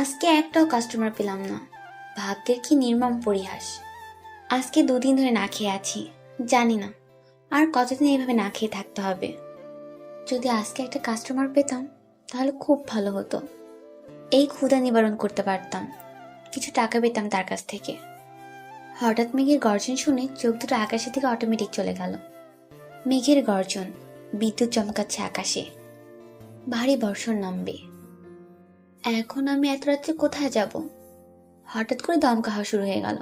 আজকে একটাও কাস্টমার পেলাম না। ভাগ্যের কি নির্মম পরিহাস। আজকে 2 দিন ধরে না খেয়ে আছি। জানি না আর কতদিন এইভাবে না খেয়ে থাকতে হবে। যদি আজকে একটা কাস্টমার পেতাম তাহলে খুব ভালো হতো। এই ক্ষুধা নিবারণ করতে পারতাম, কিছু টাকা পেতাম তার কাছ থেকে। হঠাৎ মেঘের গর্জন শুনে চোখ দুটো আকাশের দিকে অটোমেটিক চলে গেল। মেঘের গর্জন, বিদ্যুৎ চমকাচ্ছে আকাশে, ভারী বর্ষণ নামবে। এখন আমি এত রাত্রে কোথায় যাব? হঠাৎ করে দমকা হওয়া শুরু হয়ে গেল।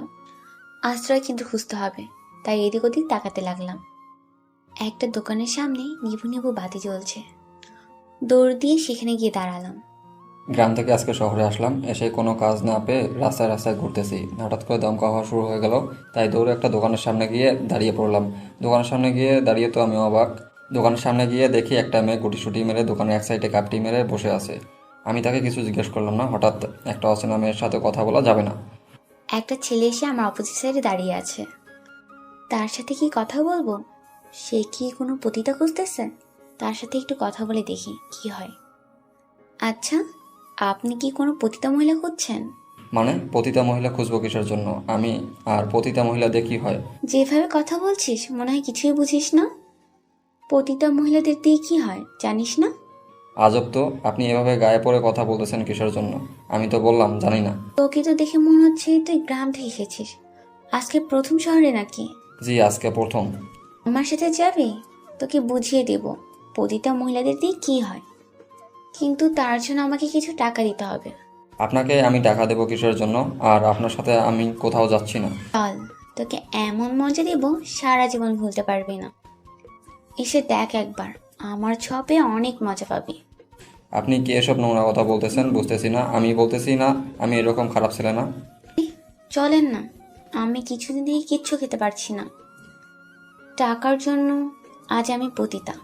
আশ্রয় কিন্তু খুঁজতে হবে, তাই এদিক ওদিক তাকাতে লাগলাম। একটা দোকানের সামনে নিভু নিভু বাতি জ্বলছে। দৌড় দিয়ে সেখানে গিয়ে দাঁড়ালাম। গ্রাম থেকে আজকে শহরে আসলাম, এসে কোনো কাজ না পেয়ে রাস্তায় রাস্তায় ঘুরতেছি। হঠাৎ করে দমকা হওয়া শুরু হয়ে গেল, তাই দৌড়ে একটা দোকানের সামনে গিয়ে দাঁড়িয়ে পড়লাম। দোকানের সামনে গিয়ে দাঁড়িয়ে তো আমি অবাক। দোকানের সামনে গিয়ে দেখি একটা মেয়ে গুটিসুটি মেরে দোকানের এক সাইডে কাপটি মেরে বসে আছে। আমি তাকে কিছু জিজ্ঞেস করলাম না। হঠাৎ একটা অচেনা মেয়ের সাথে কথা বলা যাবে না। একটা ছেলে এসে আমার অপোজিট সাইডে দাঁড়িয়ে আছে। তার সাথে কি কথা বলবো? সে কি কোনো পতিতা খুঁজতেছে? তার সাথে একটু কথা বলে দেখি কি হয়। আচ্ছা, আপনি কি কোনো পতিতা মহিলা খুঁজছেন? মানে পতিতা মহিলা খুঁজবো কিসের জন্য? আমি আর পতিতা মহিলা দিয়ে কি হয়? যেভাবে কথা বলছিস মনে হয় কিছুই বুঝিস না। পতিতা মহিলাদের দিয়ে কি হয় জানিস না? আজব তো, আপনি এভাবে গায়ে পড়ে কথা বলতেছেন কিসের জন্য? আমি তো বললাম জানি না। তোকে তো দেখে মনে হচ্ছে তুই গ্রাম থেকে এসেছিস। আজকে প্রথম শহরে নাকি? জি, আজকে প্রথম। আমার সাথে যাবি? তোকে বুঝিয়ে দেব পতিতা মহিলাদের দিয়ে কি হয়। কিন্তু তার জন্য আমাকে কিছু টাকা দিতে হবে। আপনাকে আমি টাকা দেবো কিসের জন্য? আর আপনার সাথে আমি কোথাও যাচ্ছি না। চল, তোকে এমন মজা দেব সারা জীবন ভুলতে পারবি না। এসে দেখ একবার, আমার ছোঁয়া অনেক মজা পাবি। আপনি কি এসব নোংরা কথা বলতেছেন? বুঝতেছি না। আমি বলতেছি না আমি এরকম খারাপ ছেলে না। চলেন না, আমি কিছুদিন থেকে কিচ্ছু খেতে পারছি না। টাকার জন্য আজ আমি পতিতা।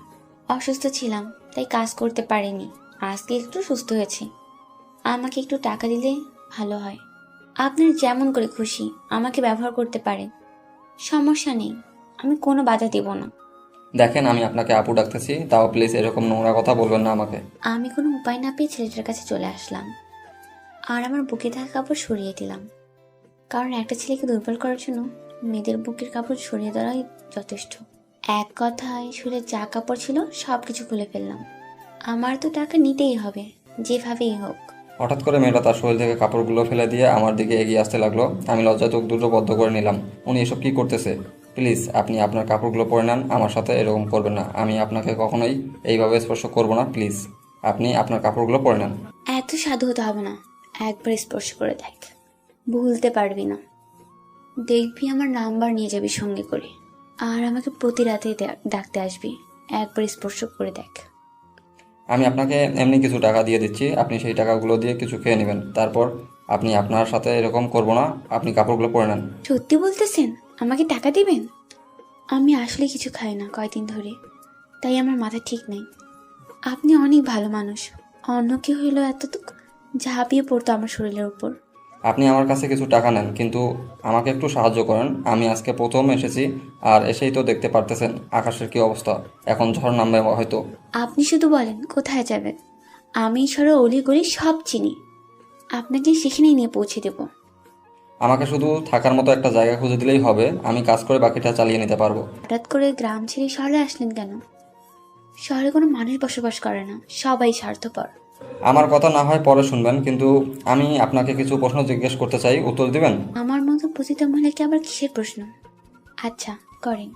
অসুস্থ ছিলাম তাই কাজ করতে পারিনি। আজকে একটু সুস্থ হয়েছি। আমাকে একটু টাকা দিলে ভালো হয়। আপনার যেমন করে খুশি আমাকে ব্যবহার করতে পারেন, সমস্যা নেই। আমি কোনো বাধা দেব না। দেখেন, আমি আপনাকে আপু ডাকতেছি, তাও প্লিজ এরকম নোংরা কথা বলবেন না আমাকে। আমি কোনো উপায় না পেয়ে ছেলেটার কাছে চলে আসলাম আর আমার বুকে থাকা কাপড় সরিয়ে দিলাম। কারণ একটা ছেলেকে দুর্বল করার জন্য মেয়েদের বুকের কাপড় সরিয়ে দেওয়াই যথেষ্ট। এক কথায় শরীরে যা কাপড় ছিল সব কিছু খুলে ফেললাম। আমার তো টাকা নিতেই হবে, যেভাবেই হোক। হঠাৎ করে মেয়েটা তার শরীর থেকে কাপড়গুলো ফেলে দিয়ে আমার দিকে এগিয়ে আসতে লাগলো। আমি লজ্জায় চোখ দুটো বদ্ধ করে নিলাম। উনি এসব কি করতেছে? প্লিজ আপনি আপনার কাপড়গুলো পরে নেন, আমার সাথে এরকম করবেন না। আমি আপনাকে কখনোই এইভাবে স্পর্শ করব না। প্লিজ আপনি আপনার কাপড়গুলো পরে নেন। এত সাধু হতে হবে না, একবার স্পর্শ করে দেখ, ভুলতে পারবি না। দেখবি আমার নাম্বার নিয়ে যাবি সঙ্গে করে, আর আমাকে প্রতি রাতে ডাকতে আসবি। একবার স্পর্শ করে দেখ। আমি আপনাকে এমনি কিছু টাকা দিয়ে দিচ্ছি, আপনি সেই টাকাগুলো দিয়ে কিছু খেয়ে নেবেন। তারপর আপনি আপনার সাথে এরকম করব না, আপনি কাপড়গুলো পরে নেন। সত্যি বলতেছেন? আমাকে টাকা দিবেন? আমি আসলে কিছু খাই না কয়দিন ধরে, তাই আমার মাথা ঠিক নেই। আপনি অনেক ভালো মানুষ। অন্য কেউ হইলেও এতটুক ঝাঁপিয়ে পড়তো আমার শরীরের উপর। আপনি আমার কাছে কিছু টাকা নেন, কিন্তু আমাকে একটু সাহায্য করেন। আমি আজকে প্রথম এসেছি, আর এসেই তো দেখতে পারতেছেন আকাশের কি অবস্থা। এখন ঝড় নামবে হয়তো। আপনি শুধু বলেন কোথায় যাবেন, আমি সরো অলি গলি সব চিনি। আপনাকে সেখানেই নিয়ে পৌঁছে দেব। আমাকে শুধু থাকার মতো একটা জায়গা খুঁজে দিলেই হবে, আমি কাজ করে বাকিটা চালিয়ে নিতে পারবো। হঠাৎ করে গ্রাম ছেড়ে শহরে আসলেন কেন? শহরে কোনো মানুষ বসবাস করে না, সবাই স্বার্থপর। আমার কথা না হয় পরে শুনবেন, কিন্তু আমি আপনাকে কিছু প্রশ্ন জিজ্ঞেস করতে চাই, উত্তর দিবেন? আমার মতো পতিতা মহিলাকে আবার কিসের প্রশ্ন? আচ্ছা, করেন।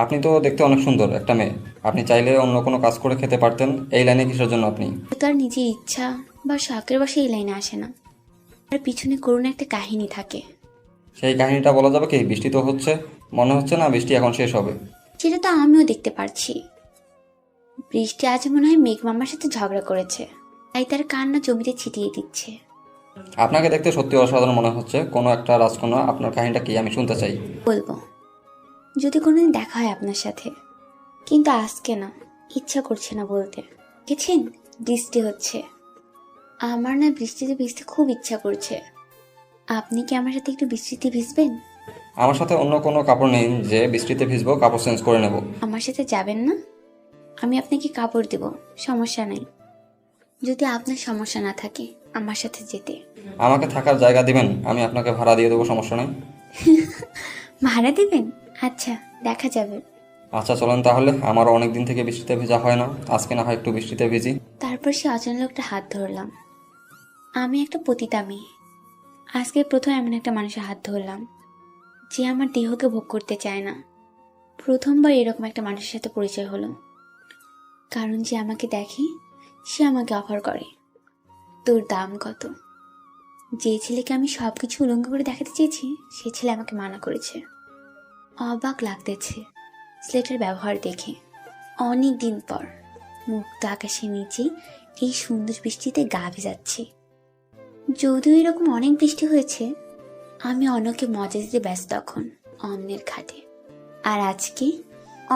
আপনি তো দেখতে অনেক সুন্দর একটা মেয়ে। আপনি চাইলে অন্য কোনো কাজ করে খেতে পারতেন। এই লাইনে কিসের জন্য আপনি? তার নিজের ইচ্ছা বা শখের বসে এই লাইনে আসে না। আর পিছনে করুণ একটা কাহিনী থাকে। সেই কাহিনীটা বলা যাবে কি? বৃষ্টি তো হচ্ছে, মনে হচ্ছে না বৃষ্টি এখন শেষ হবে। সেটা তো আমিও দেখতে পারছি। বৃষ্টি আজ মনে হয় মেঘ মামার সাথে ঝগড়া করেছে, তাই তার কান্না জমিতে ছিটিয়ে দিচ্ছে। আপনাকে দেখতে সত্যি অসাধারণ মনে হচ্ছে, কোনো একটা রাজকন্যা। আপনার কাহিনীটা কি আমি শুনতে চাই। বলবো যদি কোনোদিন দেখা হয় আপনার সাথে, কিন্তু আজকে না, ইচ্ছা করছে না বলতে। দেখেছেন, বৃষ্টি হচ্ছে। আমার না বৃষ্টিতে ভিজতে খুব ইচ্ছা করছে। আপনি কি আমার সাথে একটু বৃষ্টিতে ভিজবেন? আমার সাথে অন্য কোনো কাপড় নেই যে বৃষ্টিতে ভিজবো, কাপড় চেঞ্জ করে নেব। আমার সাথে যাবেন না? আমি আপনাকে কাপড় দেব, সমস্যা নাই। যদি আপনার সমস্যা না থাকে আমার সাথে যেতে। আমাকে থাকার জায়গা দিবেন, আমি আপনাকে ভাড়া দিয়ে দেবো, সমস্যা নেই। ভাড়া দেবেন? আচ্ছা, দেখা যাবে। আচ্ছা চলেন তাহলে, আমারও অনেক দিন থেকে বৃষ্টিতে ভেজা হয় না, আজকে না হয় একটু বৃষ্টিতে ভিজি। তারপর সে অচেনা লোকটা হাত ধরলাম। আমি একটা পতিতা মেয়ে, আজকে প্রথম এমন একটা মানুষের হাত ধরলাম যে আমার দেহকে ভোগ করতে চায় না। প্রথমবার এরকম একটা মানুষের সাথে পরিচয় হলো। কারণ যে আমাকে দেখে সে আমাকে অফার করে, তোর দাম কত? যে ছেলেকে আমি সব কিছু উলঙ্গ করে দেখাতে চেয়েছি সে ছেলে আমাকে মানা করেছে। অবাক লাগতেছে ছেলেটার ব্যবহার দেখে। অনেক দিন পর মুক্ত আকাশের নিচে এই সুন্দর বৃষ্টিতে গা ভেজাচ্ছি। যদিও এরকম অনেক বৃষ্টি হয়েছে, আমি অন্যকে মজা দিতে ব্যস্ত তখন অন্যের খাটে। আর আজকে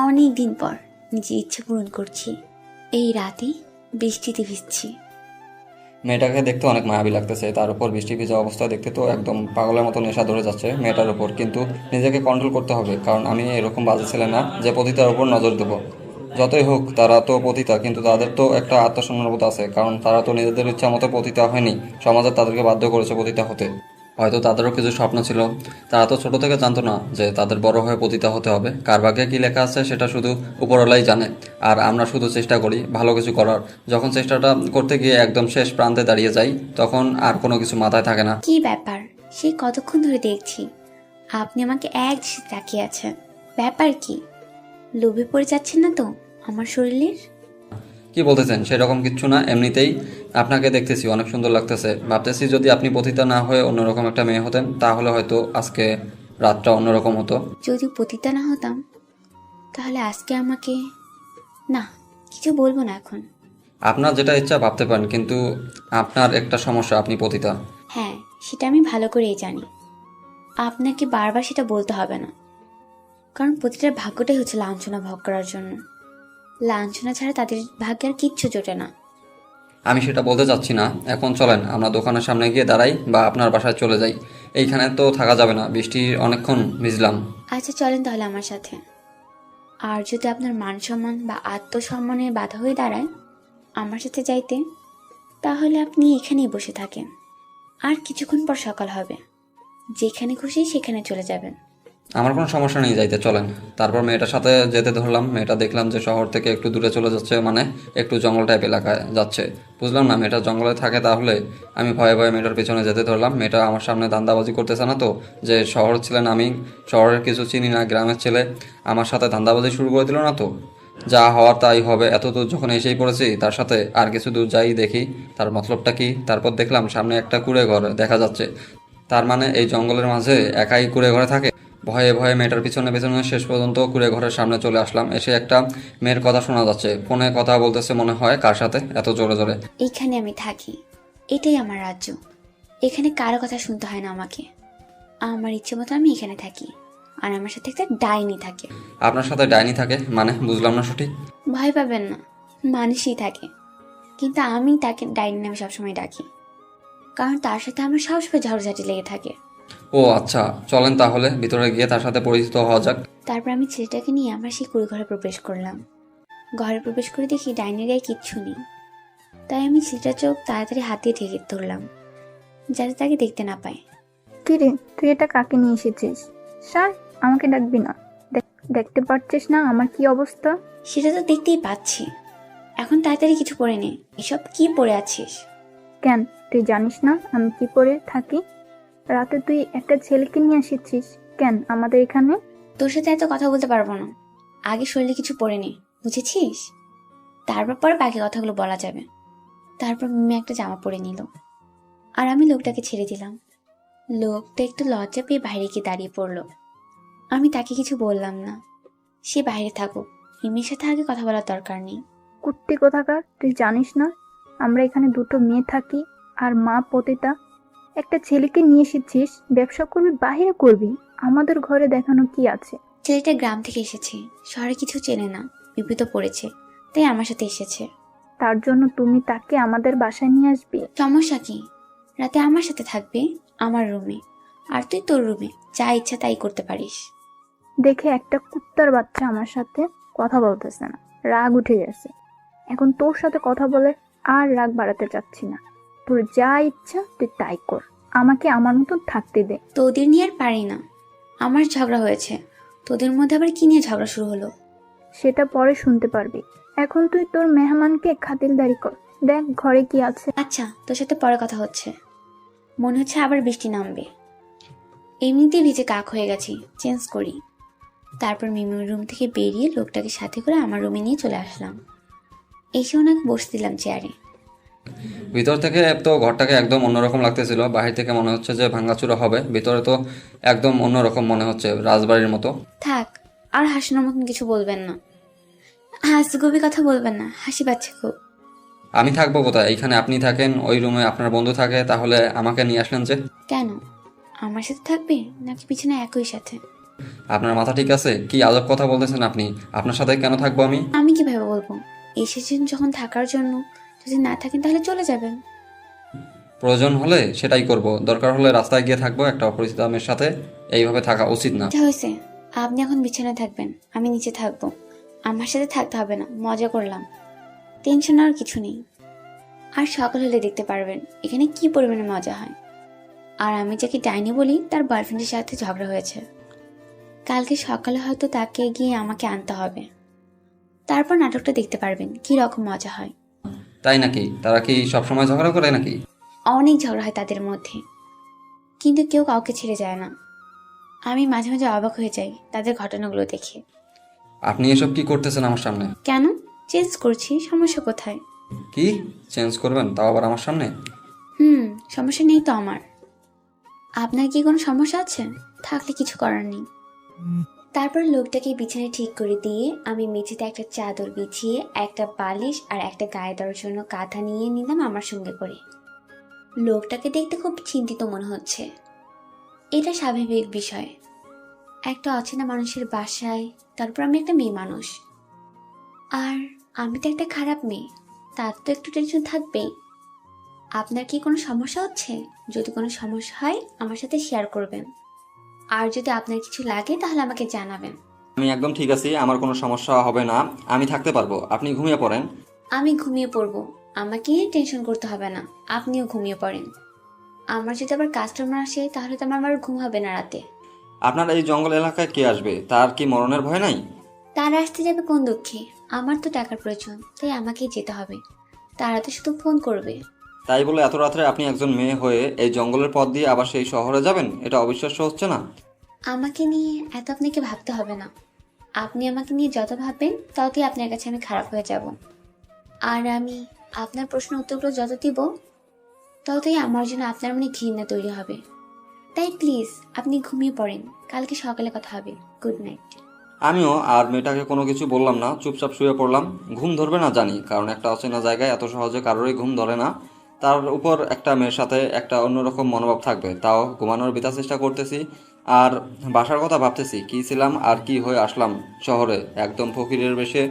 অনেক দিন পর নিজের ইচ্ছে পূরণ করছি, এই রাতে বৃষ্টিতে ভিজছি। মেয়েটাকে দেখতে অনেক মায়াবী লাগতেছে, তার উপর বৃষ্টি ভিজা অবস্থায় দেখতে তো একদম পাগলের মতো নেশা ধরে যাচ্ছে মেয়েটার উপর। কিন্তু নিজেকে কন্ট্রোল করতে হবে, কারণ আমি এরকম বাজে ছেলে না যে পতিতার উপর নজর দেবো। যতই হোক তারা তো পতিতা, কিন্তু তাদের তো একটা আত্মসম্মানবোধ আছে, কারণ তারা তো নিজেদের ইচ্ছা মতো পতিতা হয়নি, সমাজে তাদেরকে বাধ্য করেছে পতিতা হতে। হয়তো তাদেরও কিছু স্বপ্ন ছিল, তারা তো ছোট থেকে জানতো না যে তাদের বড় হয়ে পতিতা হতে হবে। কার ভাগ্যে কী লেখা আছে সেটা শুধু উপরওয়ালাই জানে, আর আমরা শুধু চেষ্টা করি ভালো কিছু করার। যখন চেষ্টাটা করতে গিয়ে একদম শেষ প্রান্তে দাঁড়িয়ে যাই, তখন আর কোনো কিছু মাথায় থাকে না। কি ব্যাপার? সে কতক্ষণ ধরে দেখছি আপনি আমাকে এক দৃষ্টিতে তাকিয়ে আছেন। ব্যাপার কি? লোভে পড়ে যাচ্ছেন না তো আমার শরীরের? কি বলতেছেন? সেরকম কিচ্ছু না, এমনিতেই আপনাকে দেখতেছি অনেক সুন্দর লাগতেছে। ভাবতেছি যদি আপনি পতিতা না হয়ে অন্যরকম একটা মেয়ে হতেন তাহলে হয়তো আজকে রাতটা অন্যরকম হতো। যদি পতিতা না হতাম তাহলে আজকে আমাকে... না, কিছু বলবো না এখন। আপনার যেটা ইচ্ছা ভাবতে পারেন, কিন্তু আপনার একটা সমস্যা, আপনি পতিতা। হ্যাঁ, সেটা আমি ভালো করেই জানি। আপনাকে বারবার সেটা বলতে হবে না, কারণ প্রতিটার ভাগ্যটাই হচ্ছে লাঞ্ছনা ভোগ করার জন্য। লাঞ্ছনা ছাড়া তাদের ভাগ্যে আর কিচ্ছু জোটে না। আমি সেটা বলতে চাচ্ছি না। এখন চলেন আমরা দোকানের সামনে গিয়ে দাঁড়াই, বা আপনার বাসায় চলে যাই। এইখানে তো থাকা যাবে না, বৃষ্টি অনেকক্ষণ ভিজলাম। আচ্ছা চলেন তাহলে আমার সাথে। আর যদি আপনার মান সম্মান বা আত্মসম্মানে বাধা হয়ে দাঁড়ায় আমার সাথে যাইতে, তাহলে আপনি এখানেই বসে থাকেন। আর কিছুক্ষণ পর সকাল হবে, যেখানে খুশি সেখানে চলে যাবেন। আমার কোনো সমস্যা নেই, যাইতে চলেন। তারপর মেয়েটার সাথে যেতে ধরলাম। মেয়েটা দেখলাম যে শহর থেকে একটু দূরে চলে যাচ্ছে, মানে একটু জঙ্গল টাইপ এলাকায় যাচ্ছে। বুঝলাম না মেয়েটা জঙ্গলে থাকে, তাহলে আমি ভয়ে ভয়ে মেয়েটার পিছনে যেতে ধরলাম। মেয়েটা আমার সামনে ধান্দাবাজি করতেছে না তো, যে শহর ছিলেন, আমি শহরের কিছু চিনি না, গ্রামের ছেলে, আমার সাথে ধান্দাবাজি শুরু করে দিল না তো? যা হওয়ার তাই হবে, এত দূর যখন এসেই পড়েছি তার সাথে আর কিছু দূর যাই দেখি তার মতলবটা কি। তারপর দেখলাম সামনে একটা কুঁড়ে ঘর দেখা যাচ্ছে। তার মানে এই জঙ্গলের মাঝে একাই কুঁড়ে ঘরে থাকে। ভয়ে ভয়ে মেয়েটার পিছনে পিছনে শেষ পর্যন্ত কুঁড়ে ঘরের সামনে চলে আসলাম। এসে একটা মেয়ের কথা শোনা যাচ্ছে, ফোনে কথা বলতেছে মনে হয়। কার সাথে এত জোরে জোরে? এইখানে আমি থাকি, এটাই আমার রাজ্য। এখানে কারো কথা শুনতে হয় না আমাকে। আমার ইচ্ছে মতো আমি এখানে থাকি, আর আমার সাথে একটা ডাইনি থাকে। আপনার সাথে ডাইনি থাকে মানে? বুঝলাম না সঠিক। ভয় পাবেন না, মানুষই থাকে, কিন্তু আমি তাকে ডাইনি নামে সবসময় ডাকি, কারণ তার সাথে আমার সবসময় ঝগড়াঝাটি লেগে থাকে। ও আচ্ছা, চলেন তাহলে ভিতরে গিয়ে তার সাথে পরিচিত হওয়া যাক। তারপর আমি ছেলেটাকে নিয়ে আমার সেই কুড়ি ঘরে প্রবেশ করলাম। ঘরে প্রবেশ করে দেখি ডাইনির গায়ে কিচ্ছু নেই। তাই আমি ছেলেটার চোখ তাড়াতাড়ি হাত দিয়ে ঢেকে ধরলাম, যাতে তাকে দেখতে না পায়। কিরে, তুই এটা কাকে নিয়ে এসেছিস? স্যার, আমাকে ডাকবি না? দেখতে পাচ্ছিস না আমার কি অবস্থা? সেটা তো দেখতেই পাচ্ছি। এখন তাড়াতাড়ি কিছু পরে নে। এসব কি পরে আছিস? কেন, তুই জানিস না আমি কি করে থাকি? রাতে তুই একটা ছেলেকে নিয়ে এসেছিস কেন আমাদের এখানে? তোর সাথে এত কথা বলতে পারবো না। আগে শরীরে কিছু পরে নে, বুঝেছিস? তারপর পরে বাকি কথাগুলো বলা যাবে। তারপর মিমি একটা জামা পরে নিল, আর আমি লোকটাকে ছেড়ে দিলাম। লোকটা একটু লজ্জা পেয়ে বাইরে গিয়ে দাঁড়িয়ে পড়লো। আমি তাকে কিছু বললাম না। সে বাইরে থাকুক, মিমির সাথে আগে কথা বলার দরকার নেই। কুত্তি কোথাকার, তুই জানিস না আমরা এখানে দুটো মেয়ে থাকি আর মা পতিতা? একটা ছেলেকে নিয়ে এসেছিস, ব্যবসা করবি বাহিরে করবি, আমাদের ঘরে দেখানো কি আছে? ছেলেটা গ্রাম থেকে এসেছে, শহরে কিছু চেনে না, বিপদে পড়েছে, তাই আমার সাথে এসেছে। তার জন্য তুমি তাকে আমাদের বাসায় নিয়ে আসবি? সমস্যা কি? রাতে আমার সাথে থাকবে, আমার রুমে, আর তুই তোর রুমে যা ইচ্ছা তাই করতে পারিস। দেখে একটা কুত্তার বাচ্চা আমার সাথে কথা বলতেছে না, রাগ উঠে গেছে। এখন তোর সাথে কথা বলে আর রাগ বাড়াতে চাচ্ছি না। তোর যা ইচ্ছা তুই তাই কর, আমাকে আমার মতন থাকতে দে। তোদের নিয়ে আর পারি না। আমার ঝগড়া হয়েছে, তোদের মধ্যে আবার কি নিয়ে ঝগড়া শুরু হলো? সেটা পরে শুনতে পারবি। এখন তুই তোর মেহমানকে খাতিরদারি কর, দেখ ঘরে কি আছে। আচ্ছা, তোর সাথে পরে কথা হচ্ছে। মনে হচ্ছে আবার বৃষ্টি নামবে। এমনিতেই ভিজে কাক হয়ে গেছি, চেঞ্জ করি। তারপর মিমির রুম থেকে বেরিয়ে লোকটাকে সাথে করে আমার রুমে নিয়ে চলে আসলাম। এসে ওনাকে বসে দিলাম চেয়ারে। ভিতর থেকে তো ঘরটাকে একদম অন্যরকম লাগতেছিল, বাহির থেকে মনে হচ্ছে যে ভাঙাচুরা হবে, ভিতরে তো একদম অন্যরকম মনে হচ্ছে, রাজবাড়ির মতো। থাক, আর হাসানোর মতন কিছু বলবেন না। হাসিগুবি কথা বলবেন না, হাসি পাচ্ছে খুব। আমি থাকবো কোথায়? এইখানে আপনি থাকেন, ওই রুমে আপনার বন্ধু থাকে, তাহলে আমাকে নিয়ে আসলেন যে? কেন, আমার সাথে থাকবে নাকি পিছনে একই সাথে? আপনার মাথা ঠিক আছে? কি আজব কথা বলতেছেন আপনি? আপনার সাথে কেন থাকবো আমি? আমি কিভাবে বলবো? এসেছেন যখন থাকার জন্য, যদি না থাকেন তাহলে চলে যাবেন। প্রয়োজন হলে সেটাই করব, দরকার হলে রাস্তায় গিয়ে থাকবো একটা অপরিচিত মেয়ের সাথে। এইভাবে থাকা উচিত না। যা হয়েছে, আপনি এখন বিছানায় থাকবেন, আমি নিচে থাকবো। আমার সাথে থাকতে হবে না, মজা করলাম। টেনশন আর কিছু নেই। আর সকাল হলে দেখতে পারবেন এখানে কি পরিমাণে মজা হয়। আর আমি যাকে ডাইনি বলি তার বয়ফ্রেন্ডের সাথে ঝগড়া হয়েছে। কালকে সকালে হয়তো তাকে গিয়ে আমাকে আনতে হবে। তারপর নাটকটা দেখতে পারবেন কি রকম মজা হয়। তাই নাকি? তারা কি সবসময় ঝগড়া করে নাকি? অনেক ঝগড়া হয় তাদের মধ্যে, কিন্তু কেউ কাউকে ছেড়ে যায় না। আমি মাঝে মাঝে অবাক হয়ে যাই তাদের ঘটনাগুলো দেখে। আপনি এসব কি করতেছেন আমার সামনে? কেন চেঞ্জ করছি, সমস্যা কোথায়? কি চেঞ্জ করবেন, তাও আবার আমার সামনে? সমস্যা নেই তো আমার। আপনার কি কোনো সমস্যা আছে? থাকলে কিছু করার নেই। তারপর লোকটাকে বিছানায় ঠিক করে দিয়ে আমি মেঝেতে একটা চাদর বিছিয়ে একটা বালিশ আর একটা গায়ে দেওয়ার জন্য কাঁথা নিয়ে নিলাম আমার সঙ্গে করে। লোকটাকে দেখতে খুব চিন্তিত মনে হচ্ছে। এটা স্বাভাবিক বিষয়, একটা অচেনা মানুষের বাসায়, তারপর আমি একটা মেয়ে মানুষ। আর আমি তো একটা খারাপ মেয়ে, তার তো একটু টেনশন থাকবেই। আপনার কি কোনো সমস্যা হচ্ছে? যদি কোনো সমস্যা হয় আমার সাথে শেয়ার করবেন। আর যদি আপনার কিছু লাগে তাহলে আমাকে জানাবেন। আমি একদম ঠিক আছি, আমার কোনো সমস্যা হবে না, আমি থাকতে পারবো, আপনি ঘুমিয়ে পড়েন। আমি ঘুমিয়ে পড়বো, আমাকে টেনশন করতে হবে না, আপনিও ঘুমিয়ে পড়েন। আমার যদি আবার কাস্টমার আসে তাহলে তো আমার ঘুম হবে না রাতে। আপনার এই জঙ্গল এলাকায় কে আসবে? তার কি মরণের ভয় নাই? তারা আসতে যাবে কোন দুঃখে? আমার তো টাকার প্রয়োজন, তাই আমাকেই যেতে হবে। তারা তো শুধু ফোন করবে। তাই বলে এত রাত্রে আপনি একজন মেয়ে হয়ে এই জঙ্গলের পথ দিয়ে আবার সেই শহরে যাবেন? এটা অবিশ্বাস্য হচ্ছে না? আমাকে নিয়ে এত আপনাকে ভাবতে হবে না। আপনি আমাকে নিয়ে যত ভাববেন ততই আপনার কাছে আমি খারাপ হয়ে যাব। আর আমি আপনার প্রশ্ন উত্তরগুলো যত দিব ততই আমার জন্য আপনার মনে ঘৃণা তৈরি হবে। তাই প্লিজ আপনি ঘুমিয়ে পড়েন, কালকে সকালে কথা হবে। Good night. আমিও আর মেয়েটাকে কোনো কিছু বললাম না, চুপচাপ শুয়ে পড়লাম। ঘুম ধরবে না জানি, কারণ একটা অচেনা জায়গায় এত সহজে কারোরই ঘুম ধরে না। তার উপর একটা মেয়ের সাথে একটা অন্যরকম মনোভাব থাকবে, তাও ঘুমানোর বিতা চেষ্টা করতেছি। আর বাসার কথা ভাবতেছি, কী ছিলাম আর কি হয়ে আসলাম শহরে, একদম ফকিরের বেশে।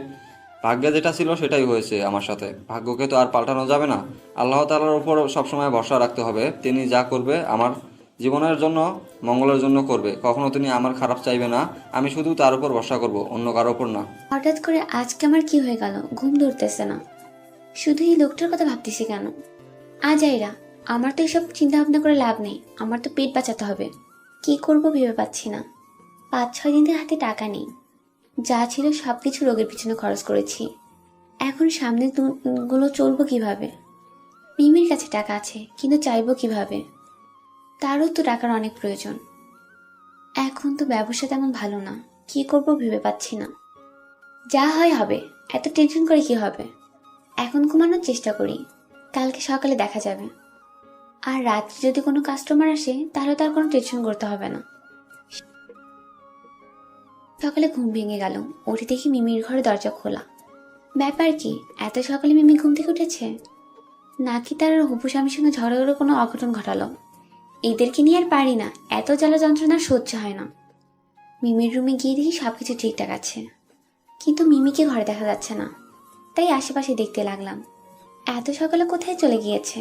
ভাগ্যে যেটা ছিল সেটাই হয়েছে আমার সাথে, ভাগ্যকে তো আর পাল্টানো যাবে না। আল্লাহ তাআলার উপর সবসময় ভরসা রাখতে হবে, তিনি যা করবে আমার জীবনের জন্য মঙ্গলের জন্য করবে, কখনো তিনি আমার খারাপ চাইবে না। আমি শুধু তার উপর ভরসা করব, অন্য কারো উপর না। হঠাৎ করে আজকে আমার কি হয়ে গেল, ঘুম ধরতেছে না। শুধু এই লোকটার কথা ভাবতেছি কেন? আজাইরা, আমার তো এসব চিন্তা ভাবনা করে লাভ নেই, আমার তো পেট বাঁচাতে হবে। কি করব ভেবে পাচ্ছি না। 5-6 দিন থেকে হাতে টাকা নেই, যা ছিল সবকিছু রোগের পিছনে খরচ করেছি। এখন সামনে গুলো চলবো কিভাবে? মিমির কাছে টাকা আছে, কিন্তু চাইবো কিভাবে? তারও তো টাকার অনেক প্রয়োজন। এখন তো ব্যবসা তেমন ভালো না, কি করব ভেবে পাচ্ছি না। যা হয় হবে, এত টেনশন করে কি হবে? এখন ঘুমানোর চেষ্টা করি, কালকে সকালে দেখা যাবে। আর রাত্রে যদি কোনো কাস্টমার আসে তাহলে তার কোনো টেনশন করতে হবে না। সকালে ঘুম ভেঙে গেল, উঠে দেখি মিমির ঘরে দরজা খোলা। ব্যাপার কি, এত সকালে মিমি ঘুম থেকে উঠেছে? নাকি তার হবু স্বামীর সঙ্গে ঝড়েরও কোনো অঘটন ঘটালো? এদেরকে নিয়ে আর পারি না, এত জ্বালা যন্ত্রণা সহ্য হয় না। মিমির রুমে গিয়ে দেখি সবকিছু ঠিকঠাক আছে, কিন্তু মিমিকে ঘরে দেখা যাচ্ছে না। তাই আশেপাশে দেখতে লাগলাম, এত সকালে কোথায় চলে গিয়েছে।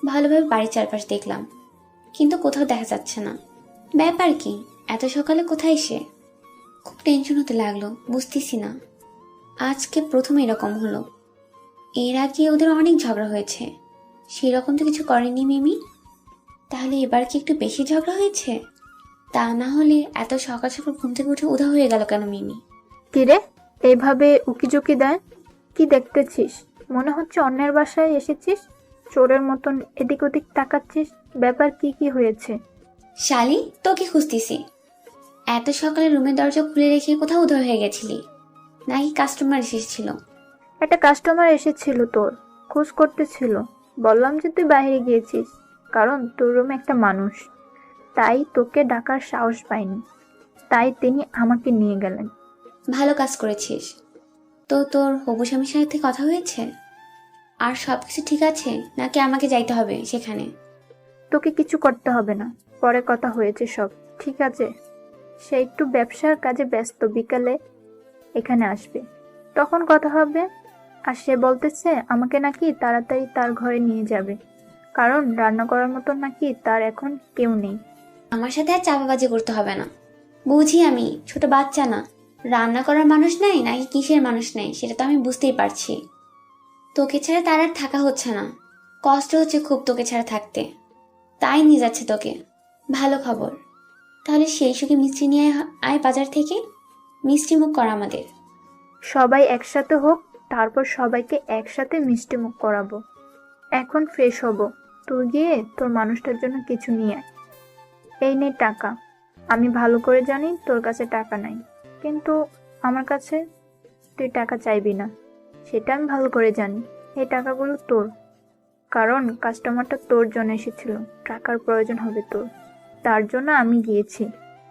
ভালোভাবে বাড়ির চারপাশ দেখলাম, কিন্তু কোথাও দেখা যাচ্ছে না। ব্যাপার কি, এত সকালে কোথায় সে? খুব টেনশন হতে লাগলো, বুঝতেছি না। আজকে প্রথম এরকম হলো। এর আগে ওদের অনেক ঝগড়া হয়েছে, সেরকম তো কিছু করেনি মিমি। তাহলে এবার কি একটু বেশি ঝগড়া হয়েছে? তা না হলে এত সকাল সকাল ঘুম থেকে উঠে উধাও হয়ে গেল কেন মিমি? কিরে, এইভাবে উকিঝুঁকি দেয়? কি দেখতেছিস? মনে হচ্ছে অন্যের বাসায় এসেছিস, চোরের মতন এদিক ওদিক তাকাচ্ছিস। ব্যাপার কি কি হয়েছে? শালি, তোকে খুঁজতেছি। এত সকালে রুমের দরজা খুলে রেখে কোথাও উধাও হয়ে গেছিলি? নাকি কাস্টমার এসেছিল? একটা কাস্টমার এসেছিল, তোর খোঁজ করতেছিল। বললাম যে তুই বাইরে গিয়েছিস, কারণ তোর রুমে একটা মানুষ, তাই তোকে ডাকার সাহস পাইনি, তাই তিনি আমাকে নিয়ে গেলেন। ভালো কাজ করেছিস। তো তোর হবু স্বামীর সাথে কথা হয়েছে? আর সব কিছু ঠিক আছে নাকি আমাকে যাইতে হবে সেখানে? তোকে কিছু করতে হবে না, পরে কথা হয়েছে সব ঠিক আছে। সে একটু ব্যবসার কাজে ব্যস্ত, বিকালে এখানে আসবে, তখন কথা হবে। আর সে বলতেছে আমাকে নাকি তাড়াতাড়ি তার ঘরে নিয়ে যাবে, কারণ রান্না করার মতো নাকি তার এখন কেউ নেই। আমার সাথে আর চাপাবাজি করতে হবে না। বুঝি আমি ছোট বাচ্চা না। রান্না করার মানুষ নাই নাকি কিসের মানুষ নাই সেটা তো আমি বুঝতেই পারছি। তোকে ছাড়া তার আর থাকা হচ্ছে না। কষ্ট হচ্ছে খুব তোকে ছাড়া থাকতে, তাই নিয়ে যাচ্ছে তোকে। ভালো খবর। তাহলে সেই সুখে মিষ্টি নিয়ে আয় বাজার থেকে। মিষ্টি মুখ কর আমাদের। সবাই একসাথে হোক, তারপর সবাইকে একসাথে মিষ্টি মুখ করাবো। এখন ফ্রেশ হব, তুই গিয়ে তোর মানুষটার জন্য কিছু নিয়ে আয়। এই নে টাকা। আমি ভালো করে জানি তোর কাছে টাকা নাই, কিন্তু আমার কাছে তুই টাকা চাইবি না, সেটা আমি ভালো করে জানি। এই টাকাগুলো তোর, কারণ কাস্টমারটা তোর জন্য এসেছিল, টাকার প্রয়োজন হবে তোর, তার জন্য আমি গিয়েছি।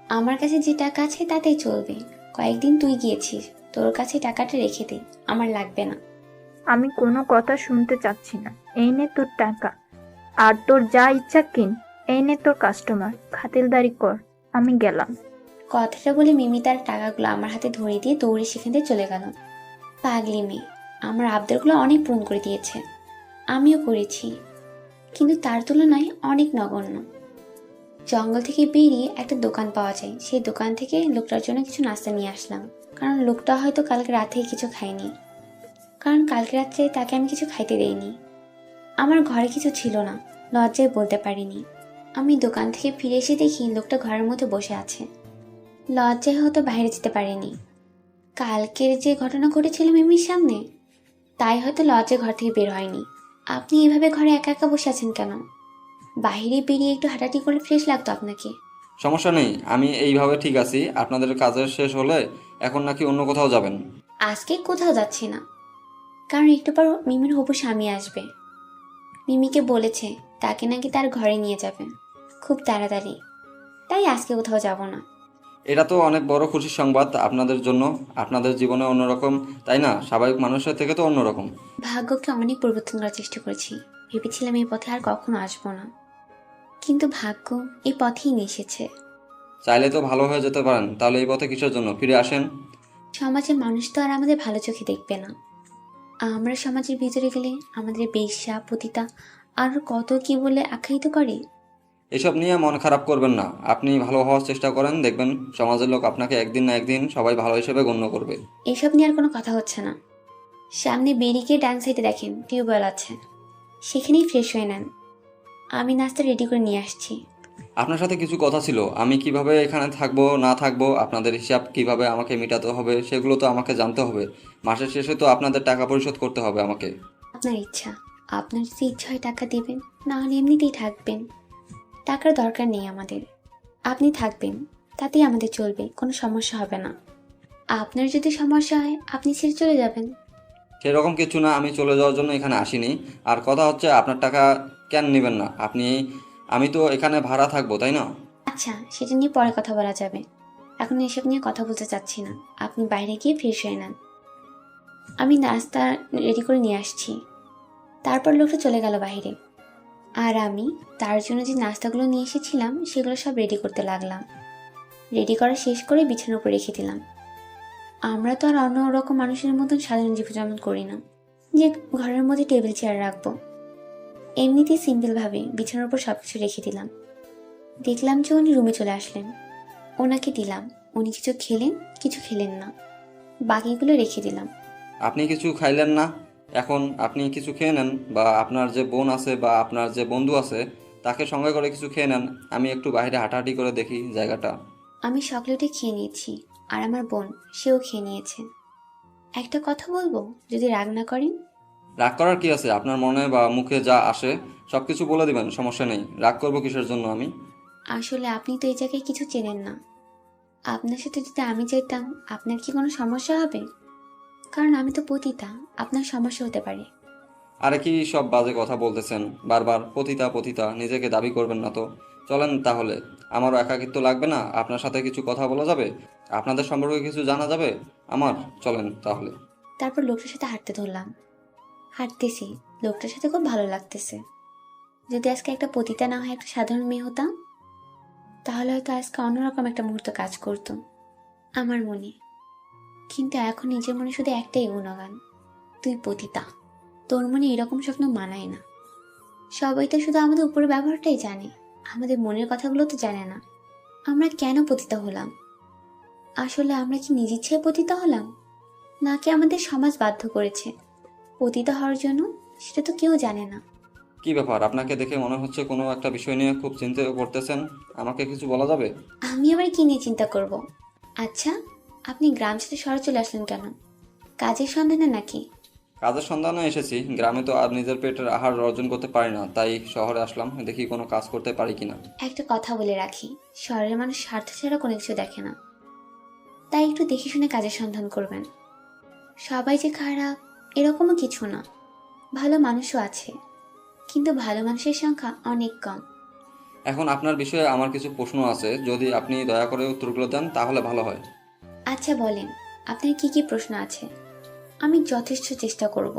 আমার কাছে যে টাকা আছে তাতেই চলবে। কয়েকদিন তুই গিয়েছিস, তোর কাছে টাকাটা রেখে দে, আমার লাগবে না। আমি কোনো কথা শুনতে চাচ্ছি না। এই নে তোর টাকা, আর তোর যা ইচ্ছা কিন। এই নে তোর কাস্টমার, খাতিরদারি কর। আমি গেলাম। কথাটা বলে মিমি তার টাকাগুলো আমার হাতে ধরিয়ে দিয়ে দৌড়ে সেখান থেকে চলে গেল। পাগলি মেয়ে, আমার আবদারগুলো অনেক পূরণ করে দিয়েছে, আমিও করেছি, কিন্তু তার তুলনায় অনেক নগণ্য। জঙ্গল থেকে বেরিয়ে একটা দোকান পাওয়া যায়, সেই দোকান থেকে লোকটার জন্য কিছু নাস্তা নিয়ে আসলাম, কারণ লোকটা হয়তো কালকে রাত থেকে কিছু খায়নি, কারণ কালকে রাত্রে তাকে আমি কিছু খাইতে দেইনি। আমার ঘরে কিছু ছিল না, লজ্জায় বলতে পারিনি। আমি দোকান থেকে ফিরে এসে দেখি লোকটা ঘরের মধ্যে বসে আছে। লজ্জায় হয়তো বাইরে যেতে পারিনি। কালকের যে ঘটনা ঘটেছিল মিমির সামনে, তাই হয়তো লজ্জায় ঘর থেকে বের হয়নি। আপনি এভাবে ঘরে একা একা বসে আছেন কেন? বাইরে বেরিয়ে একটু হাঁটাহাঁটি করে ফ্রেশ লাগতো আপনাকে। সমস্যা নেই, আমি এইভাবে ঠিক আছি। আপনাদের কাজের শেষ হলে এখন নাকি অন্য কোথাও যাবেন? আজকে কোথাও যাচ্ছি না, কারণ একটু পর মিমির হবু স্বামী আসবে। মিমিকে বলেছে তাকে নাকি তার ঘরে নিয়ে যাবে খুব তাড়াতাড়ি, তাই আজকে কোথাও যাব না। এটা তো অনেক বড় খুশির সংবাদ আপনাদের জন্য। আপনাদের জীবনে অন্যরকম, তাই না? স্বাভাবিক মানুষের থেকে তো অন্যরকম। ভাগ্যকে অনেক পরিবর্তন করার চেষ্টা করেছি, ভেবেছিলাম এই পথে আর কখনো আসবো না, কিন্তু ভাগ্য এই পথেই নিয়ে এসেছে। চাইলে তো ভালো হয়ে যেতে পারেন, তাহলে এই পথে কিসের জন্য? ফিরে আসেন। সমাজের মানুষ তো আর আমাদের ভালো চোখে দেখবে না। আমরা সমাজের ভিতরে গেলে আমাদের বেশ্যা পতিতা আর কত কি বলে আখ্যায়িত করে। এসব নিয়ে মন খারাপ করবেন না। আপনি ভালো হওয়ার চেষ্টা করেন, দেখবেন সমাজের লোক আপনাকে একদিন না একদিন সবাই ভালো হিসেবে গণ্য করবে। এসব নিয়ে আর কোনো কথা হচ্ছে না। সামনে বেরিয়ে ডান সাইডে দেখেন টিউবওয়েল আছে, সেখানেই ফ্রেশ হয়ে নেন। আমি নাস্তা রেডি করে নিয়ে আসছি। আপনার সাথে কিছু কথা ছিল। আমি কিভাবে এখানে থাকবো না থাকবো, আপনাদের হিসাব কিভাবে আমাকে মেটাতে হবে, সেগুলো তো আমাকে জানতে হবে। মাসের শেষে তো আপনাদের টাকা পরিশোধ করতে হবে আমাকে। আপনার ইচ্ছা, আপনার যদি ইচ্ছা হয় টাকা দেবেন, না হলে এমনিতেই থাকবেন। টাকার দরকার নেই আমাদের, আপনি থাকবেন তাতেই আমাদের চলবে, কোনো সমস্যা হবে না। আপনার যদি সমস্যা হয় আপনি ছেড়ে চলে যাবেন। সেরকম কিছু না, আমি চলে যাওয়ার জন্য এখানে আসিনি। আর কথা হচ্ছে আপনার টাকা কেন নেবেন না আপনি? আমি তো এখানে ভাড়া থাকবো, তাই না? আচ্ছা, সেটা নিয়ে পরে কথা বলা যাবে, এখন এসব নিয়ে কথা বলতে চাচ্ছি না। আপনি বাইরে গিয়ে ফ্রেশ হয়ে নেন, আমি নাস্তা রেডি করে নিয়ে আসছি। তারপর লোকটা চলে গেল বাইরে, আর আমি তার জন্য যে নাস্তাগুলো নিয়ে এসেছিলাম সেগুলো সব রেডি করতে লাগলাম। রেডি করা শেষ করে বিছানার উপর রেখে দিলাম। আমরা তো আর অন্য রকম মানুষের মতন সাধারণ জীবনযাপন করি না যে ঘরের মধ্যে টেবিল চেয়ার রাখবো। এমনিতেই সিম্পলভাবে বিছানার উপর সব কিছু রেখে দিলাম। দেখলাম যে উনি রুমে চলে আসলেন, ওনাকে দিলাম। উনি কিছু খেলেন, কিছু খেলেন না, বাকিগুলো রেখে দিলাম। আপনি কিছু খাইলেন না? এখন আপনি কিছু খেয়ে নেন, বা আপনার যে বোন আছে বা আপনার যে বন্ধু আছে তাকে সঙ্গে করে কিছু খেয়ে নেন। আমি একটু বাইরে হাঁটাহাঁটি করে দেখি জায়গাটা। আমি সকালে উঠে খেয়ে নিয়েছি, আর আমার বোন সেও খেয়ে নিয়েছে। একটা কথা বলবো, যদি রাগ না করেন? রাগ করার কি আছে? আপনার মনে বা মুখে যা আসে সব কিছু বলে দিবেন, সমস্যা নেই। রাগ করবো কিসের জন্য আমি? আসলে আপনি তো এই জায়গায় কিছু চেনেন না। আপনার সাথে যদি আমি যেতাম, আপনার কি কোনো সমস্যা হবে? কারণ আমি তো পতিতা, আপনার সমস্যা হতে পারে। আরে কি সব বাজে কথা বলতেছেন বারবার? পতিতা পতিতা নিজেকে দাবি করবেন না তো। চলেন তাহলে, আমারও একাকিত্ব লাগবে না, আপনার সাথে কিছু কথা বলা যাবে, আপনাদের সম্পর্কে কিছু জানা যাবে আমার। চলেন তাহলে। তারপর লোকটার সাথে হাঁটতে ধরলাম। হাঁটতেছি, লোকটার সাথে খুব ভালো লাগতেছে। যদি আজকে একটা পতিতা না হয় একটা সাধারণ মেয়ে হতাম, তাহলে হয়তো আজকে অন্যরকম একটা মুহূর্ত কাজ করতো আমার মনে। কিন্তু এখন নিজের মনে শুধু একটাই গুণগান, তুই পতিতা। তোর মনে এরকম স্বপ্ন মানায় না। সবাই তো শুধু আমাদের উপরের ব্যবহারটাই জানে, আমাদের মনের কথাগুলো তো জানে না। আমরা কেন পতিতা হলাম? আসলে আমরা কি নিজ ইচ্ছায় পতিতা হলাম, নাকি আমাদের সমাজ বাধ্য করেছে পতিতা হওয়ার জন্য? সেটা তো কেউ জানে না। কি ব্যাপার, আপনাকে দেখে মনে হচ্ছে কোনো একটা বিষয় নিয়ে খুব চিন্তা করতেছেন। আমাকে কিছু বলা যাবে? আমি আবার কি নিয়ে চিন্তা করব? আচ্ছা, আপনি গ্রাম ছেড়ে শহরে চলে আসলেন কেন? কাজের সন্ধানে নাকি? কাজের সন্ধানে এসেছি। গ্রামে তো আর নিজের পেটের আহার অর্জন করতে পারি না, তাই শহরে আসলাম, দেখি কোনো কাজ করতে পারি কিনা। একটা কথা বলে রাখি, শহরের মানুষ স্বার্থ ছাড়া কোনো কিছু দেখে না। তাই একটু দেখে শুনে কাজের সন্ধান করবেন। সবাই যে খারাপ এরকমও কিছু না, ভালো মানুষও আছে, কিন্তু ভালো মানুষের সংখ্যা অনেক কম। এখন আপনার বিষয়ে আমার কিছু প্রশ্ন আছে, যদি আপনি দয়া করে উত্তরগুলো দেন তাহলে ভালো হয়। আচ্ছা বলেন, আপনার কি কি প্রশ্ন আছে? আমি যথেষ্ট চেষ্টা করব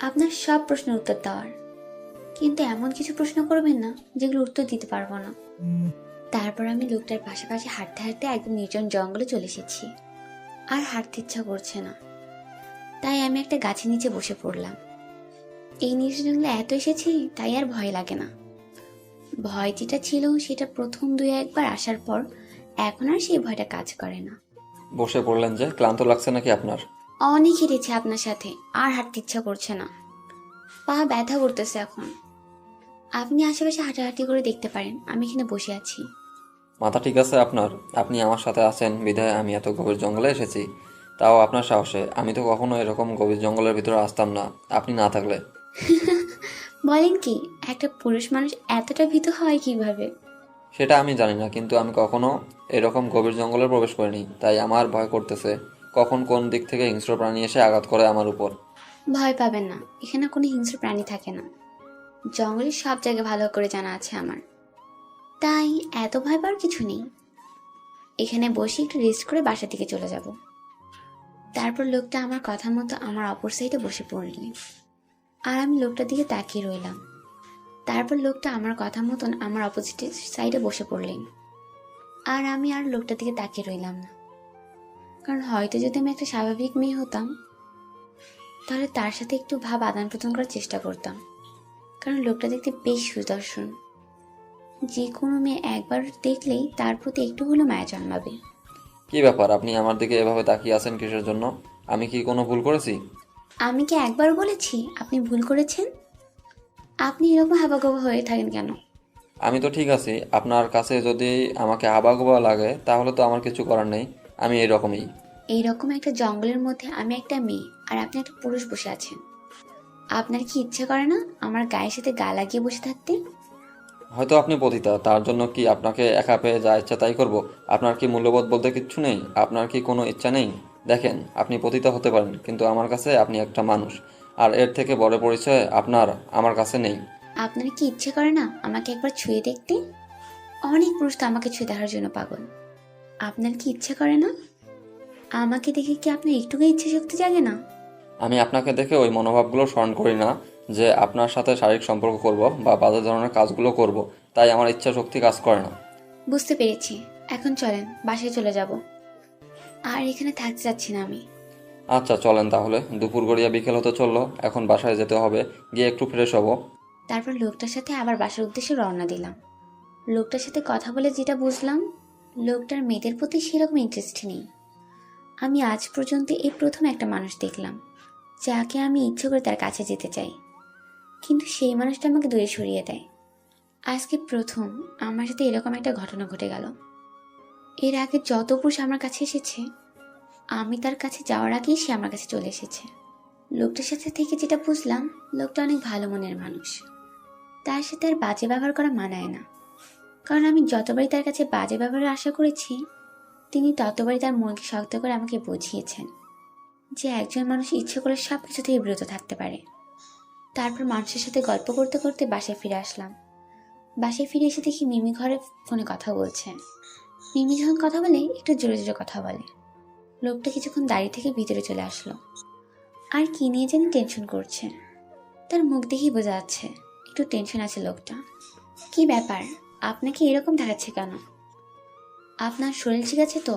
আপনার সব প্রশ্নের উত্তর দেওয়ার। কিন্তু এমন কিছু প্রশ্ন করবেন না যেগুলো উত্তর দিতে পারবো না। তারপর আমি লোকটার পাশাপাশি হাঁটতে হাঁটতে একদম নির্জন জঙ্গলে চলে এসেছি। আর হাঁটতে ইচ্ছা করছে না, তাই আমি একটা গাছের নিচে বসে পড়লাম। এই নির্জন জঙ্গলে এত এসেছি, তাই আর ভয় লাগে না। ভয় যেটা ছিল সেটা প্রথম দুই একবার আসার পর এখন আর সেই ভয়টা কাজ করে না। বসে পড়লেন যে, ক্লান্ত লাগছে নাকি আপনার? অনেক হেঁটেছি আপনার সাথে, আর হাঁটতে ইচ্ছা করছে না। পা ব্যথা করতেছে এখন। আপনি আশেপাশে হাঁটাহাঁটি করে দেখতে পারেন, আমি এখানে বসে আছি। মাথা ঠিক আছে আপনার? আপনি আমার সাথে আছেন বিধায় আমি এত গভীর জঙ্গলে এসেছি, তাও আপনার সাহসে। আমি তো কখনো এরকম গভীর জঙ্গলের ভিতরে আসতাম না আপনি না থাকলে। বলেন কি, একটা পুরুষ মানুষ এতটা ভীত হয় কিভাবে? সেটা আমি জানি না, কিন্তু আমি কখনো এরকম গভীর জঙ্গলে প্রবেশ করিনি, তাই আমার ভয় করতেছে কখন কোন দিক থেকে হিংস্র প্রাণী এসে আঘাত করে আমার উপর। ভয় পাবেন না, এখানে কোনো হিংস্র প্রাণী থাকে না। জঙ্গলের সব জায়গা ভালো করে জানা আছে আমার, তাই এত ভয় পাওয়ার কিছু নেই। এখানে বসে একটু রেস্ট করে বাসার দিকে চলে যাব। তারপর লোকটা আমার কথা মতো আমার অপর সাইডে বসে পড়লেন, আর আমি লোকটার দিকে তাকিয়ে রইলাম। তারপর লোকটা আমার কথা মতন আমার অপোজিট সাইডে বসে পড়লেন, আর আমি আর লোকটার দিকে তাকিয়ে রইলাম না। কারণ হয়তো যদি আমি একটা স্বাভাবিক মেয়ে হতাম, তাহলে তার সাথে একটু ভাব আদান প্রদান করার চেষ্টা করতাম। কারণ লোকটা দেখতে বেশ সুদর্শন, যে কোনো মেয়ে একবার দেখলেই তার প্রতি একটু হলেও মায়া জন্মাবে। কি ব্যাপার, আপনি আমার দিকে এভাবে তাকিয়ে আছেন কিসের জন্য? আমি কি কোনো ভুল করেছি? আমি কি একবার বলেছি আপনি ভুল করেছেন? আপনি এরকম হাবাগোবা হয়ে থাকেন কেন? আমি তো ঠিক আছি। আপনার কাছে যদি আমাকে আবাগোবা লাগে তাহলে তো আমার কিছু করার নেই, আমি এরকমই। এইরকম একটা জঙ্গলের মধ্যে আমি একটা মেয়ে আর আপনি একটা পুরুষ বসে আছেন। আপনার কি ইচ্ছে করে না আমার গায়ের সাথে গা লাগিয়ে বসে থাকতে? হয়তো আপনি পতিতা, তার জন্য কি আপনাকে একা পেয়ে যা ইচ্ছা তাই করব? আপনার কি মূল্যবোধ বলতে কিচ্ছু নেই? আপনার কি কোনো ইচ্ছা নেই? দেখেন, আপনি পতিতা হতে পারেন, কিন্তু আমার কাছে আপনি একটা মানুষ, আর এর থেকে বড় পরিচয় আপনার আমার কাছে নেই। আপনার কি ইচ্ছে করে না আমাকে একবার ছুঁয়ে দেখতে? অনেক পুরুষ তো আমাকে ছুঁয়ে দেখার জন্য পাগল। আপনার কি ইচ্ছে করে না? আমাকে দেখে কি আপনার একটুকু ইচ্ছে শক্তি জাগে না? আমি আপনাকে দেখে ওই মনোভাবগুলো স্মরণ করি না যে আপনার সাথে শারীরিক সম্পর্ক করব বা বাজে ধরনের কাজগুলো করব, তাই আমার ইচ্ছা শক্তি কাজ করে না। বুঝতে পেরেছি, এখন চলেন বাসায় চলে যাব। আর এখানে থাকতে চাচ্ছি না আমি। আচ্ছা চলেন তাহলে, দুপুর গড়িয়া বিকেল হতে চললো, এখন বাসায় যেতে হবে, গিয়ে একটু ফ্রেশ হব। তারপর লোকটার সাথে আবার বাসার উদ্দেশ্যে রওনা দিলাম। লোকটার সাথে কথা বলে যেটা বুঝলাম, লোকটার মেয়েদের প্রতি সেরকম ইন্টারেস্ট নেই। আমি আজ পর্যন্ত এই প্রথম একটা মানুষ দেখলাম যাকে আমি ইচ্ছে করে তার কাছে যেতে চাই, কিন্তু সেই মানুষটা আমাকে দূরে সরিয়ে দেয়। আজকে প্রথম আমার সাথে এরকম একটা ঘটনা ঘটে গেল। এর আগে যত পুরুষ আমার কাছে এসেছে, আমি তার কাছে যাওয়ার আগেই সে আমার কাছে চলে এসেছে। লোকটার সাথে থেকে যেটা বুঝলাম, লোকটা অনেক ভালো মনের মানুষ। তার সাথে আর বাজে ব্যবহার করা মানায় না, কারণ আমি যতবারই তার কাছে বাজে ব্যবহারের আশা করেছি, তিনি ততবারই তার মনকে শক্ত করে আমাকে বুঝিয়েছেন যে একজন মানুষ ইচ্ছে করে সব কিছু থেকে বিরত থাকতে পারে। তারপর মানুষের সাথে গল্প করতে করতে বাসায় ফিরে আসলাম। বাসায় ফিরে এসে দেখি মিমি ঘরে ফোনে কথা বলছে। মিমি যখন কথা বলে একটু জোরে জোরে কথা বলে। লোকটা কিছুক্ষণ দাঁড়িয়ে থেকে ভিতরে চলে আসলো, আর কি নিয়ে জানি টেনশন করছে। তার মুখ দেখেই বোঝা যাচ্ছে একটু টেনশন আছে লোকটা। কি ব্যাপার, আপনাকে এরকম দেখাচ্ছে কেন? আপনার শরীর ঠিক আছে তো?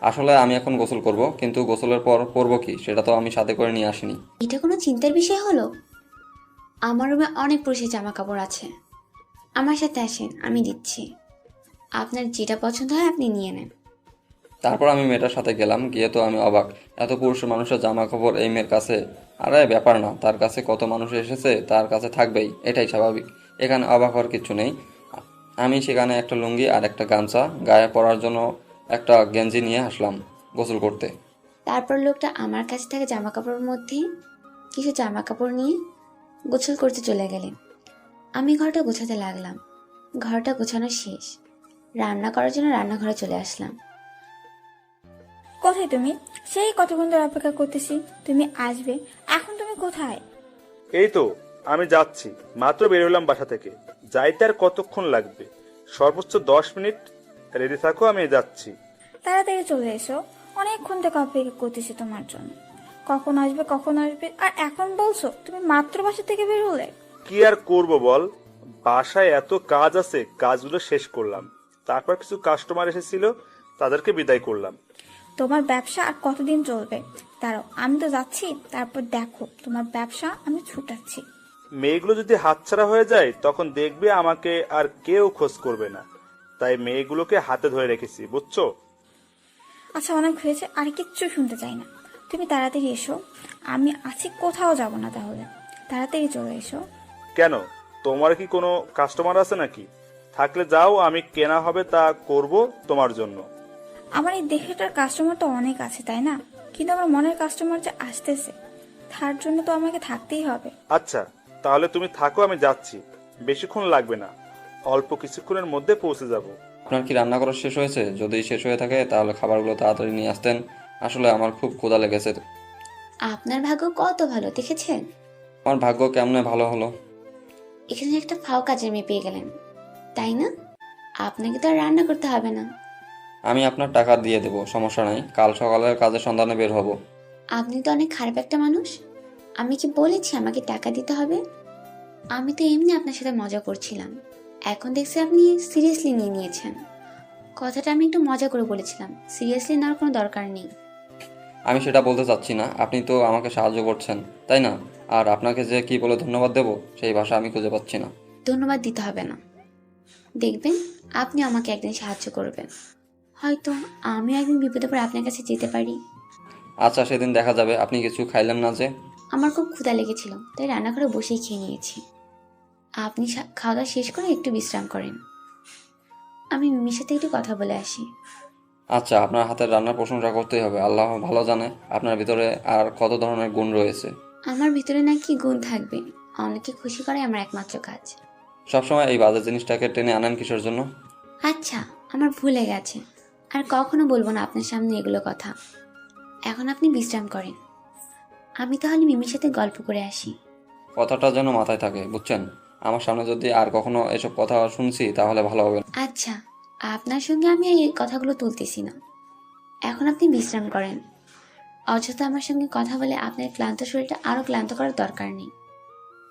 আসলে আমি এখন গোসল করব, কিন্তু গোসলের পর করব কি সেটা তো আমি সাথে করে নিয়ে আসিনি। এটা কোনো চিন্তার বিষয় হলো? আমার রুমে অনেক পুরুষের জামা কাপড় আছে, আমার সাথে আসেন, আমি দিচ্ছি। আপনার যেটা পছন্দ হয় আপনি নিয়ে নেন। তারপর আমি মেয়েটার সাথে গেলাম, গিয়ে তো আমি অবাক। এত পুরুষ মানুষের জামা কাপড় এই মেয়ের কাছে। আরে ব্যাপার না, তার কাছে কত মানুষ এসেছে, তার কাছে থাকবেই, এটাই স্বাভাবিক। এখানে অবাক হওয়ার কিছু নেই। আমি সেখানে একটা লুঙ্গি আর একটা গামছা, গায়ে পরার জন্য একটা গেঞ্জি নিয়ে আসলাম গোসল করতে। তারপর লোকটা আমার কাছে থাকা জামা কাপড়ের মধ্যে কিছু জামা কাপড় নিয়ে গোসল করতে চলে গেলেন। আমি ঘরটা গোছাতে লাগলাম। ঘরটা গোছানো শেষ, রান্না করার জন্য রান্নাঘরে চলে আসলাম। কোথায় তুমি? সেই কতক্ষণ ধরে অপেক্ষা করতেছি, তুমি আসবে। এখন তুমি কোথায়? এই তো আমি যাচ্ছি, মাত্র বের হলাম বাসা থেকে। যাইতে আর কতক্ষণ লাগবে? সর্বোচ্চ 10 মিনিট। রেডি থাকো, আমি যাচ্ছি। তাড়াতাড়ি চলে এসো, অনেকক্ষণ থেকে অপেক্ষা করতেছি তোমার জন্য। কখন আসবে কখন আসবে, আর এখন বলছো তুমি মাত্র বাসা থেকে বের হলে। কি আর করব বল, বাসায় এত কাজ আছে, কাজগুলো শেষ করলাম। তারপর কিছু কাস্টমার এসেছিল, তাদেরকে বিদায় করলাম। তোমার ব্যবসা আর কতদিন চলবে? দাঁড়াও, আমি তো যাচ্ছি, তারপর দেখো তোমার ব্যবসা আমি ছুটাচ্ছি। মেয়েগুলো যদি হাতছাড়া হয়ে যায়, তখন দেখবে আমাকে আর কেউ খোঁজ করবে না। তাই মেয়েগুলোকে হাতে ধরে রেখেছি, বুঝছো? আচ্ছা অনেক হয়েছে, আর কিচ্ছু শুনতে চাই না। তুমি তাড়াতাড়ি এসো, আমি আছি, কোথাও যাব না। তাহলে তাড়াতাড়ি চলে এসো। কেন, তোমার কি কোনো কাস্টমার আছে নাকি? থাকলে যাও, আমি কেনা হবে তা করব তোমার জন্য। আমার এই দেহটার কাস্টমার তো অনেক আছে, তাই না? কিন্তু আমার মনের কাস্টমার যে আসতেছে, তার জন্য তো আমাকে থাকতেই হবে। আচ্ছা, তাহলে তুমি থাকো, আমি যাচ্ছি। বেশিক্ষণ লাগবে না, অল্প কিছুক্ষণের মধ্যে পৌঁছে যাব। আপনার কি রান্না করা শেষ হয়েছে? যদি শেষ হয়ে থাকে তাহলে খাবারগুলো তাড়াতাড়ি নিয়ে আসতেন। আসলে আমার খুব ক্ষুধা লেগেছে। আপনার ভাগ্য কত ভালো দেখেছেন, আমার ভাগ্য কেমনে ভালো হলো? এখানে একটা ফাও কাজের মেয়ে পেয়ে গেলেন, তাই না? আপনাকে তো আর রান্না করতে হবে না। আমি আপনার টাকা দিয়ে দেবো, সমস্যা নাই। কাল সকালের কাজের সন্ধানে বের হব। আপনি তো অনেক খারাপ একটা মানুষ। আমি কি বলেছি আমাকে টাকা দিতে হবে? আমি তো এমনি আপনার সাথে মজা করছিলাম, এখন দেখছি আপনি সিরিয়াসলি নিয়ে নিয়েছেন। কথাটা আমি একটু মজা করে বলেছিলাম, সিরিয়াসলি নেওয়ার কোনো দরকার নেই। আমি সেটা বলতে চাচ্ছি না, আপনি তো আমাকে সাহায্য করছেন, তাই না? আর আপনাকে যে কি বলে ধন্যবাদ দেবো সেই ভাষা আমি খুঁজে পাচ্ছি না। ধন্যবাদ দিতে হবে না, দেখবেন আপনি আমাকে একদিন সাহায্য করবেন। হয়তো আমি একদিন বিপদে পড়ে আপনার কাছে যেতে পারি। আচ্ছা, সেদিন দেখা যাবে। আপনি কিছু খাইলেন না যে? আমার খুব ক্ষুধা লেগেছিল, তাই রান্নাঘরে বসেই খেয়ে নিয়েছি। আপনি খাওয়া দাওয়া শেষ করে একটু বিশ্রাম করেন, আমি মিমির সাথে একটু কথা বলে আসি। আচ্ছা, আপনার হাতের রান্নার প্রশংসা করতেই হবে। আল্লাহ ভালো জানে আপনার ভিতরে আর কত ধরনের গুণ রয়েছে। আমার ভিতরে নাকি গুণ থাকবে, অনেকে খুশি করাই আমার একমাত্র কাজ। সবসময় এই বাজে জিনিসটাকে টেনে আনেন কিসের জন্য? আচ্ছা, আমার ভুলে গেছে, আর কখনো বলবো না আপনার সামনে এগুলো কথা। এখন আপনি বিশ্রাম করেন, আমি তাহলে মিমির সাথে গল্প করে আসি। কথাটা যেন মাথায় থাকে, বুঝছেন? আমার সামনে যদি আর কখনো এসব কথা শুনছি তাহলে ভালো হবে না। আচ্ছা, আপনার সঙ্গে আমি এই কথাগুলো তুলতেছি না, এখন আপনি বিশ্রাম করেন। অযথা আমার সঙ্গে কথা বলে আপনার ক্লান্ত শরীরটা আরও ক্লান্ত করার দরকার নেই।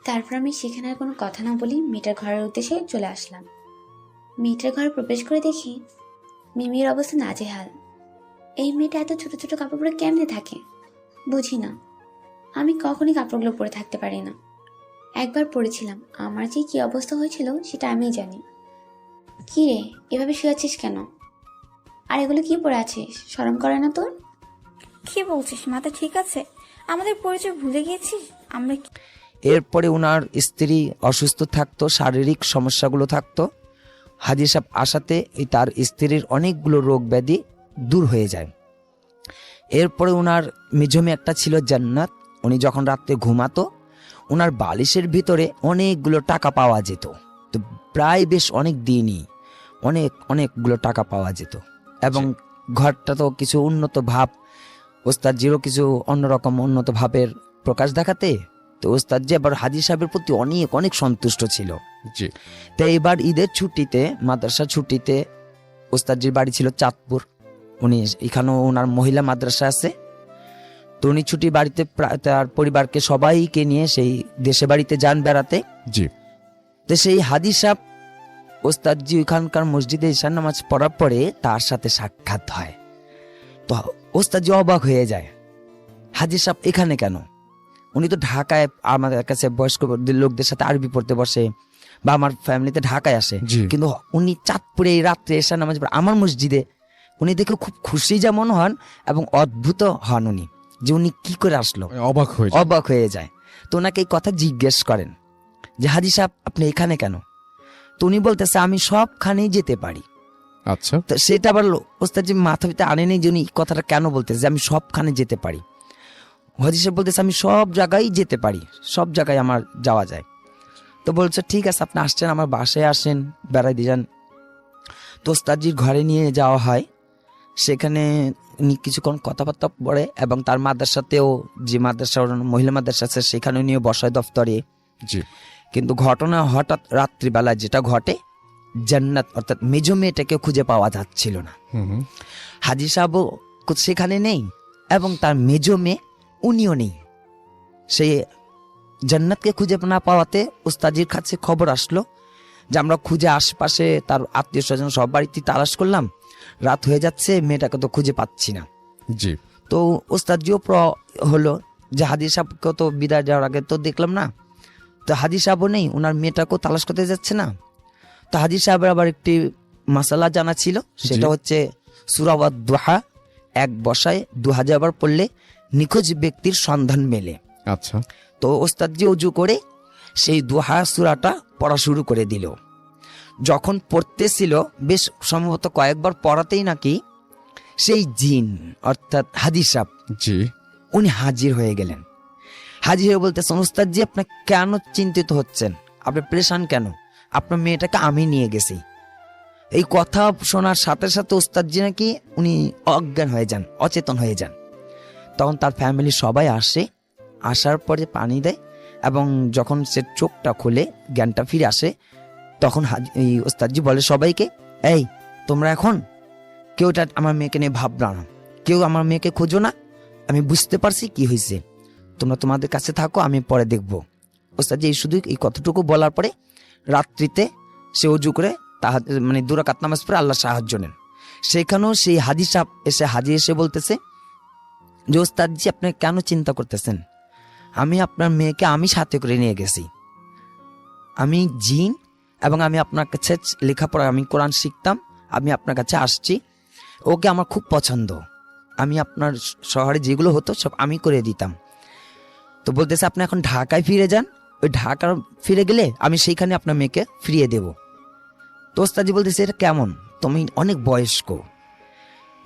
তারপর আমি সেখানে আর কোনো কথা না বলি মেয়েটার ঘরের উদ্দেশ্যে চলে আসলাম। মেয়েটার ঘরে প্রবেশ করে দেখি মিমির অবস্থা নাজেহাল। এই মেয়েটা এত ছোট ছোট কাপড় পরে কেমনে থাকে বুঝি না। আমি কখনই কাপড়গুলো পরে থাকতে পারি না, একবার পরেছিলাম, আমার যে কি অবস্থা হয়েছিল সেটা আমিই জানি। কি রে, এভাবে শুয়ে আছিস কেন? আর এগুলো কি পরে আছিস, শরম করে না তোর? কি বলছিস, মাথা ঠিক আছে? আমাদের পরিচয় ভুলে গিয়েছিস? আমরা এরপরে ওনার স্ত্রী অসুস্থ থাকতো, শারীরিক সমস্যাগুলো থাকতো। হাজি সাহেব আসাতে তার স্ত্রীর অনেকগুলো রোগ ব্যাধি দূর হয়ে যায়। এরপরে ওনার মেজমে একটা ছিল জান্নাত। উনি যখন রাত্রে ঘুমাতো ওনার বালিশের ভিতরে অনেকগুলো টাকা পাওয়া যেত। তো প্রায় বেশ অনেক দিনই অনেকগুলো টাকা পাওয়া যেত। এবং ঘরটা তো কিছু উন্নত ভাব, ওস্তাদজিরও কিছু অন্যরকম উন্নত ভাবের প্রকাশ দেখাতে, তো ওস্তাদজি আবার হাজি সাহেবের প্রতি অনেক সন্তুষ্ট ছিল। জি। তো এইবার ঈদের ছুটিতে, মাদ্রাসা ছুটিতে, ওস্তাদজির বাড়ি ছিল চাঁদপুর। উনি এখানেও ওনার মহিলা মাদ্রাসা আছে। তো উনি ছুটি বাড়িতে তার পরিবারকে সবাইকে নিয়ে সেই দেশে বাড়িতে যান বেড়াতে। জি। তো সেই হাজি সাহেব ওস্তাদজি ওইখানকার মসজিদে ঈশান নামাজ পড়ার পরে তার সাথে সাক্ষাৎ হয়। তো ওস্তাদজি অবাক হয়ে যায়, হাজি সাহেব এখানে কেন? উনি তো ঢাকায় আমাদের কাছে বয়স্ক লোকদের সাথে আরবি পড়তে বসে, বা আমার ফ্যামিলিতে ঢাকায় আসে, জি। কিন্তু উনি চাঁদপুরে এই রাত্রে ঈশান নামাজ পড়ে আমার মসজিদে। উনি দেখে খুব খুশি যেমন হন এবং অদ্ভুত হন উনি, যে উনি কি করে আসলো, অবাক হয়ে যায়। তো ওনাকে এই কথা জিজ্ঞেস করেন যে হাজি সাহেব আপনি এখানে কেন? তো উনি বলতেছে আমি সবখানেই যেতে পারি। আচ্ছা। তো সেটা আবার ওস্তাদজি মাথা ভিতরে আনেনি যে উনি কথাটা কেন বলতেছে যে আমি সবখানে যেতে পারি। হাজি সাহেব বলতেছে আমি সব জায়গায় যেতে পারি, সব জায়গায় আমার যাওয়া যায়। তো বলছে ঠিক আছে আপনি আসছেন, আমার বাসায় আসেন, বেড়াই দিয়ে যান। তো ওস্তাদজির ঘরে নিয়ে যাওয়া হয়। সেখানে উনি কিছুক্ষণ কথাবার্তা পড়ে এবং তার মাদ্রাসাতেও, যে মাদ্রাসা মহিলা মাদ্রাসা আছে সেখানে নিয়ে বসায় দফতরে। জি। কিন্তু ঘটনা হঠাৎ রাত্রিবেলা যেটা ঘটে, জান্নাত অর্থাৎ মেজো মেয়েটাকে খুঁজে পাওয়া যাচ্ছিল না। হাজি সাহেবও সেখানে নেই এবং তার মেজো মেয়ে উনিও নেই। সে জান্নাতকে খুঁজে না পাওয়াতে উস্তাজির কাছে খবর আসলো যে আমরা খুঁজে আশপাশে তার আত্মীয় স্বজন সব বাড়িতে তালাশ করলাম, রাত হয়ে যাচ্ছে, মেয়েটাকে তো খুঁজে পাচ্ছি না। জি। তো ওস্তাদজিও হলো যে হাজি সাহেবকে তো বিদায় যাওয়ার আগে তো দেখলাম না, তো হাজি সাহেবও নেই, ওনার মেয়েটাকেও তালাশ করতে যাচ্ছে না। তো হাজি সাহেবের আবার একটি মাসালা জানা ছিল, সেটা হচ্ছে সূরা ওয়াদ-দুহা এক বসায় 2000 বার পড়লে নিখোঁজ ব্যক্তির সন্ধান মেলে। আচ্ছা। তো ওস্তাদজি অজু করে সেই দুহা সূরাটা পড়া শুরু করে দিল। যখন পড়তেছিল বেশ সম্ভবত কয়েকবার পড়াতেই নাকি সেই জিন অর্থাৎ হাজি সাহেব, জি, উনি হাজির হয়ে গেলেন। হাজির হয়ে বলতেছেন ওস্তাদজি আপনি কেন চিন্তিত হচ্ছেন, আপনি পরেশান কেন? আপনার মেয়েটাকে আমি নিয়ে গেছি। এই কথা শোনার সাথে সাথে ওস্তাদজি নাকি উনি অজ্ঞান হয়ে যান, অচেতন হয়ে যান। তখন তার ফ্যামিলি সবাই আসে, আসার পরে পানি দেয় এবং যখন সে চোখটা খুলে জ্ঞানটা ফিরে আসে তখন এই ওস্তাদজি বলে সবাইকে, এই তোমরা এখন কেউটা আমার মেয়েকে নিয়ে ভাবনা না, কেউ আমার মেয়েকে খোঁজো না, আমি বুঝতে পারছি কি হয়েছে, তোমরা তোমাদের কাছে থাকো, আমি পরে দেখবো। ওস্তাদজি শুধু এই কতটুকু বলার পরে রাত্রিতে সে অজু করে মানে 2 রাকাত নামাজ পড়ে আল্লাহ সাহায্য নেন। সেখানেও সেই হাজি সাহেব হাজি এসে বলতেছে যে ওস্তাদজি আপনি কেন চিন্তা করতেছেন, আমি আপনার মেয়েকে আমি সাথে করে নিয়ে গেছি, আমি জিন এবং আমি আপনার কাছে লেখাপড়া, আমি কোরআন শিখতাম, আমি আপনার কাছে আসছি, ওকে আমার খুব পছন্দ, আমি আপনার শহরে যেগুলো হতো সব আমি করে দিতাম। তো বলতেছে আপনি এখন ঢাকায় ফিরে যান, ওই ঢাকা ফিরে গেলে আমি সেইখানে আপনার মেয়েকে ফিরিয়ে দেব। তো ওস্তাদজি বলতেছে এটা কেমন, তুমি অনেক বয়স্ক।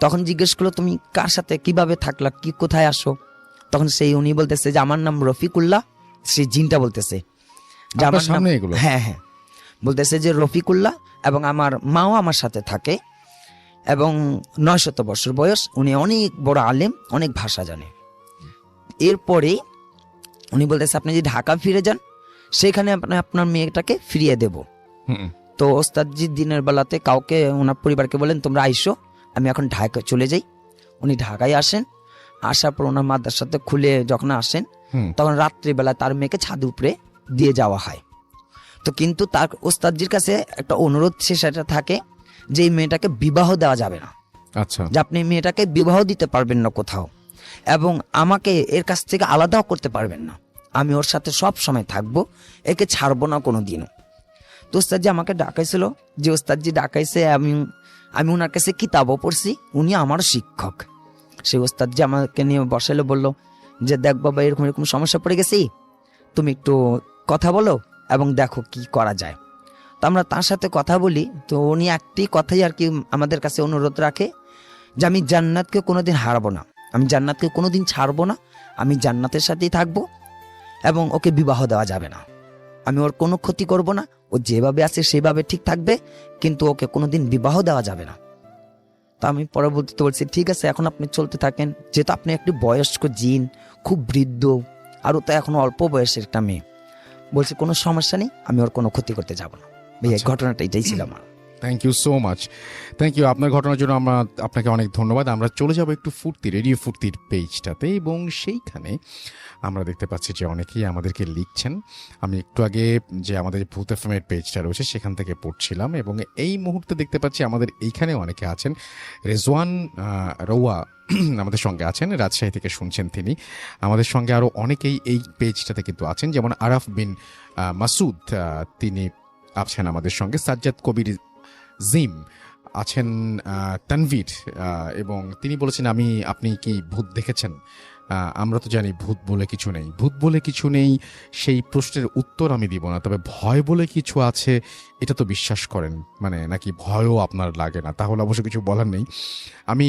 তখন জিজ্ঞেস করলো তুমি কার সাথে কিভাবে থাকলা, কি কোথায় আসো? তখন সেই উনি বলতেছে যে আমার নাম রফিকুল্লাহ। সেই জিনটা বলতেছে যে আমার নাম, হ্যাঁ হ্যাঁ, বলতেছে যে রফিকুল্লাহ এবং আমার মাও আমার সাথে থাকে এবং 900 বছর বয়স, উনি অনেক বড় আলেম, অনেক ভাষা জানে। এরপরে উনি বলতেছে আপনি যদি ঢাকা ফিরে যান সেখানে আপনি আপনার মেয়েটাকে ফিরিয়ে দেব। তো ওস্তাদজি দিনের বেলাতে কাউকে ওনার পরিবারকে বলেন তোমরা আইসো, আমি এখন ঢাকায় চলে যাই। উনি ঢাকায় আসেন, আসার পর ওনার মাদ্রাসাতে খুলে যখন আসেন তখন রাত্রিবেলা তার মেয়েকে ছাদ উপরে দিয়ে যাওয়া হয়। তো কিন্তু তার ওস্তাদজির কাছে একটা অনুরোধ সেটা থাকে যে এই মেয়েটাকে বিবাহ দেওয়া যাবে না। আচ্ছা। যে আপনি মেয়েটাকে বিবাহ দিতে পারবেন না কোথাও, এবং আমাকে এর কাছ থেকে আলাদাও করতে পারবেন না, আমি ওর সাথে সব সময় থাকবো, একে ছাড়বো না কোনো দিনও। তো ওস্তাদজি আমাকে ডাকাইছিল, যে ওস্তাদজি ডাকাইছে, আমি ওনার কাছে কিতাবও পড়ছি, উনি আমার শিক্ষক। সেই ওস্তাদজি আমাকে নিয়ে বসাইলে বলল যে দেখ বাবা এরকম এরকম সমস্যা পড়ে গেছি, তুমি একটু কথা বলো এবং দেখো কি করা যায়। তো আমরা তার সাথে কথা বলি। তো উনি একটি কথাই আর কি আমাদের কাছে অনুরোধ রাখে যে আমি জান্নাতকে কোনোদিন হারাবো না, আমি জান্নাতকে কোনোদিন ছাড়বো না, আমি জান্নাতের সাথেই থাকবো এবং ওকে বিবাহ দেওয়া যাবে না। আমি ওর কোনো ক্ষতি করব না, ও যেভাবে আছে সেভাবে ঠিক থাকবে, কিন্তু ওকে কোনোদিন বিবাহ দেওয়া যাবে না। তা আমি পরবর্তীতে বলছি ঠিক আছে, এখন আপনি চলতে থাকেন, যেহেতু আপনি একটি বয়স্ক জিন, খুব বৃদ্ধ, আর ও তো এখন অল্প বয়সের একটা মেয়ে। বলছে কোনো সমস্যা নেই, আমি ওর কোনো ক্ষতি করতে যাব না। ভাই এই ঘটনাটা এটাই ছিল আমার। Thank you so much, thank you আপনার ঘটনার জন্য। আপনাকে অনেক ধন্যবাদ। আমরা চলে যাব একটু রেডিও ফুর্তির পেজটাতে, এবং সেইখানে আমরা দেখতে পাচ্ছি যে অনেকেই আমাদেরকে লিখছেন। আমি একটু আগে যে আমাদের ভূত এফএমের পেজটা রয়েছে সেখান থেকে পড়ছিলাম, এবং এই মুহূর্তে দেখতে পাচ্ছি আমাদের এইখানে অনেকে আছেন। রেজওয়ান রৌয়া আমাদের সঙ্গে আছেন, রাজশাহী থেকে শুনছেন তিনি। আমাদের সঙ্গে আরও অনেকেই এই পেজটাতে কিন্তু আছেন, যেমন আরাফ বিন মাসুদ, তিনি আছেন আমাদের সঙ্গে। সাজ্জাদ কবির জিম আছেন, তানভীর, এবং তিনি বলেছেন আপনি কি ভূত দেখেছেন? আমরা তো জানি ভূত বলে কিছু নেই, ভূত বলে কিছু নেই, সেই প্রশ্নের উত্তর আমি দিব না। তবে ভয় বলে কিছু আছে, এটা তো বিশ্বাস করেন, মানে নাকি ভয়ও আপনার লাগে না? তাহলে অবশ্য কিছু বলার নেই। আমি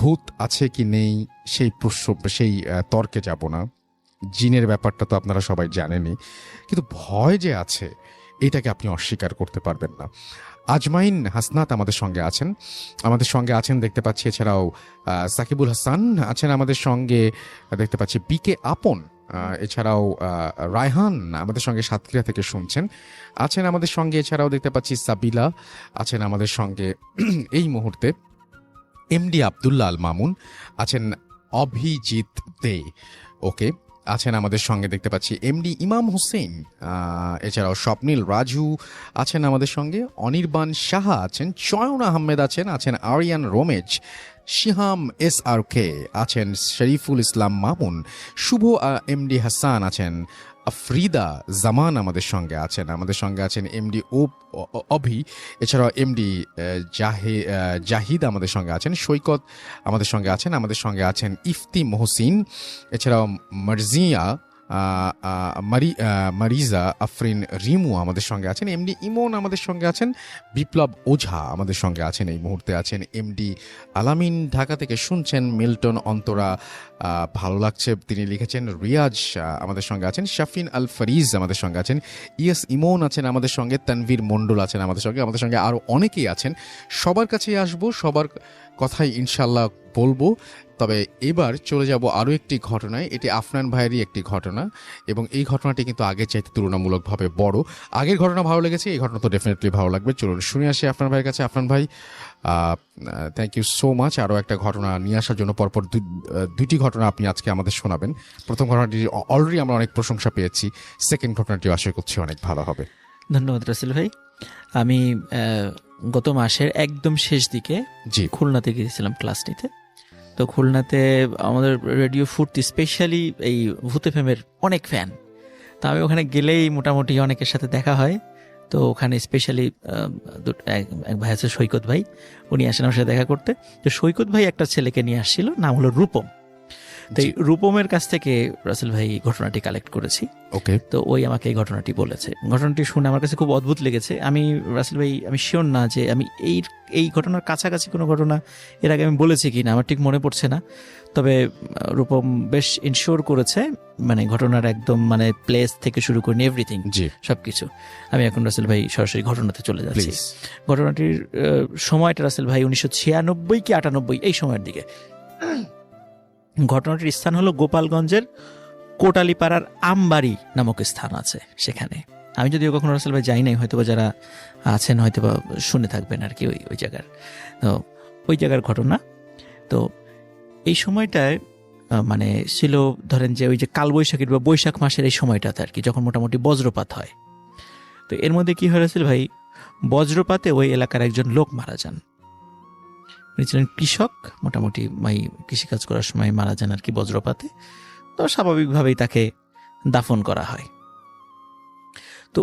ভূত আছে কি নেই সেই তর্কে যাব না। জিনের ব্যাপারটা তো আপনারা সবাই জানেনই, কিন্তু ভয় যে আছে এটাকে আপনি অস্বীকার করতে পারবেন না। আজমাইন হাসনাত আমাদের সঙ্গে আছেন দেখতে পাচ্ছি। এছাড়াও সাকিবুল হাসান আছেন আমাদের সঙ্গে দেখতে পাচ্ছি। বিকে আপন, এছাড়াও রায়হান আমাদের সঙ্গে সাতক্ষীরা থেকে শুনছেন, আছেন আমাদের সঙ্গে। এছাড়াও দেখতে পাচ্ছি সাবিলা আছেন আমাদের সঙ্গে এই মুহূর্তে। এমডি আব্দুল্লাহ আল মামুন আছেন, অভিজিৎ দে ওকে আছেন আমাদের সঙ্গে দেখতে পাচ্ছি। এমডি ইমাম হোসেন, এছাড়াও স্বপ্নীল রাজু আছেন আমাদের সঙ্গে। অনির্বাণ সাহা আছেন, চয়ন আহমেদ আছেন আরিয়ান রোমেজ, শিহাম SRK আছেন, শরীফুল ইসলাম মামুন, শুভ এমডি হাসান আছেন, আফরিদা জামান আমাদের সঙ্গে আছেন এমডি অভি, এছাড়াও এমডি জাহিদ আমাদের সঙ্গে আছেন, সৈকত আমাদের সঙ্গে আছেন ইফতি মহসিন, এছাড়াও মারজিয়া মারিজা আফরিন রিমু আমাদের সঙ্গে আছেন, এমডি ইমন আমাদের সঙ্গে আছেন, বিপ্লব ওঝা আমাদের সঙ্গে আছেন, এই মুহূর্তে আছেন এমডি আলামিন ঢাকা থেকে শুনছেন, মিল্টন অন্তরা ভালো লাগছে তিনি লিখেছেন, রিয়াজ আমাদের সঙ্গে আছেন, শাফিন আল ফরিজ আমাদের সঙ্গে আছেন, ইয়েস ইমন আছেন আমাদের সঙ্গে, তানভীর মণ্ডল আছেন আমাদের সঙ্গে আরও অনেকেই আছেন। সবার কাছেই আসবো, সবার কথাই ইনশাল্লাহ বলবো। তবে এবার চলে যাব আরও একটি ঘটনায়। এটি আফনান ভাইয়েরই একটি ঘটনা, এবং এই ঘটনাটি কিন্তু আগের চাইতে তুলনামূলকভাবে বড়। আগের ঘটনা ভালো লেগেছে, এই ঘটনা তো ডেফিনেটলি ভালো লাগবে। চলুন শুনে আসি আফনান ভাইয়ের কাছে। আফনান ভাই, থ্যাংক ইউ সো মাচ আরও একটা ঘটনা নিয়ে আসার জন্য। পরপর দুইটি ঘটনা আপনি আজকে আমাদের শোনাবেন। প্রথম ঘটনাটি অলরেডি আমরা অনেক প্রশংসা পেয়েছি, সেকেন্ড ঘটনাটিও আশা করছি অনেক ভালো হবে। ধন্যবাদ রাসেল ভাই। আমি গত মাসের একদম শেষ দিকে খুলনাতে গিয়েছিলাম ক্লাস নিতে। তো খুলনাতে আমাদের রেডিও ফুর্তি স্পেশালি এই ভূত এফএমের অনেক ফ্যান। তো আমি ওখানে গেলেই মোটামুটি অনেকের সাথে দেখা হয়। তো ওখানে স্পেশালি এক ভাই আছে সৈকত ভাই, উনি আসেন আমার সাথে দেখা করতে। তো সৈকত ভাই একটা ছেলেকে নিয়ে আসছিল, নাম হলো রূপম। তো এই রূপমের কাছ থেকে রাসেল ভাই ঘটনাটি কালেক্ট করেছি। ওকে, তো ওই আমাকে এই ঘটনাটি বলেছে। ঘটনাটি শুনে আমার কাছে খুব অদ্ভুত লেগেছে। আমি রাসেল ভাই আমি শিওর না যে আমি এই ঘটনার কাছাকাছি কোনো ঘটনা এর আগে আমি বলেছি কি না, আমার ঠিক মনে পড়ছে না। তবে রূপম বেশ ইনশিওর করেছে, মানে ঘটনার একদম মানে প্লেস থেকে শুরু করে এভরিথিং সবকিছু। আমি এখন রাসেল ভাই সরাসরি ঘটনাতে চলে যাচ্ছি। ঘটনাটির সময়টা রাসেল ভাই 1996 কি 98 এই সময়ের দিকে। ঘটনাটির স্থান হলো গোপালগঞ্জের কোটালীপাড়ার আমবাড়ি নামক স্থান আছে সেখানে। আমি যদিও কখনো রাসেল ভাই যাই নাই, হয়তো বা যারা আছেন হয়তো বা শুনে থাকবেন আর কি ওই জায়গার। তো ওই জায়গার ঘটনা। তো এই সময়টায় মানে ছিল ধরেন যে ওই যে কালবৈশাখীর বা বৈশাখ মাসের এই সময়টাতে আর কি, যখন মোটামুটি বজ্রপাত হয়। তো এর মধ্যে কি হয় রাসেল ভাই, বজ্রপাতে ওই এলাকার একজন লোক মারা যান। উনি ছিলেন কৃষক, মোটামুটি কৃষিকাজ করার সময় মারা যান আর কি বজ্রপাতে। তো স্বাভাবিকভাবেই তাকে দাফন করা হয়। তো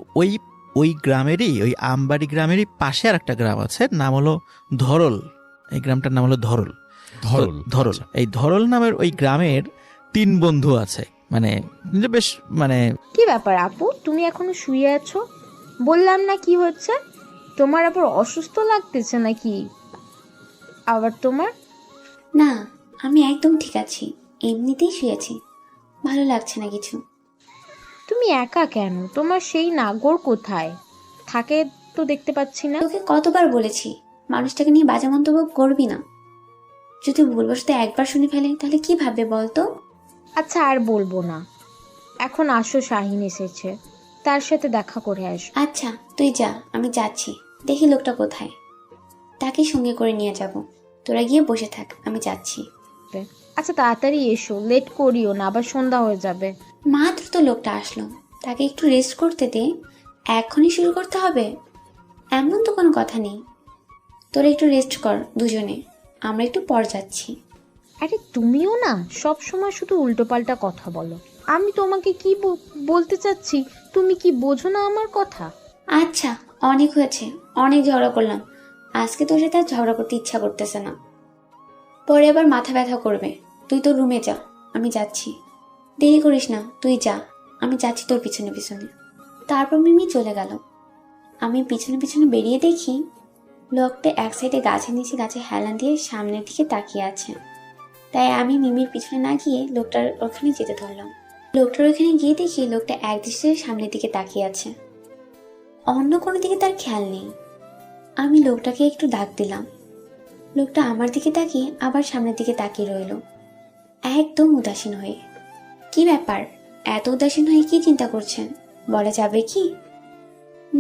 ওই গ্রামেরই, ওই আমবাড়ি গ্রামেরই পাশে আর একটা গ্রাম আছে, নাম হলো ধরল। এই গ্রামটার নাম হলো ধরল। এই ধরল নামের ওই গ্রামের 3 বন্ধু আছে, মানে যে বেশ মানে কি ব্যাপার আপু, তুমি এখনো শুয়ে আছো? বললাম না কি হচ্ছে? তোমার আবার অসুস্থ লাগতেছে নাকি আবার তোমার? না, আমি একদম ঠিক আছি, এমনিতেই শুয়েছি, ভালো লাগছে না কিছু। তুমি একা কেন? তোমার সেই নাগর কোথায় থাকে তো দেখতে পাচ্ছি না। তোকে কতবার বলেছি মানুষটাকে নিয়ে বাজে মন্তব্য করবি না। যদি ভুলবশত একবার শুনে ফেলে তাহলে কি ভাববে বলতো? আচ্ছা আর বলবো না, এখন আসো, শাহিন এসেছে, তার সাথে দেখা করে আসো। আচ্ছা তুই যা, আমি যাচ্ছি, দেখি লোকটা কোথায়, তাকে সঙ্গে করে নিয়ে যাব। তোরা গিয়ে বসে থাক, আমি যাচ্ছি। আচ্ছা তাড়াতাড়ি এসো, লেট করিও না, আবার সন্ধ্যা হয়ে যাবে। মাত্র তো লোকটা আসলো, তাকে একটু রেস্ট করতে দে, এখনই শুরু করতে হবে এমন তো কোনো কথা নেই। তোরা একটু রেস্ট কর দুজনে, আমরা একটু পর যাচ্ছি। আরে তুমিও না সব সময় শুধু উল্টোপাল্টা কথা বলো। আমি তোমাকে কি বলতে চাচ্ছি, তুমি কি বোঝো না আমার কথা? আচ্ছা অনেক হয়েছে, অনেক ঝগড়া করলাম, আজকে তোর সাথে আর ঝগড়া করতে ইচ্ছা করতেছে না, পরে আবার মাথা ব্যথা করবে। তুই তোর রুমে যা, আমি যাচ্ছি। দেরি করিস না, তুই যা, আমি যাচ্ছি তোর পিছনে পিছনে। তারপর মিমি চলে গেল। আমি পিছনে পিছনে বেরিয়ে দেখি লোকটা এক সাইডে গাছের নিচে গাছে হেলান দিয়ে সামনের দিকে তাকিয়ে আছে। তাই আমি মিমির পিছনে না গিয়ে লোকটার ওখানে যেতে ধরলাম। লোকটার ওখানে গিয়ে দেখি লোকটা এক দৃষ্টিতে সামনের দিকে তাকিয়ে আছে, অন্য কোনো দিকে তার খেয়াল নেই। আমি লোকটাকে একটু ডাক দিলাম। লোকটা আমার দিকে তাকিয়ে আবার সামনের দিকে তাকিয়ে রইল, একদম উদাসীন হয়ে। কি ব্যাপার, এত উদাসীন হয়ে কি চিন্তা করছেন বলা যাবে কি?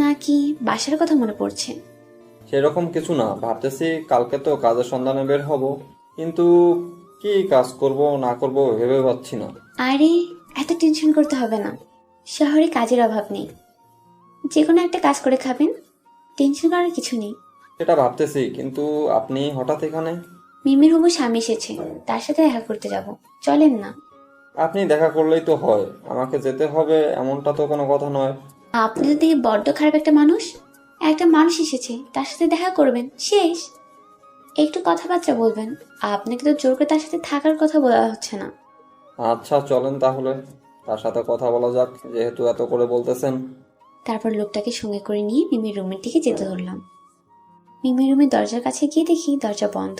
নাকি বাসার কথা মনে পড়ছে? সেরকম কিছু না, ভাবতেছি কালকে তো কাজের সন্ধানে বের হব, কিন্তু কি কাজ করব না করব ভেবে পাচ্ছি না। আরে এত টেনশন করতে হবে না, শহরে কাজের অভাব নেই, যে কোনো একটা কাজ করে খাবেন, টেনশন করার কিছু নেই। সেটা ভাবতেছি, কিন্তু আপনি হঠাৎ এখানে? মিমির হবু স্বামী এসেছে, তার সাথে দেখা করতে যাব, চলেন না। আপনি দেখা করলেই তো হয়, আমাকে যেতে হবে এমনটা তো কোনো কথা নয়। আপনি তো দেখি বড্ড খারাপ একটা মানুষ। একটা মানুষ এসেছে, তার সাথে দেখা করবেন, শেষ। একটু কথাবার্তা বলবেন, আপনাকে তো জোর করে তার সাথে থাকার কথা বলা হচ্ছে না। আচ্ছা চলেন তাহলে, তার সাথে কথা বলা যাক, যেহেতু এত করে বলতেছেন। তারপর লোকটাকে সঙ্গে করে নিয়ে মিমির রুমের দিকে যেতে ধরলাম। মিমির রুমের দরজার কাছে গিয়ে দেখি দরজা বন্ধ,